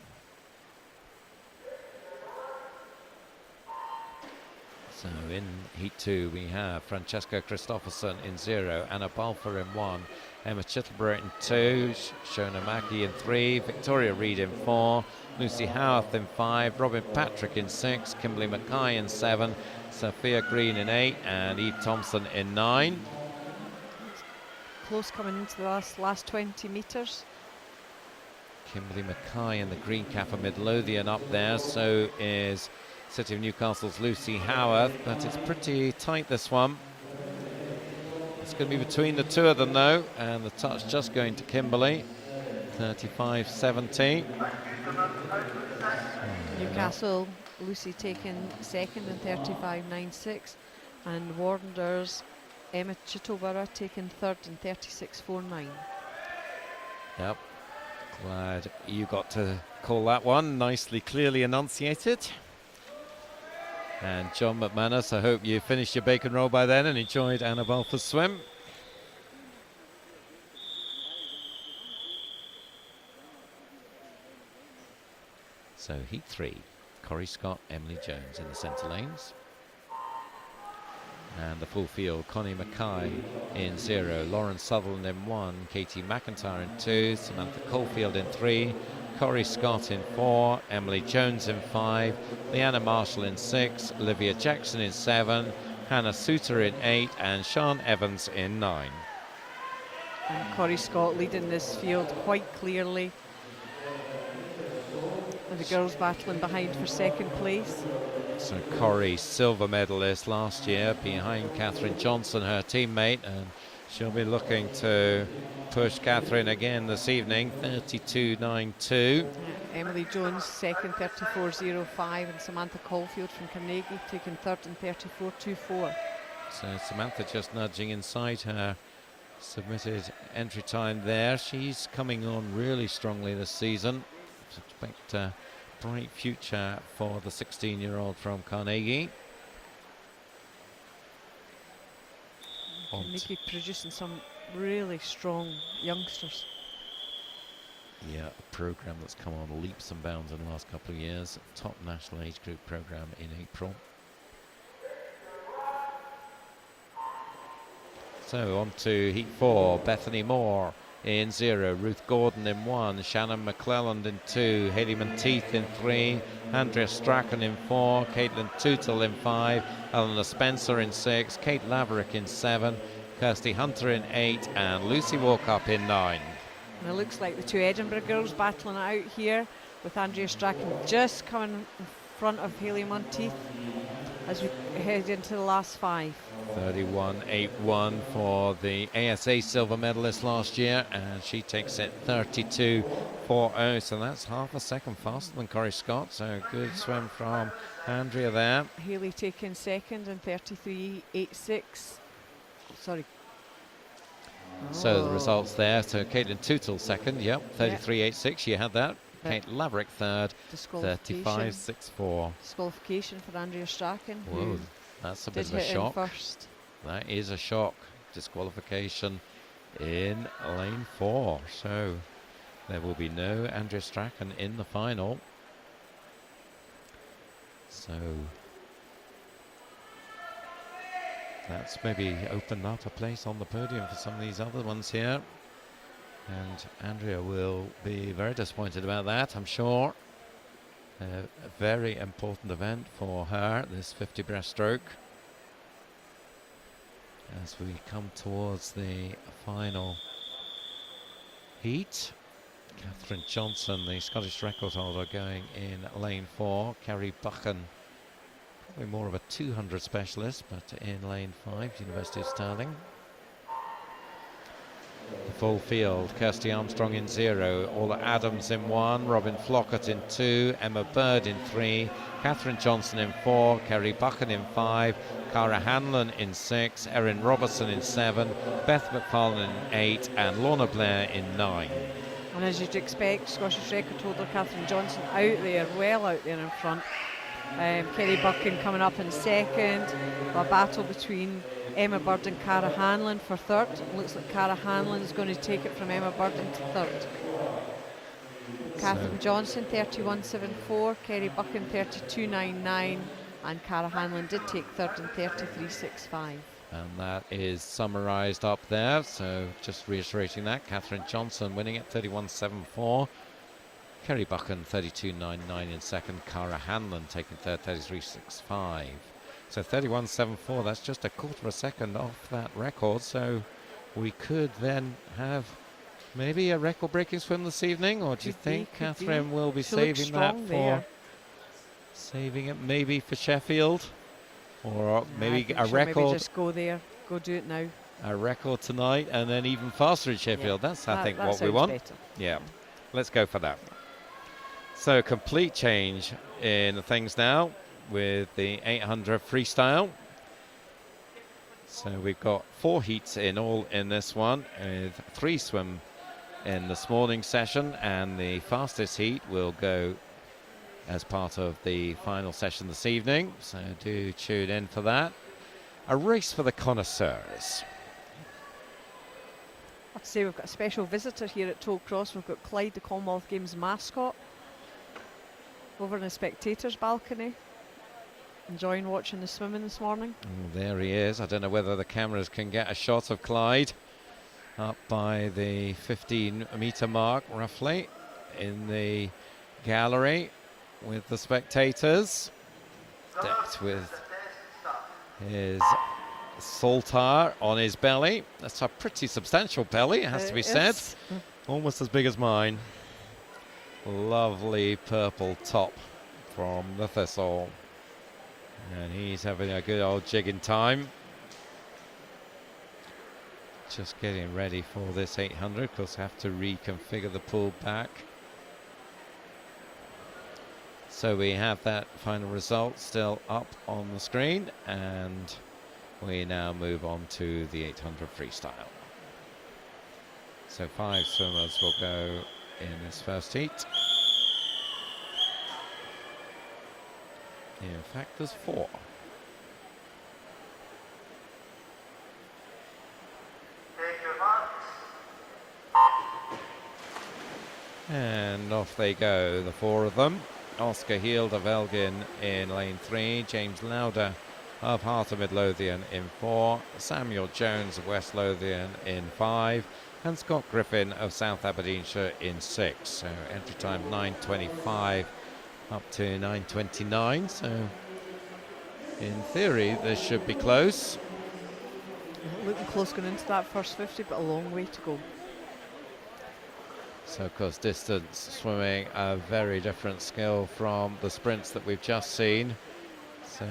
So in heat 2 we have Francesca Christopherson in 0, Anna Balfour in 1, Emma Chittleborough in 2, Shona Mackie in 3, Victoria Reid in 4, Lucy Howarth in 5, Robin Patrick in 6, Kimberly Mackay in 7, Sophia Green in 8, and Eve Thompson in 9. Close coming into the last 20 metres. Kimberly Mackay in the green cap of Midlothian up there, so is City of Newcastle's Lucy Howarth, but it's pretty tight, this one. It's going to be between the two of them though, and the touch just going to Kimberly. 35.70. Newcastle, Lucy taking second in 35.96, and Wanderers, Emma Chittleborough taking third in 36.49. Yep, glad you got to call that one. Nicely, clearly enunciated. And John McManus, I hope you finished your bacon roll by then and enjoyed Anna Balfour's swim. So heat 3, Corrie Scott, Emily Jones in the centre lanes. And the full field, Connie Mackay in 0, Lauren Sutherland in 1, Katie McIntyre in 2, Samantha Caulfield in 3, Corrie Scott in 4, Emily Jones in 5, Leanna Marshall in 6, Olivia Jackson in 7, Hannah Souter in 8, and Sian Evans in 9. And Corrie Scott leading this field quite clearly. And the girls battling behind for second place. So Corrie, silver medalist last year, behind Catherine Johnson, her teammate, and she'll be looking to push Catherine again this evening, 32.92. Emily Jones second, 34.05, and Samantha Caulfield from Carnegie taking third in 34.24. So Samantha just nudging inside her submitted entry time there. She's coming on really strongly this season. Expect a bright future for the 16-year-old from Carnegie. Carnegie producing some really strong youngsters. Yeah, a program that's come on leaps and bounds in the last couple of years. Top national age group program in April. So on to heat 4, Bethany Moore in 0, Ruth Gordon in 1, Shannon McClelland in 2, Hayley Monteith in 3, Andrea Strachan in 4, Caitlin Tootle in 5, Eleanor Spencer in 6, Kate Laverick in 7, Kirsty Hunter in 8, and Lucy Walkup in 9. And it looks like the two Edinburgh girls battling it out here, with Andrea Strachan just coming in front of Hayley Monteith as we head into the last 5. 31.81 for the ASA silver medalist last year, and she takes it 32.40, so that's half a second faster than Corrie Scott, so good swim from Andrea there. Hayley taking second in 33.86. Sorry. So the results there, so Caitlin Tootle second, yep, 33.86, you had that. Kate Laverick third, 35.64. Disqualification for Andrea Strachan. Whoa, that's a bit of a shock. First. That is a shock. Disqualification in lane 4. So there will be no Andrea Strachan in the final. So that's maybe opened up a place on the podium for some of these other ones here. And Andrea will be very disappointed about that, I'm sure. A very important event for her, this 50 breaststroke. As we come towards the final heat, Catherine Johnson, the Scottish record holder, going in lane 4. Kerry Buchan, probably more of a 200 specialist, but in lane 5, University of Stirling. Full field, Kirsty Armstrong in 0, Orla Adams in 1, Robin Flockett in 2, Emma Bird in 3, Catherine Johnson in 4, Kerry Buchan in 5, Cara Hanlon in 6, Erin Robertson in 7, Beth McFarlane in 8, and Lorna Blair in 9. And as you'd expect, Scottish record holder Catherine Johnson out there, well out there in front. Kerry Buchan coming up in second. A battle between Emma Bird and Cara Hanlon for third. Looks like Cara Hanlon is going to take it from Emma Bird into third. Catherine Johnson 31.74, Kerry Buchan 32.99, and Cara Hanlon did take third in 33.65. And that is summarised up there, so just reiterating that, Catherine Johnson winning at 31.74, Kerry Buchan 32.99 in second, Cara Hanlon taking third 33.65. So 31.74, that's just a quarter of a second off that record, so we could then have maybe a record-breaking swim this evening, or do you think Catherine will be saving that for saving it maybe for Sheffield, or maybe a record? Maybe just go there, go do it now. A record tonight, and then even faster in Sheffield. Yeah, that's I think what we want. Better. Yeah, let's go for that. So complete change in things now with the 800 freestyle. So we've got 4 heats in all in this one, with 3 swim in this morning session, and the fastest heat will go as part of the final session this evening, so do tune in for that. A race for the connoisseurs. I have to say, we've got a special visitor here at Tollcross. We've got Clyde, the Commonwealth Games mascot, over in the spectators' balcony, enjoying watching the swimming this morning. There he is. I don't know whether the cameras can get a shot of Clyde up by the 15-metre mark, roughly, in the gallery with the spectators, decked with his saltire on his belly. That's a pretty substantial belly, it has to be said. Almost as big as mine. Lovely purple top from the Thistle. And he's having a good old jigging time. Just getting ready for this 800. Of course, have to reconfigure the pool back. So we have that final result still up on the screen, and we now move on to the 800 freestyle. So 5 swimmers will go in this first heat. In fact, there's 4. And off they go, the 4 of them. Oscar Heald of Elgin in lane 3, James Lauder of Heart of Midlothian in 4, Samuel Jones of West Lothian in 5, and Scott Griffin of South Aberdeenshire in 6. So entry time 9:25 up to 9:29. So in theory, this should be close. Looking close going into that first 50, but a long way to go. So, of course, distance swimming, a very different skill from the sprints that we've just seen. So,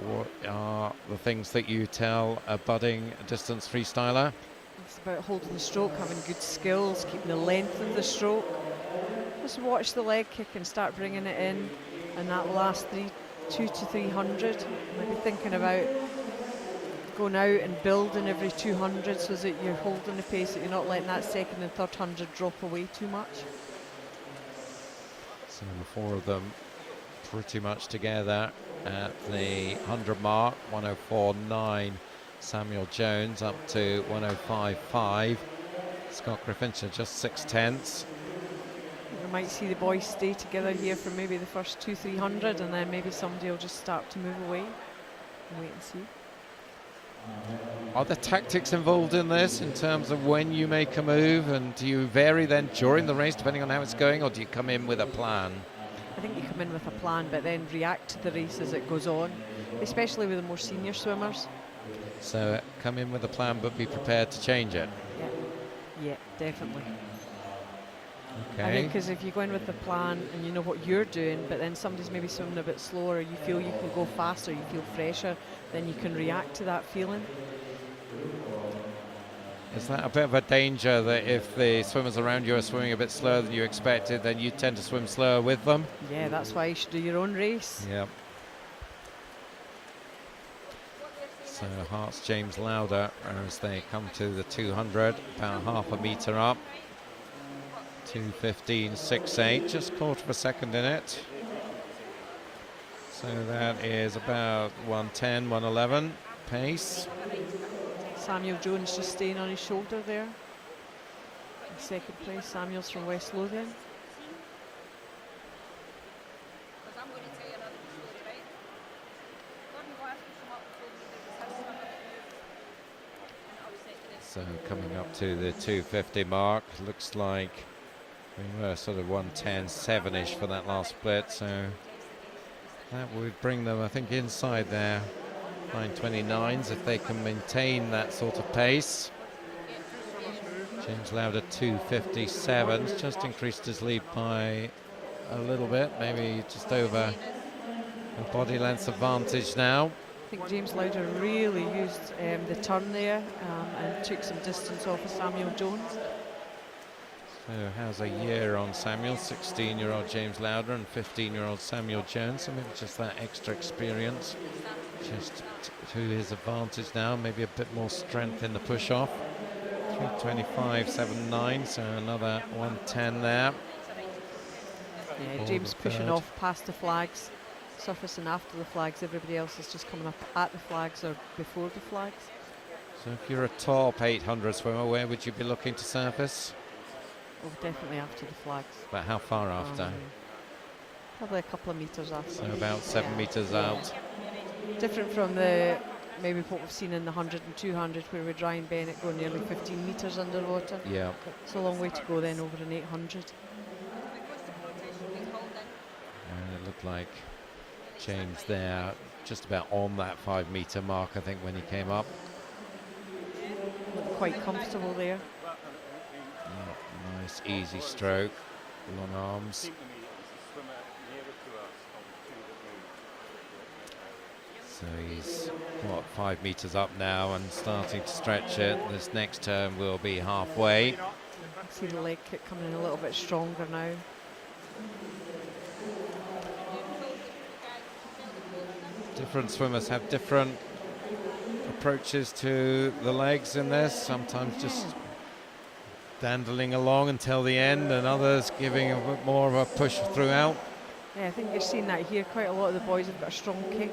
what are the things that you tell a budding distance freestyler? It's about holding the stroke, having good skills, keeping the length of the stroke. Just watch the leg kick and start bringing it in that last 2 to 300. Maybe thinking about going out and building every 200 so that you're holding the pace, that you're not letting that second and third 100 drop away too much. So the 4 of them pretty much together at the 100 mark. 104.9 Samuel Jones up to 105.5 Scott Griffin, so just 6/10. We might see the boys stay together here for maybe the first 200-300, and then maybe somebody will just start to move away and wait and see. Are there tactics involved in this in terms of when you make a move, and do you vary then during the race depending on how it's going, or do you come in with a plan? I think you come in with a plan but then react to the race as it goes on, especially with the more senior swimmers. So come in with a plan but be prepared to change it. Yeah, definitely. Okay. I think because if you go in with a plan and you know what you're doing, but then somebody's maybe swimming a bit slower, you feel you can go faster, you feel fresher, then you can react to that feeling. Is that a bit of a danger that if the swimmers around you are swimming a bit slower than you expected, then you tend to swim slower with them? Yeah, that's why you should do your own race. Yep. So Hart's James Lauder as they come to the 200, about half a metre up. 2:15.68, just quarter of a second in it. So that is about 1:10, 1:11 pace. Samuel Jones just staying on his shoulder there. In second place, Samuel's from West Lothian. So coming up to the 250 mark, looks like we were sort of 1:10.7-ish for that last split, so that would bring them, I think, inside their 9:29s if they can maintain that sort of pace. James Lauder 2:57, just increased his lead by a little bit, maybe just over a body length advantage now. I think James Lauder really used the turn there and took some distance off of Samuel Jones. So how's a year on Samuel? 16-year-old James Lauder and 15-year-old Samuel Jones. So maybe just that extra experience just to his advantage now. Maybe a bit more strength in the push-off. 3:25.79, so another 1:10 there. Yeah, James pushing off past the flags, surfacing after the flags. Everybody else is just coming up at the flags or before the flags. So if you're a top 800 swimmer, where would you be looking to surface? Oh, definitely after the flags. But how far after? Probably a couple of metres after. So about 7 metres out. Different from the maybe what we've seen in the 100 and 200 where with Ryan Bennett going nearly 15 metres underwater. Yeah. It's a long way to go then over an 800. And it looked like James there just about on that 5 metre mark, I think, when he came up. Looked quite comfortable there. Nice easy stroke, long arms. So he's, what, 5 metres up now and starting to stretch it. This next turn will be halfway. See the leg kick coming in a little bit stronger now. Different swimmers have different approaches to the legs in this. Sometimes just dandling along until the end, and others giving a bit more of a push throughout. Yeah, I think you're seeing that here. Quite a lot of the boys have got a strong kick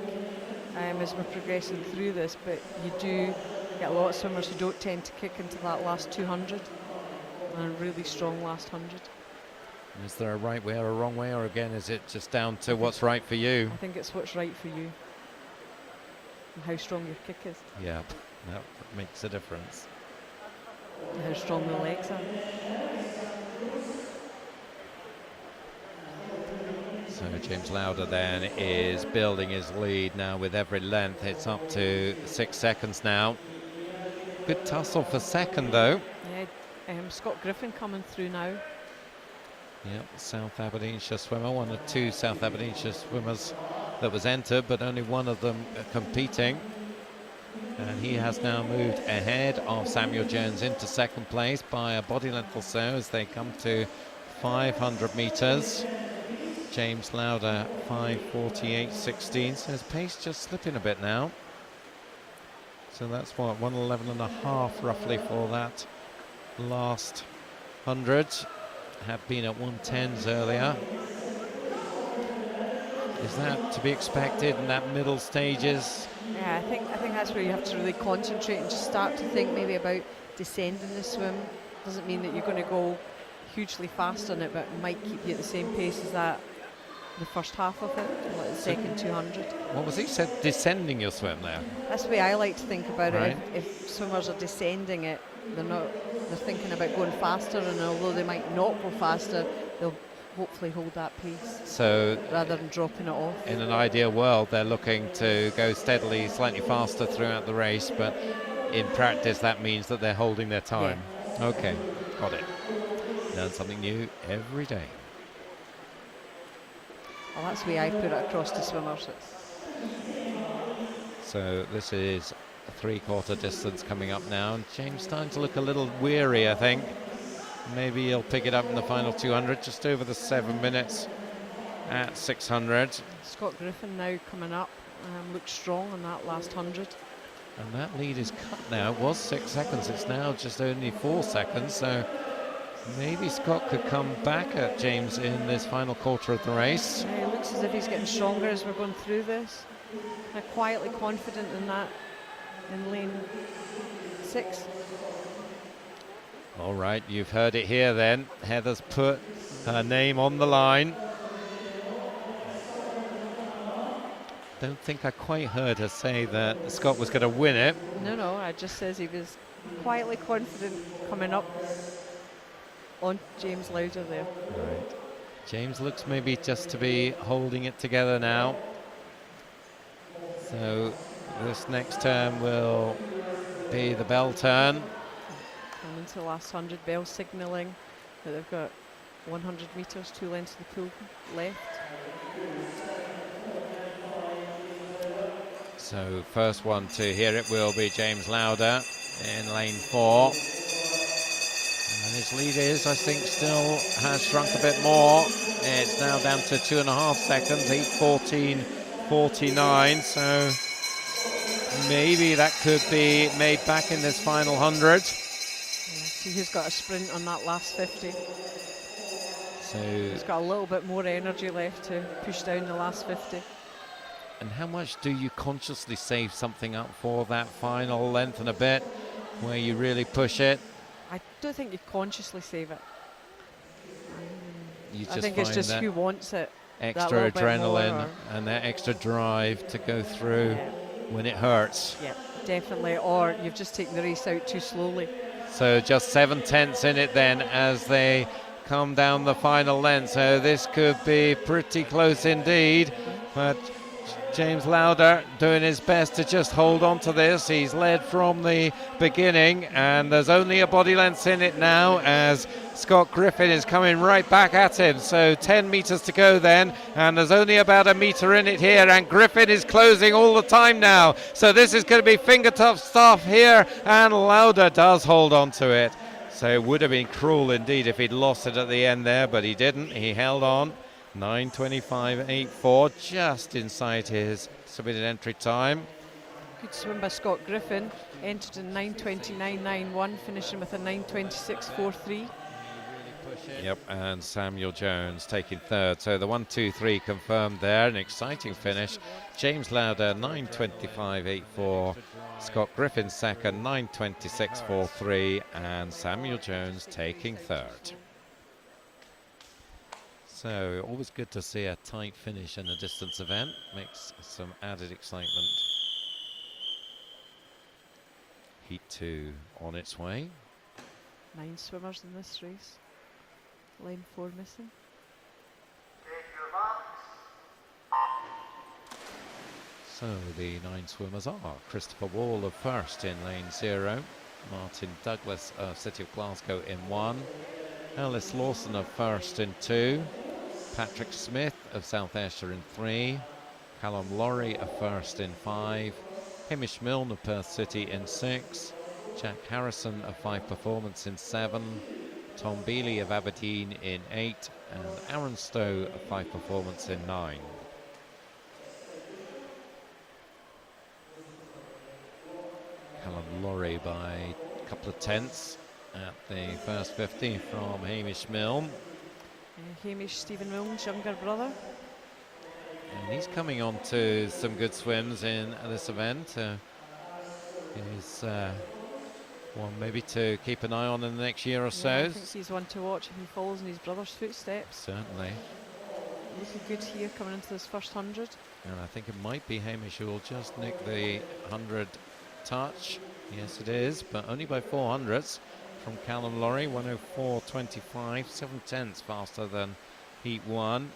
as we're progressing through this, but you do get a lot of swimmers who don't tend to kick into that last 200 and a really strong last 100. Is there a right way or a wrong way, or again is it just down to what's right for you? I think it's what's right for you and how strong your kick is. Yeah, that makes a difference. And how strong the legs are. So James Lauder then is building his lead now with every length. It's up to 6 seconds now. Good tussle for second though. Yeah, Scott Griffin coming through now. Yep, South Aberdeenshire swimmer, one of 2 South Aberdeenshire swimmers that was entered, but only one of them competing. And he has now moved ahead of Samuel Jones into second place by a body length or so as they come to 500 metres. James Lauder 5:48.16, so his pace just slipping a bit now. So that's what, 1:11.5 roughly for that last 100. Had been at 1:10s earlier. Is that to be expected in that middle stages? Yeah, I think that's where you have to really concentrate and just start to think maybe about descending the swim. Doesn't mean that you're going to go hugely fast on it, but it might keep you at the same pace as that the first half of it, like the second 200. What was he said? Descending your swim there? That's the way I like to think about Right. it. If swimmers are descending it, they're thinking about going faster, and although they might not go faster, they'll hopefully hold that pace. So rather than dropping it off. In an ideal world, they're looking to go steadily, slightly faster throughout the race, but in practice that means that they're holding their time. Yeah. Okay, got it. Learn something new every day. Well, that's the way I put it across to swimmers. So this is the three-quarter distance coming up now, and James starting to look a little weary, I think. Maybe he'll pick it up in the final 200, just over the 7 minutes at 600. Scott Griffin now coming up, looks strong on that last 100. And that lead is cut now. It was 6 seconds, it's now just only 4 seconds, so maybe Scott could come back at James in this final quarter of the race. It looks as if he's getting stronger as we're going through this. They're quietly confident in that in lane 6. All right, you've heard it here then. Heather's put her name on the line. Don't think I quite heard her say that Scott was going to win it. No, I just says he was quietly confident coming up on James Lauder there. Right. James looks maybe just to be holding it together now. So this next turn will be the bell turn. Coming into the last 100, Bell signalling that they've got 100 metres, 2 lengths of the pool left. So first one to hear it will be James Lauder in lane 4. And his lead is, I think, still has shrunk a bit more. It's now down to 2.5 seconds, 8:14.49. So maybe that could be made back in this final 100. See who's got a sprint on that last 50. So He's got a little bit more energy left to push down the last 50. and how much do you consciously save something up for that final length and a bit where you really push it? I don't think you consciously save it. You I just think it's find just that who wants it. extra little bit more, adrenaline or- and that extra drive to go through Yeah. when it hurts. Yeah, definitely. Or you've just taken the race out too slowly. So just 7/10 in it then as they come down the final length. So this could be pretty close indeed. But James Lauder doing his best to just hold on to this. He's led from the beginning and there's only a body length in it now as Scott Griffin is coming right back at him. So 10 metres to go then, and there's only about a metre in it here, and Griffin is closing all the time now. So this is going to be finger-tough stuff here, and Lauder does hold on to it. So it would have been cruel indeed if he'd lost it at the end there, but he didn't. He held on. 9:25.84, just inside his submitted entry time. Good swim by Scott Griffin. Entered in 9:29.91, finishing with a 9:26.43. Yep, and Samuel Jones taking third. So the 1, 2, 3 confirmed there. An exciting finish. James Lauder 9:25.84. Scott Griffin second, 9:26.43, and Samuel Jones taking third. So always good to see a tight finish in a distance event. Makes some added excitement. Heat 2 on its way. 9 swimmers in this race. Lane 4 missing. Take your marks. So the 9 swimmers are Christopher Wall of first in lane 0, Martin Douglas of City of Glasgow in 1, Alice Lawson of first in 2, Patrick Smith of South Ayrshire in 3, Callum Laurie of first in 5, Hamish Milne of Perth City in 6, Jack Harrison of 5 Performance in 7, Tom Bealey of Aberdeen in 8, and Aaron Stowe of 5 Performance in 9. Callum Laurie by a couple of tenths at the first 50 from Hamish Milne. Hamish, Stephen Milne's younger brother. And he's coming on to some good swims in this event. He's one maybe to keep an eye on in the next year or so. Yeah, I think he's one to watch if he follows in his brother's footsteps. Certainly. Looking good here coming into this first 100. And I think it might be Hamish who will just nick the 100 touch. Yes, it is, but only by 400ths from Callum Laurie. 104.25, 7/10 faster than Heat 1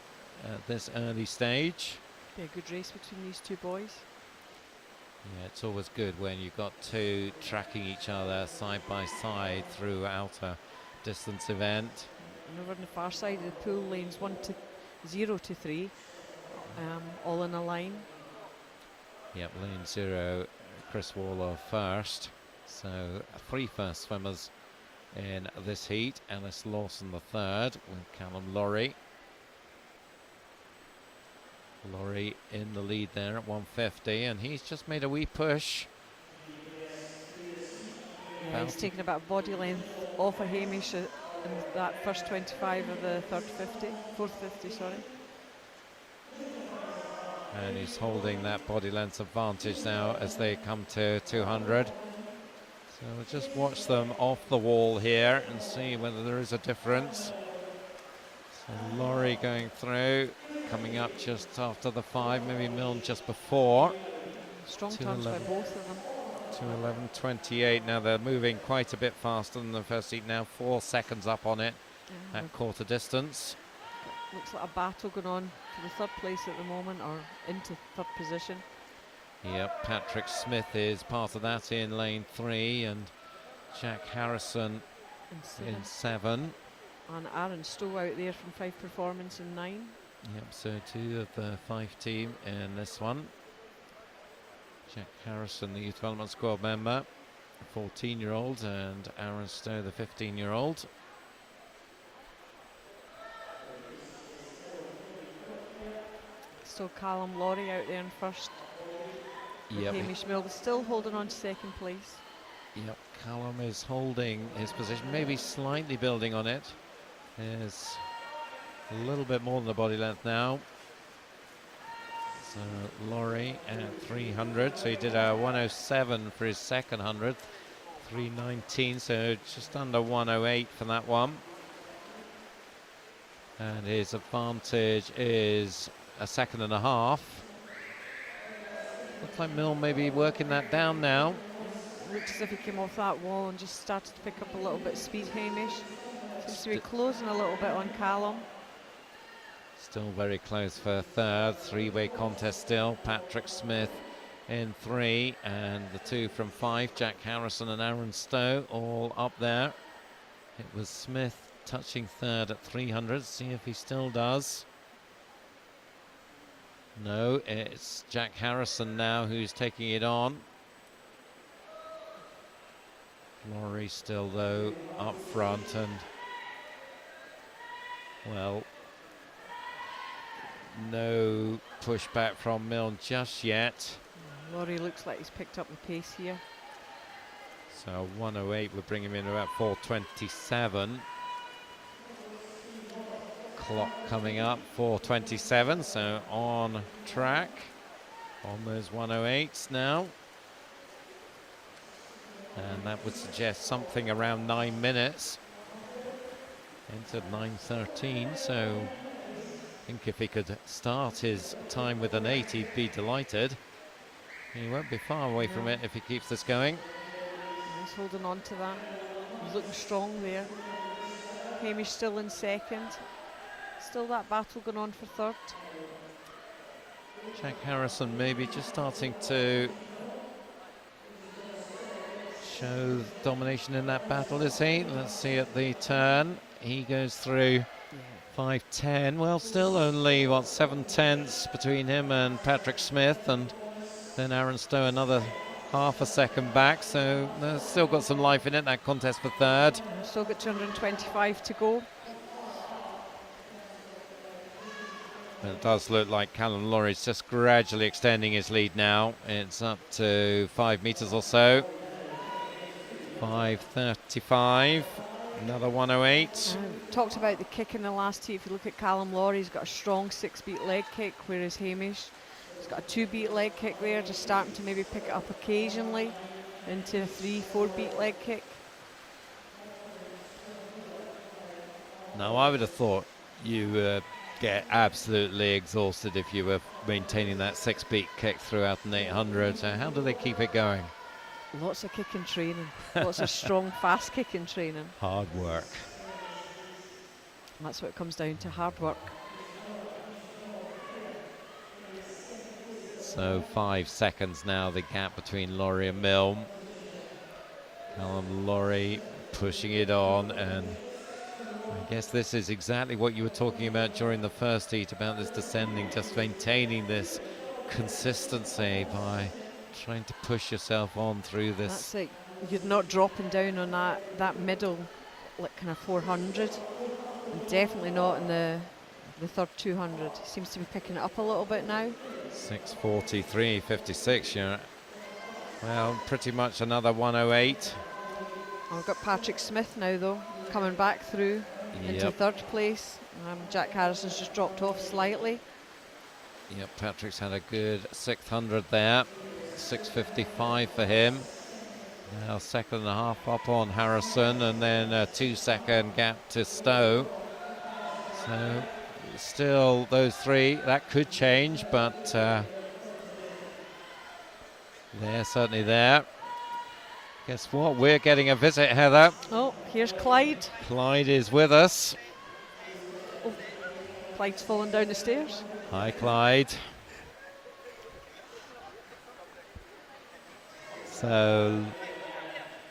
at this early stage. Be a good race between these two boys. Yeah, it's always good when you've got two tracking each other side by side throughout a distance event. And over on the far side of the pool, lanes 0 to 3, all in a line. Yep, lane 0 Chris Waller first. So 3 first swimmers in this heat. Ellis Lawson the third with Callum Laurie. Laurie in the lead there at 150, and he's just made a wee push. Yeah, he's taken about body length off of Hamish in that first 25 of the fourth 50, sorry. And he's holding that body length advantage now as they come to 200. So we'll just watch them off the wall here and see whether there is a difference. So Laurie going through, coming up just after the 5, maybe Milne just before. Strong turns by both of them. 2:11.28. Now they're moving quite a bit faster than the first heat now. 4 seconds up on it at quarter distance. Looks like a battle going on for the third place at the moment, or into third position. Yep, Patrick Smith is part of that in lane 3, and Jack Harrison in 7. And Aaron Stowe out there from 5 Performance in 9. Yep, so 2 of the 5 team in this one. Jack Harrison, the youth development squad member, 14-year-old, and Aaron Stowe, the 15-year-old. So Callum Laurie out there in first. Yep. Hamish Milne still holding on to second place. Yep, Callum is holding his position, maybe slightly building on it. There's a little bit more than the body length now. So Laurie at 300, so he did a 107 for his second 100th, 319, so just under 108 for that one. And his advantage is a second and a half. Looks like Milne may be working that down now. Looks as if he came off that wall and just started to pick up a little bit of speed, Hamish. Seems to be closing a little bit on Callum. Still very close for third, 3-way contest still. Patrick Smith in 3, and the 2 from 5, Jack Harrison and Aaron Stowe, all up there. It was Smith touching third at 300, see if he still does. No, it's Jack Harrison now who's taking it on. Laurie still, though, up front, and, well, no pushback from Milne just yet. Laurie looks like he's picked up the pace here. So 108 would bring him in about 4:27. Clock coming up, 4:27, so on track on those 108s now. And that would suggest something around 9 minutes. Entered 9:13, so I think if he could start his time with an 8, he'd be delighted. He won't be far away from it if he keeps this going. He's holding on to that. He's looking strong there. Hamish still in second. Still that battle going on for third. Jack Harrison maybe just starting to show domination in that battle, is he? Let's see at the turn. He goes through 5:10. Well, still only, what, 7/10 between him and Patrick Smith, and then Aaron Stowe another half a second back, so there's still got some life in it, that contest for third. Still got 225 to go. It does look like Callum Laurie's just gradually extending his lead now. It's up to 5 metres or so. 5:35, another 108. Talked about the kick in the last heat. If you look at Callum Laurie, he's got a strong 6-beat leg kick, whereas Hamish, he's got a 2-beat leg kick there, just starting to maybe pick it up occasionally into a 3-4-beat leg kick. Now, I would have thought you get absolutely exhausted if you were maintaining that 6-beat kick throughout an 800. So how do they keep it going? Lots of kicking training, lots of strong, fast kicking training. Hard work. And that's what it comes down to, hard work. So 5 seconds now, the gap between Laurie and Milne. Callum Laurie pushing it on, and I guess this is exactly what you were talking about during the first heat, about this descending, just maintaining this consistency by trying to push yourself on through this. That's it. You're not dropping down on that middle, like kind of 400, and definitely not in the third 200. Seems to be picking it up a little bit now. 6:43.56. Yeah. Well, pretty much another 1:08. We've got Patrick Smith now though, coming back through into third place. Jack Harrison's just dropped off slightly. Yep, Patrick's had a good 600 there. 6:55 for him. Now second and a half up on Harrison, and then a 2-second gap to Stowe. So still those three, that could change, but they're certainly there. Guess what? We're getting a visit, Heather. Oh, here's Clyde. Clyde is with us. Oh, Clyde's falling down the stairs. Hi, Clyde. So,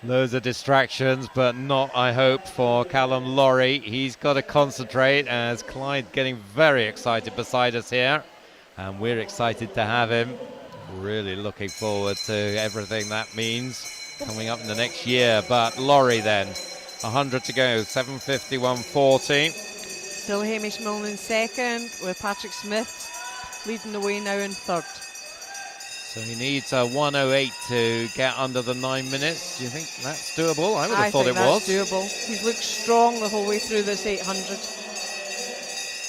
loads of distractions, but not, I hope, for Callum Laurie. He's got to concentrate as Clyde getting very excited beside us here. And we're excited to have him. Really looking forward to everything that means coming up in the next year. But Laurie then, 100 to go, 7:51.40. Still Hamish Milne in second, with Patrick Smith leading the way now in third. So he needs a 1:08 to get under the 9 minutes. Do you think that's doable? I would have thought it was. I think that's doable. He's looked strong the whole way through this 800.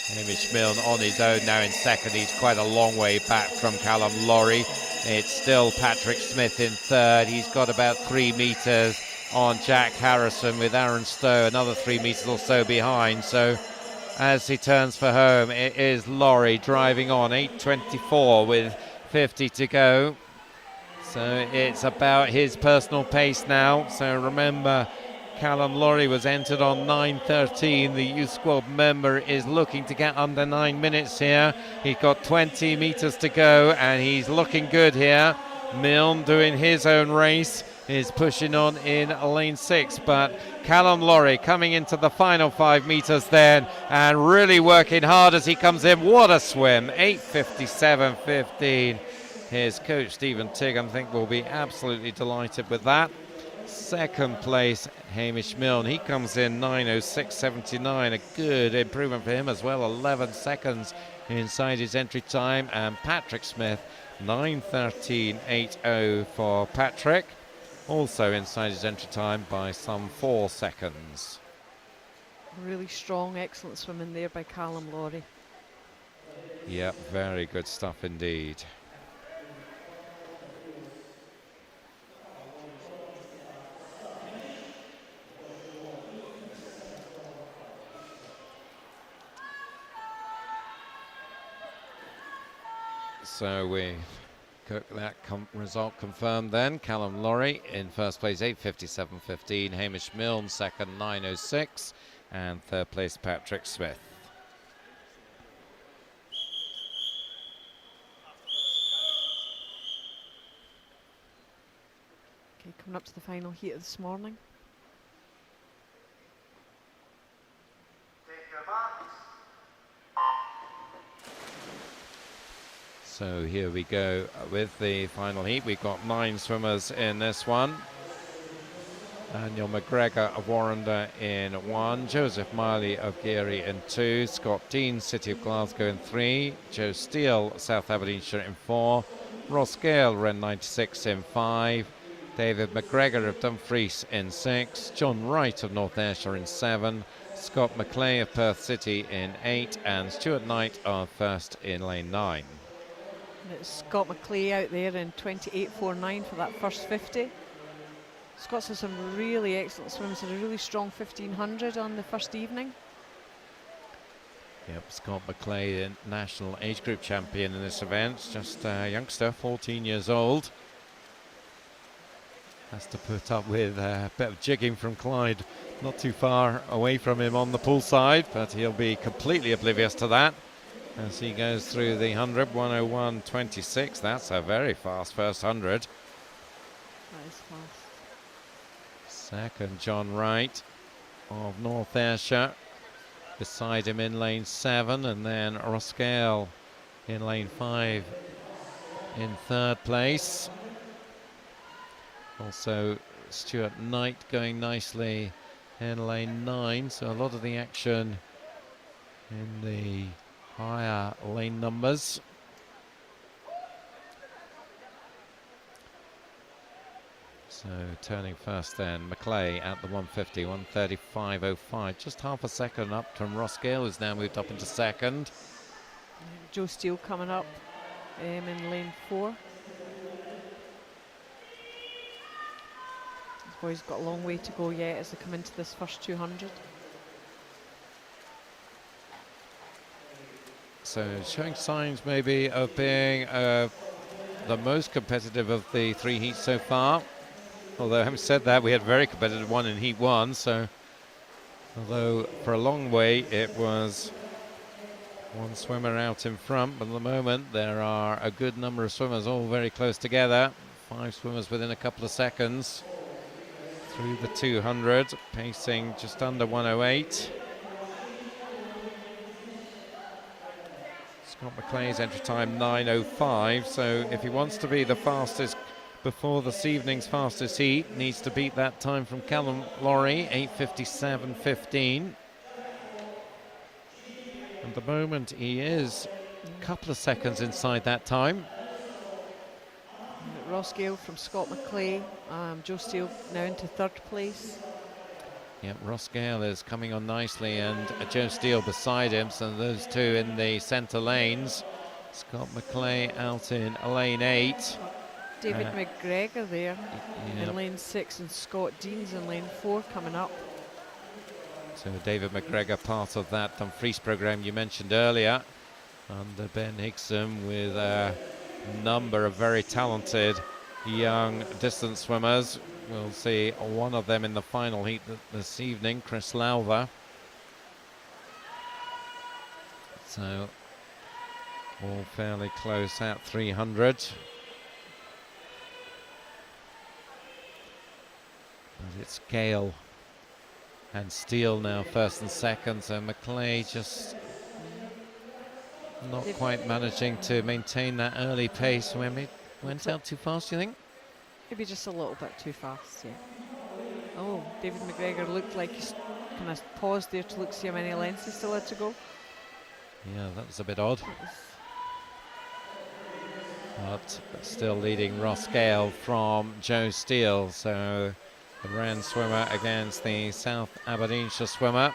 Hamish Milne on his own now in second. He's quite a long way back from Callum Laurie. It's still Patrick Smith in third. He's got about 3 metres on Jack Harrison, with Aaron Stowe another 3 metres or so behind. So as he turns for home, it is Laurie driving on, 8:24 with 50 to go. So it's about his personal pace now. So remember, Callum Laurie was entered on 9:13. The youth squad member is looking to get under 9 minutes here. He's got 20 metres to go, and he's looking good here. Milne doing his own race is pushing on in lane 6, but Callum Laurie coming into the final 5 metres then, and really working hard as he comes in. What a swim, 8:57.15. His coach Stephen Tigg, I think, will be absolutely delighted with that. Second place, Hamish Milne. He comes in 9:06.79, a good improvement for him as well, 11 seconds inside his entry time. And Patrick Smith, 9:13.80 for Patrick, also inside his entry time by some 4 seconds. Really strong, excellent swimming there by Callum Laurie. Yep, very good stuff indeed. So we got that result confirmed then. Callum Laurie in first place, 8:57.15. Hamish Milne second, 9:06. And third place, Patrick Smith. Okay, coming up to the final heat of this morning. So here we go with the final heat. We've got 9 swimmers in this one. Daniel McGregor of Warrender in 1, Joseph Miley of Geary in 2, Scott Dean, City of Glasgow in 3, Joe Steele, South Aberdeenshire in 4, Ross Gale, Ren 96 in 5, David McGregor of Dumfries in 6, John Wright of North Ayrshire in 7, Scott McClay of Perth City in 8, and Stuart Knight of First in lane 9. It's Scott McClay out there in 28.49 for that first 50. Scott's had some really excellent swims, had a really strong 1500 on the first evening. Yep, Scott McClay, the national age group champion in this event, just a youngster, 14 years old. Has to put up with a bit of jigging from Clyde, not too far away from him on the pool side, but he'll be completely oblivious to that as he goes through the 100, 1:01.26. That's a very fast first 100. That is fast. Second, John Wright of North Ayrshire. Beside him in lane 7, and then Ross Gale in lane 5 in third place. Also, Stuart Knight going nicely in lane 9, so a lot of the action in the higher lane numbers. So turning first then, McClay at the 150, 135.05, just half a second up from Ross Gale, who's now moved up into second. Joe Steele coming up in lane 4. These boys got a long way to go yet as they come into this first 200. So showing signs maybe of being the most competitive of the 3 heats so far. Although having said that, we had a very competitive one in heat 1, so although for a long way it was one swimmer out in front, but at the moment there are a good number of swimmers all very close together. 5 swimmers within a couple of seconds through the 200, pacing just under 108. Scott McClay's entry time 9:05, so if he wants to be the fastest before this evening's fastest heat, needs to beat that time from Callum Laurie, 8:57.15. At the moment he is a couple of seconds inside that time. Ross Gale from Scott McClay, Joe Steele now into 3rd place. Yeah, Ross Gale is coming on nicely, and Joe Steele beside him, so those two in the centre lanes. Scott McClay out in lane 8. David McGregor there in lane 6, and Scott Deans in lane 4 coming up. So David McGregor, part of that Dumfries programme you mentioned earlier, under Ben Higson, with a number of very talented young distance swimmers. We'll see one of them in the final heat this evening, Chris Lowther. So all fairly close at 300. But it's Gale and Steele now first and second, so McClay just not quite managing to maintain that early pace. When it went out too fast, you think? Maybe just a little bit too fast, yeah. Oh, David McGregor looked like he's kind of paused there to look see how many lengths he still had to go. Yeah, that was a bit odd. But still leading Ross Gale from Joe Steele, so the Wren swimmer against the South Aberdeenshire swimmer.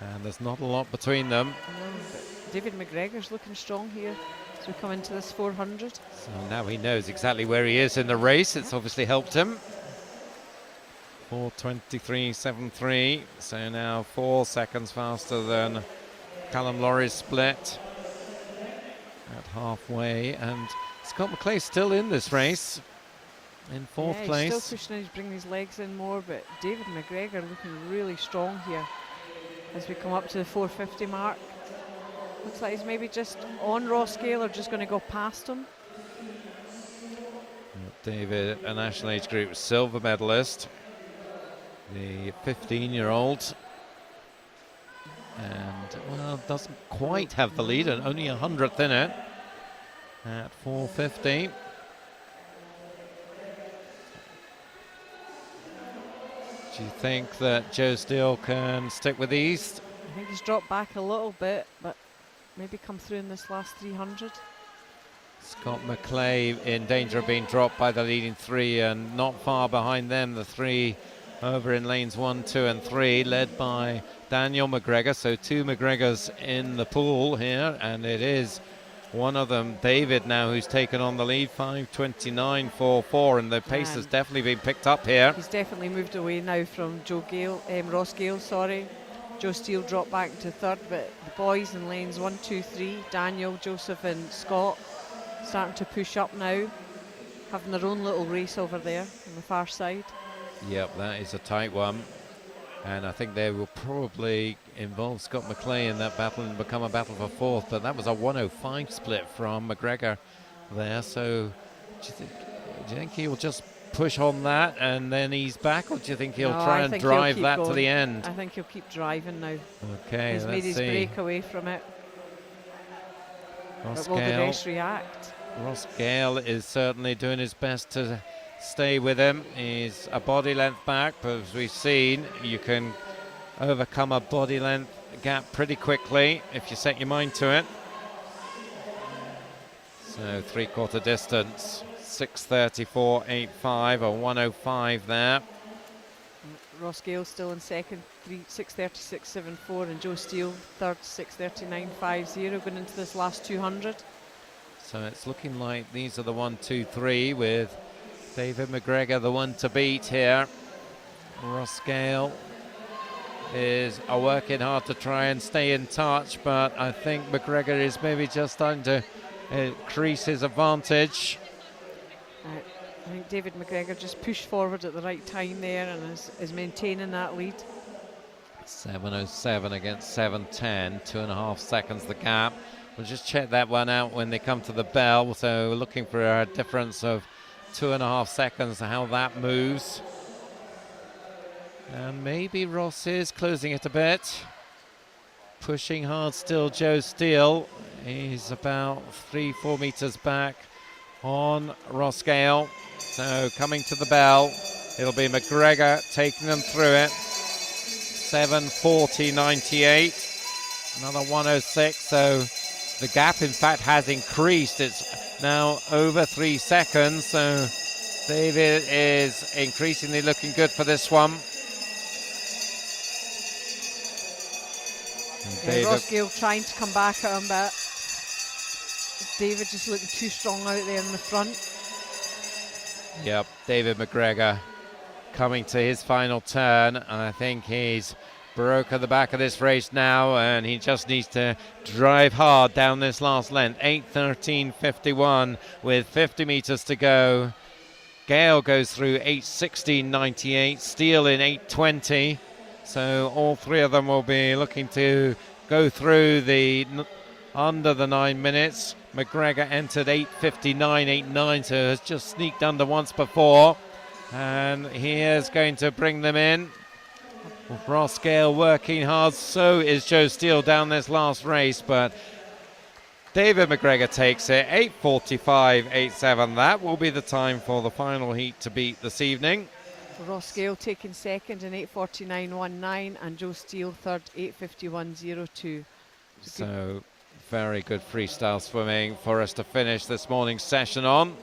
And there's not a lot between them. But David McGregor's looking strong here as we come into this 400. So now he knows exactly where he is in the race. It's obviously helped him. 4:23.73. So now 4 seconds faster than Callum Laurie's split at halfway. And Scott McClay still in this race in 4th place. He's still pushing in, he's bringing his legs in more, but David McGregor looking really strong here as we come up to the 450 mark. Looks like he's maybe just on Ross Gale or just going to go past him. David, a national age group silver medalist, the 15-year-old, and well, doesn't quite have the lead, and only 100th in it at 450. Do you think that Joe Steele can stick with these? I think he's dropped back a little bit, but maybe come through in this last 300. Scott McClay in danger of being dropped by the leading 3, and not far behind them, the 3 over in lanes 1, 2 and 3, led by Daniel McGregor. So 2 McGregors in the pool here, and it is one of them, David, now who's taken on the lead, 5:29.44, and the pace has definitely been picked up here. He's definitely moved away now from Ross Gale, sorry. Joe Steele dropped back into 3rd, but the boys in lanes 1, 2, 3, Daniel, Joseph and Scott starting to push up now, having their own little race over there on the far side. Yep, that is a tight one, and I think they will probably involve Scott McClay in that battle and become a battle for 4th, but that was a 105 split from McGregor there. So do you think he'll just push on that and then ease back, or do you think he'll try and drive that to the end? I think he'll keep driving now. Okay, he's made his break away from it. Ross Will the Gale. rest react? Ross Gale is certainly doing his best to stay with him. He's a body length back, but as we've seen, you can overcome a body length gap pretty quickly if you set your mind to it. So 3/4 distance, 6:34.85 or 1:05 there. Ross Gale still in second, 6:36.74, and Joe Steele third, 6:39.50, going into this last 200. So it's looking like these are the 1, 2, 3 with David McGregor the one to beat here. Ross Gale is working hard to try and stay in touch, but I think McGregor is maybe just starting to increase his advantage. I think David McGregor just pushed forward at the right time there and is maintaining that lead. 7:07 against 7:10, 2.5 seconds the gap. We'll just check that one out when they come to the bell. So we're looking for a difference of 2.5 seconds, how that moves. And maybe Ross is closing it a bit. Pushing hard still, Joe Steele. He's about 3-4 meters back on Ross Gale. So coming to the bell, it'll be McGregor taking them through it. 7:40.98, another 1:06. So the gap, in fact, has increased. It's now over 3 seconds. So David is increasingly looking good for this one. Ross Gale trying to come back at him, but David just looking too strong out there in the front. Yep, David McGregor coming to his final turn. I think he's broken the back of this race now, and he just needs to drive hard down this last length. 8:13.51 with 50 meters to go. Gale goes through 8:16.98, Steele in 8:20. So all three of them will be looking to go through the under the 9 minutes. McGregor entered 8:59.89, so has just sneaked under once before, and he is going to bring them in. Ross Gale working hard, so is Joe Steele down this last race, but David McGregor takes it. 8:45.87. That will be the time for the final heat to beat this evening. Ross Gale taking second in 8:49.19, and Joe Steele third, 8:51.02. So very good freestyle swimming for us to finish this morning's session on.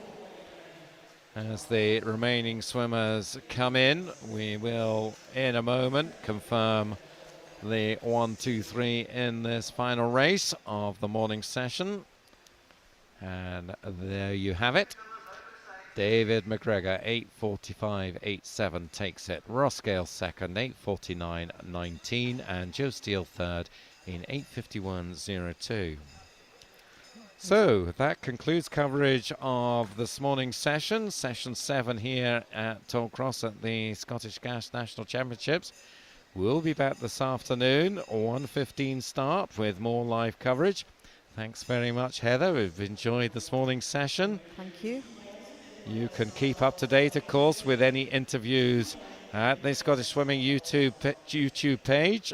As the remaining swimmers come in, we will in a moment confirm the 1, 2, 3 in this final race of the morning session. And there you have it. David McGregor, 8:45.87 takes it. Ross Gale second, 8:49.19, and Joe Steele third in 8:51.02. So that concludes coverage of this morning's session 7 here at Tollcross at the Scottish Gas National Championships. We'll be back this afternoon, 1:15 start, with more live coverage. Thanks very much, Heather. We've enjoyed this morning's session. Thank you. You can keep up to date, of course, with any interviews at the Scottish Swimming YouTube page.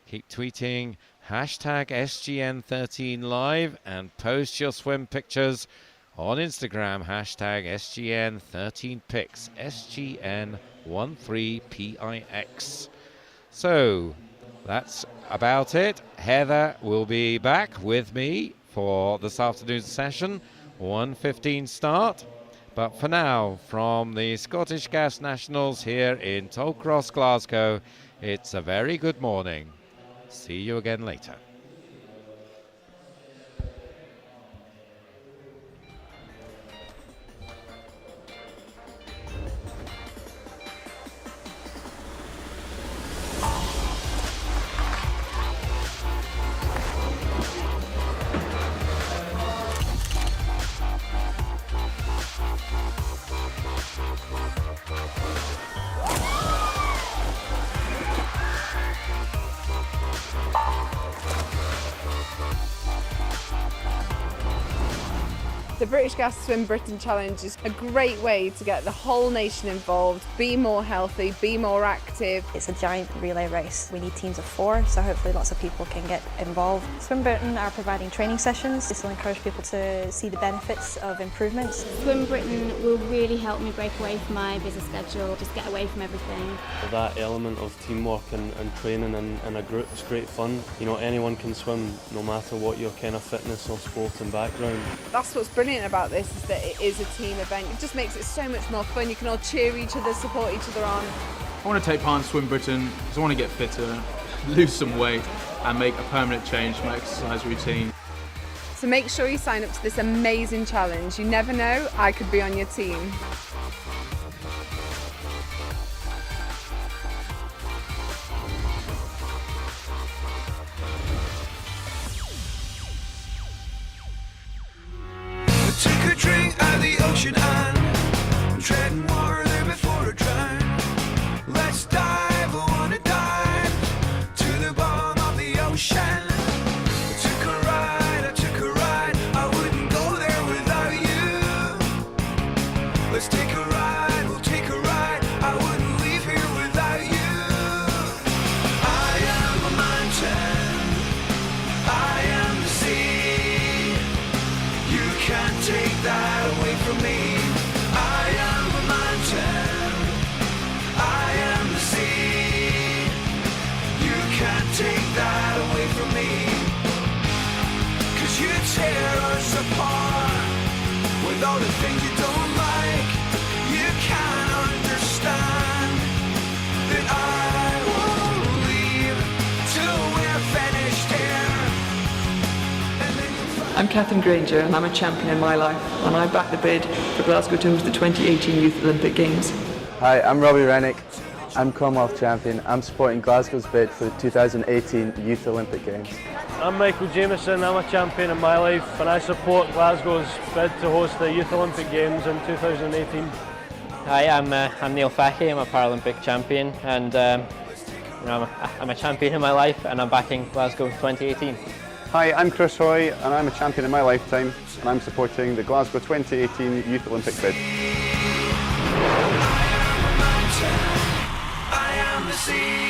Keep tweeting hashtag SGN13Live and post your swim pictures on Instagram, hashtag SGN13Pics, SGN13PIX. So that's about it. Heather will be back with me for this afternoon's session, 1:15 start. But for now, from the Scottish Gas Nationals here in Tollcross, Glasgow, it's a very good morning. See you again later. The British Gas Swim Britain Challenge is a great way to get the whole nation involved, be more healthy, be more active. It's a giant relay race. We need teams of 4, so hopefully lots of people can get involved. Swim Britain are providing training sessions. This will encourage people to see the benefits of improvements. Swim Britain will really help me break away from my busy schedule, just get away from everything. That element of teamwork and training and a group is great fun. You know, anyone can swim no matter what your kind of fitness or sporting background. That's what's brilliant about this, is that it is a team event. It just makes it so much more fun. You can all cheer each other, support each other on. I want to take part in Swim Britain because I want to get fitter, lose some weight and make a permanent change to my exercise routine. So make sure you sign up to this amazing challenge. You never know, I could be on your team. Take a drink out of the ocean and treading water there before I drown. Let's dive, I wanna dive to the bottom of the ocean. I took a ride, I wouldn't go there without you. Let's take a ride, we'll take a ride, I wouldn't leave here without you. I am a mountain, I am the sea. You can't take that away from me. I am a mountain, I am the sea. You can't take that away from me. 'Cause you tear us apart with all the things you don't like. You can't understand that I won't leave till we're finished here. And then you'll find I'm Catherine Granger and I'm a champion in my life, and I back the bid for Glasgow to host the 2018 Youth Olympic Games. Hi, I'm Robbie Rennick. I'm Commonwealth champion. I'm supporting Glasgow's bid for the 2018 Youth Olympic Games. I'm Michael Jameson, I'm a champion in my life and I support Glasgow's bid to host the Youth Olympic Games in 2018. Hi, I'm Neil Fahy, I'm a Paralympic champion and I'm a champion in my life and I'm backing Glasgow 2018. Hi, I'm Chris Hoy and I'm a champion in my lifetime and I'm supporting the Glasgow 2018 Youth Olympic bid. I am the sea.